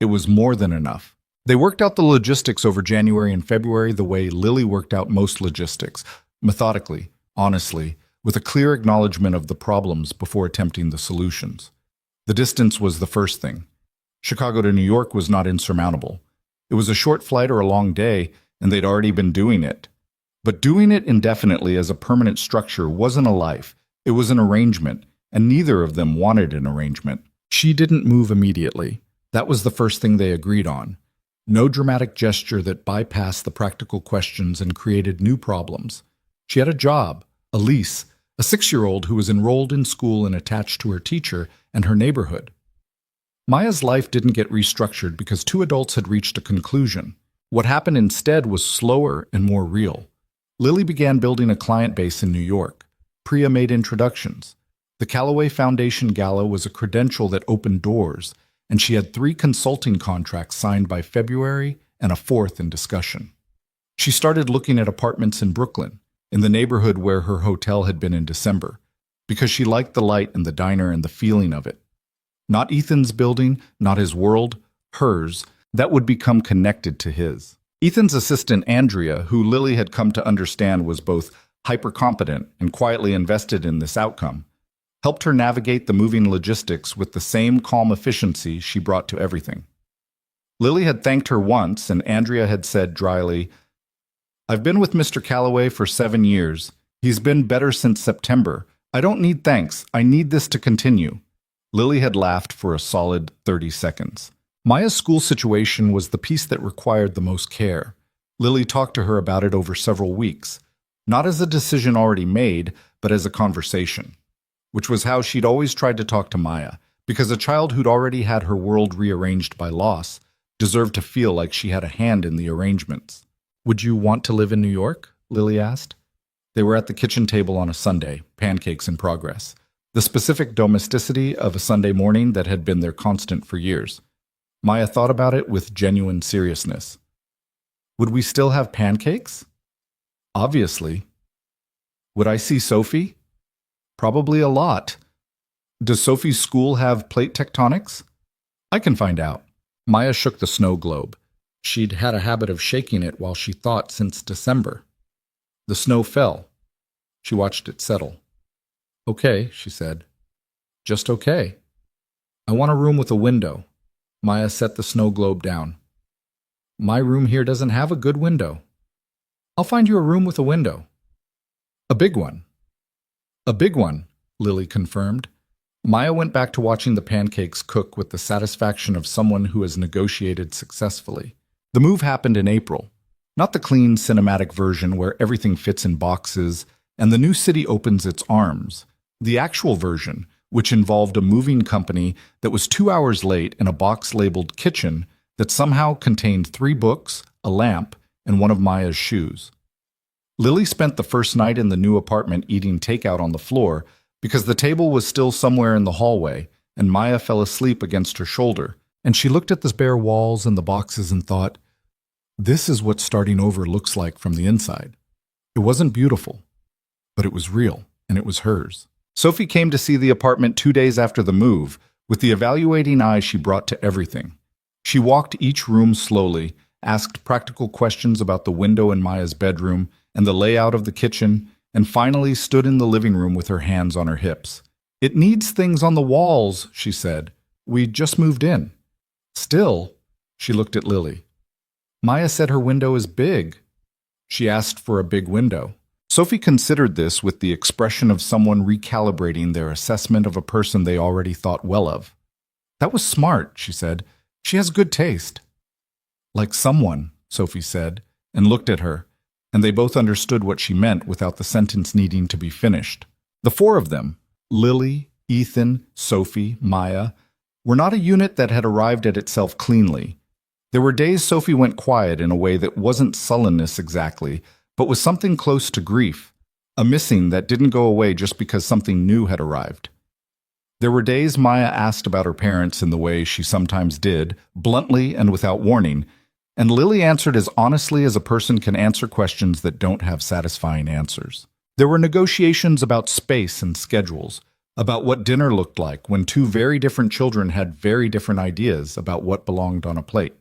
[SPEAKER 1] It was more than enough. They worked out the logistics over January and February the way Lily worked out most logistics, methodically, honestly, with a clear acknowledgement of the problems before attempting the solutions. The distance was the first thing. Chicago to New York was not insurmountable. It was a short flight or a long day, and they'd already been doing it. But doing it indefinitely as a permanent structure wasn't a life. It was an arrangement, and neither of them wanted an arrangement. She didn't move immediately. That was the first thing they agreed on. No dramatic gesture that bypassed the practical questions and created new problems. She had a job, a lease, a 6-year-old who was enrolled in school and attached to her teacher and her neighborhood. Maya's life didn't get restructured because 2 adults had reached a conclusion. What happened instead was slower and more real. Lily began building a client base in New York. Priya made introductions. The Callaway Foundation Gala was a credential that opened doors, and she had 3 consulting contracts signed by February and a 4th in discussion. She started looking at apartments in Brooklyn, in the neighborhood where her hotel had been in December, because she liked the light and the diner and the feeling of it. Not Ethan's building, not his world, hers, that would become connected to his. Ethan's assistant, Andrea, who Lily had come to understand was both hyper-competent and quietly invested in this outcome, helped her navigate the moving logistics with the same calm efficiency she brought to everything. Lily had thanked her once, and Andrea had said dryly, I've been with Mr. Callaway for 7 years. He's been better since September. I don't need thanks. I need this to continue. Lily had laughed for a solid 30 seconds. Maya's school situation was the piece that required the most care. Lily talked to her about it over several weeks, not as a decision already made, but as a conversation, which was how she'd always tried to talk to Maya, because a child who'd already had her world rearranged by loss deserved to feel like she had a hand in the arrangements. Would you want to live in New York? Lily asked. They were at the kitchen table on a Sunday, pancakes in progress, the specific domesticity of a Sunday morning that had been their constant for years. Maya thought about it with genuine seriousness. Would we still have pancakes? Obviously. Would I see Sophie? Probably a lot. Does Sophie's school have plate tectonics? I can find out. Maya shook the snow globe. She'd had a habit of shaking it while she thought since December. The snow fell. She watched it settle. Okay, she said. Just okay. I want a room with a window. Maya set the snow globe down. My room here doesn't have a good window. I'll find you a room with a window. A big one. A big one, Lily confirmed. Maya went back to watching the pancakes cook with the satisfaction of someone who has negotiated successfully. The move happened in April, not the clean cinematic version where everything fits in boxes and the new city opens its arms. The actual version, which involved a moving company that was 2 hours late in a box labeled kitchen that somehow contained 3 books, a lamp, and one of Maya's shoes. Lily spent the first night in the new apartment eating takeout on the floor because the table was still somewhere in the hallway, and Maya fell asleep against her shoulder, and she looked at the bare walls and the boxes and thought, this is what starting over looks like from the inside. It wasn't beautiful, but it was real, and it was hers. Sophie came to see the apartment 2 days after the move, with the evaluating eye she brought to everything. She walked each room slowly, asked practical questions about the window in Maya's bedroom and the layout of the kitchen, and finally stood in the living room with her hands on her hips. It needs things on the walls, she said. We just moved in. Still, she looked at Lily. Maya said her window is big. She asked for a big window. Sophie considered this with the expression of someone recalibrating their assessment of a person they already thought well of. That was smart, she said. She has good taste. Like someone, Sophie said, and looked at her, and they both understood what she meant without the sentence needing to be finished. The 4 of them, Lily, Ethan, Sophie, Maya, were not a unit that had arrived at itself cleanly. There were days Sophie went quiet in a way that wasn't sullenness exactly, but was something close to grief, a missing that didn't go away just because something new had arrived. There were days Maya asked about her parents in the way she sometimes did, bluntly and without warning, and Lily answered as honestly as a person can answer questions that don't have satisfying answers. There were negotiations about space and schedules, about what dinner looked like when 2 very different children had very different ideas about what belonged on a plate.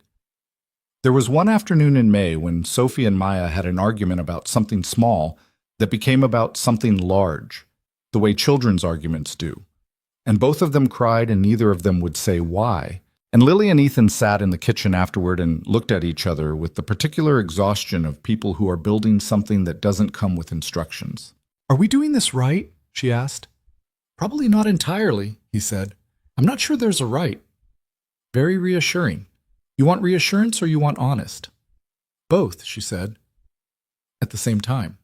[SPEAKER 1] There was one afternoon in May when Sophie and Maya had an argument about something small that became about something large, the way children's arguments do. And both of them cried and neither of them would say why. And Lily and Ethan sat in the kitchen afterward and looked at each other with the particular exhaustion of people who are building something that doesn't come with instructions. Are we doing this right? She asked. Probably not entirely, he said. I'm not sure there's a right. Very reassuring. You want reassurance or you want honest? Both, she said. At the same time.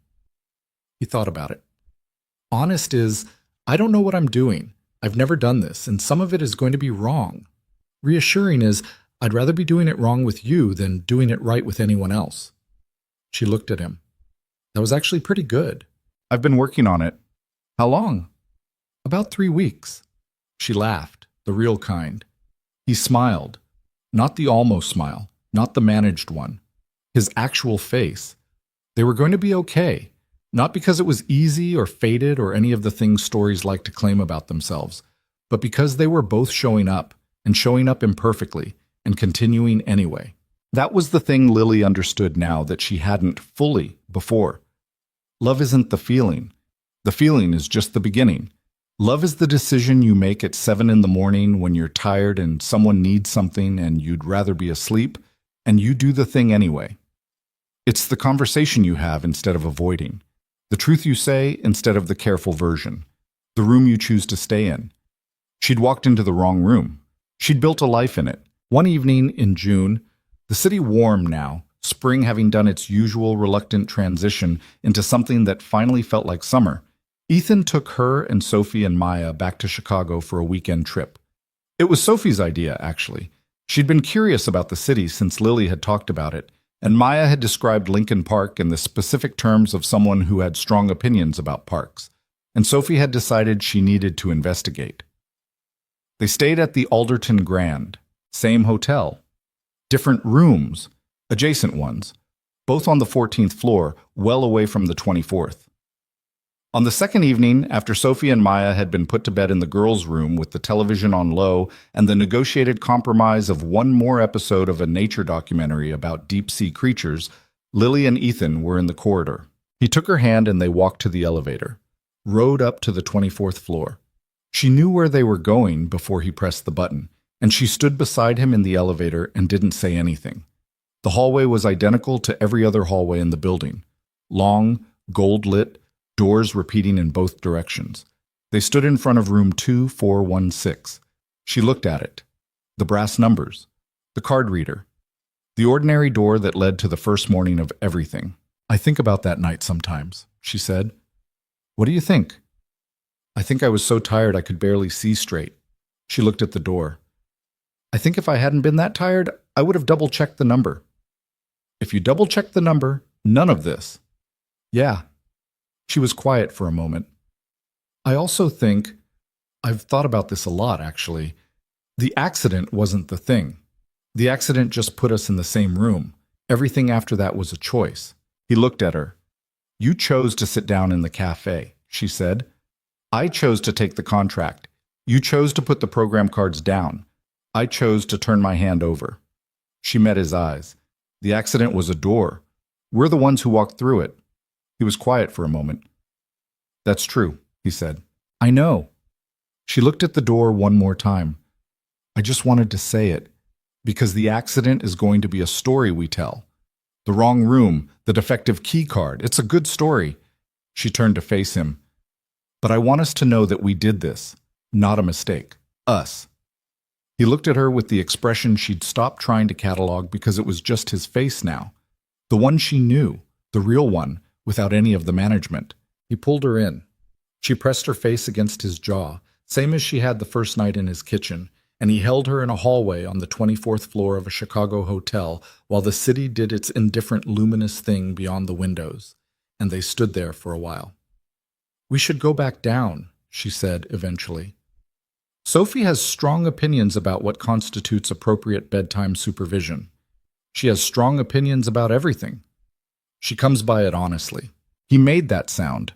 [SPEAKER 1] He thought about it. Honest is, I don't know what I'm doing. I've never done this, and some of it is going to be wrong. Reassuring is, I'd rather be doing it wrong with you than doing it right with anyone else. She looked at him. That was actually pretty good. I've been working on it. How long? About 3 weeks. She laughed, the real kind. He smiled. Not the almost smile, not the managed one. His actual face. They were going to be okay, not because it was easy or fated or any of the things stories like to claim about themselves, but because they were both showing up, and showing up imperfectly, and continuing anyway. That was the thing Lily understood now that she hadn't fully before. Love isn't the feeling. The feeling is just the beginning. Love is the decision you make at 7 in the morning when you're tired and someone needs something and you'd rather be asleep, and you do the thing anyway. It's the conversation you have instead of avoiding, the truth you say instead of the careful version, the room you choose to stay in. She'd walked into the wrong room. She'd built a life in it. One evening in June, the city warm now, spring having done its usual reluctant transition into something that finally felt like summer, Ethan took her and Sophie and Maya back to Chicago for a weekend trip. It was Sophie's idea, actually. She'd been curious about the city since Lily had talked about it, and Maya had described Lincoln Park in the specific terms of someone who had strong opinions about parks, and Sophie had decided she needed to investigate. They stayed at the Alderton Grand, same hotel, different rooms, adjacent ones, both on the 14th floor, well away from the 24th. On the second evening, after Sophie and Maya had been put to bed in the girls' room with the television on low and the negotiated compromise of one more episode of a nature documentary about deep-sea creatures, Lily and Ethan were in the corridor. He took her hand and they walked to the elevator, rode up to the 24th floor. She knew where they were going before he pressed the button, and she stood beside him in the elevator and didn't say anything. The hallway was identical to every other hallway in the building. Long, gold-lit, doors repeating in both directions. They stood in front of room 2416. She looked at it. The brass numbers. The card reader. The ordinary door that led to the first morning of everything. I think about that night sometimes, she said. What do you think? I think I was so tired I could barely see straight. She looked at the door. I think if I hadn't been that tired, I would have double-checked the number. If you double-checked the number, none of this. Yeah. She was quiet for a moment. I also think, I've thought about this a lot actually, the accident wasn't the thing. The accident just put us in the same room. Everything after that was a choice. He looked at her. You chose to sit down in the cafe, she said. I chose to take the contract. You chose to put the program cards down. I chose to turn my hand over. She met his eyes. The accident was a door. We're the ones who walked through it. He was quiet for a moment. That's true, he said. I know. She looked at the door one more time. I just wanted to say it, because the accident is going to be a story we tell. The wrong room, the defective key card, it's a good story. She turned to face him. But I want us to know that we did this, not a mistake. Us. He looked at her with the expression she'd stopped trying to catalog because it was just his face now. The one she knew, the real one, without any of the management. He pulled her in. She pressed her face against his jaw, same as she had the first night in his kitchen, and he held her in a hallway on the 24th floor of a Chicago hotel while the city did its indifferent luminous thing beyond the windows, and they stood there for a while. We should go back down, she said eventually. Sophie has strong opinions about what constitutes appropriate bedtime supervision. She has strong opinions about everything. She comes by it honestly. He made that sound.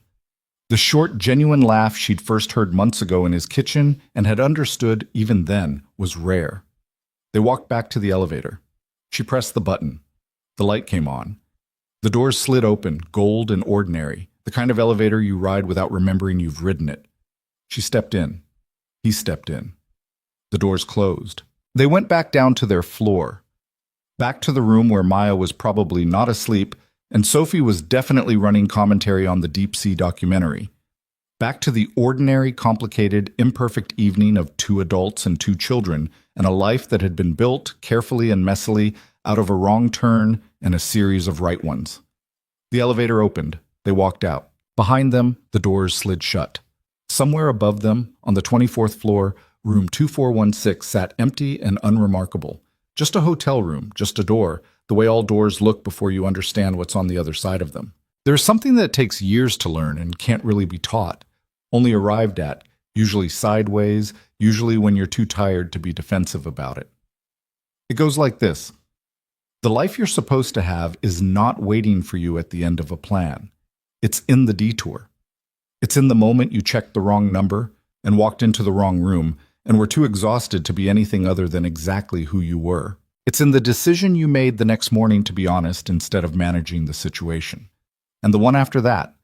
[SPEAKER 1] The short, genuine laugh she'd first heard months ago in his kitchen and had understood even then was rare. They walked back to the elevator. She pressed the button. The light came on. The doors slid open, gold and ordinary, the kind of elevator you ride without remembering you've ridden it. She stepped in. He stepped in. The doors closed. They went back down to their floor, back to the room where Maya was probably not asleep, and Sophie was definitely running commentary on the deep-sea documentary. Back to the ordinary, complicated, imperfect evening of 2 adults and 2 children, and a life that had been built, carefully and messily, out of a wrong turn and a series of right ones. The elevator opened. They walked out. Behind them, the doors slid shut. Somewhere above them, on the 24th floor, room 2416 sat empty and unremarkable. Just a hotel room, just a door, the way all doors look before you understand what's on the other side of them. There's something that takes years to learn and can't really be taught, only arrived at, usually sideways, usually when you're too tired to be defensive about it. It goes like this. The life you're supposed to have is not waiting for you at the end of a plan. It's in the detour. It's in the moment you checked the wrong number and walked into the wrong room and were too exhausted to be anything other than exactly who you were. It's in the decision you made the next morning to be honest instead of managing the situation. And the one after that,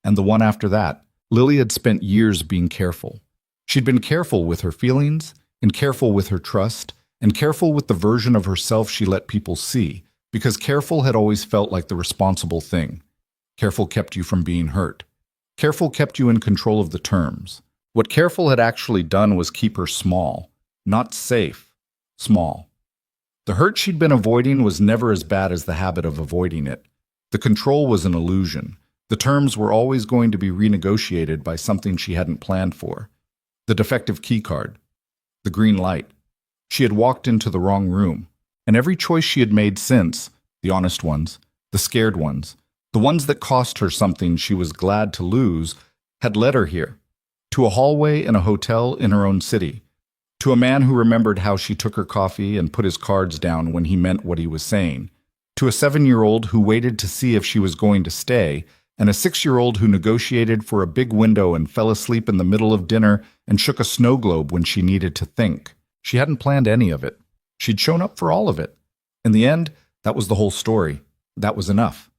[SPEAKER 1] and the one after that, Lily had spent years being careful. She'd been careful with her feelings, and careful with her trust, and careful with the version of herself she let people see, because careful had always felt like the responsible thing. Careful kept you from being hurt. Careful kept you in control of the terms. What careful had actually done was keep her small, not safe, small. The hurt she'd been avoiding was never as bad as the habit of avoiding it. The control was an illusion. The terms were always going to be renegotiated by something she hadn't planned for. The defective key card. The green light. She had walked into the wrong room. And every choice she had made since, the honest ones, the scared ones, the ones that cost her something she was glad to lose, had led her here. To a hallway in a hotel in her own city. To a man who remembered how she took her coffee and put his cards down when he meant what he was saying. To a 7-year-old who waited to see if she was going to stay, and a 6-year-old who negotiated for a big window and fell asleep in the middle of dinner and shook a snow globe when she needed to think. She hadn't planned any of it. She'd shown up for all of it. In the end, that was the whole story. That was enough.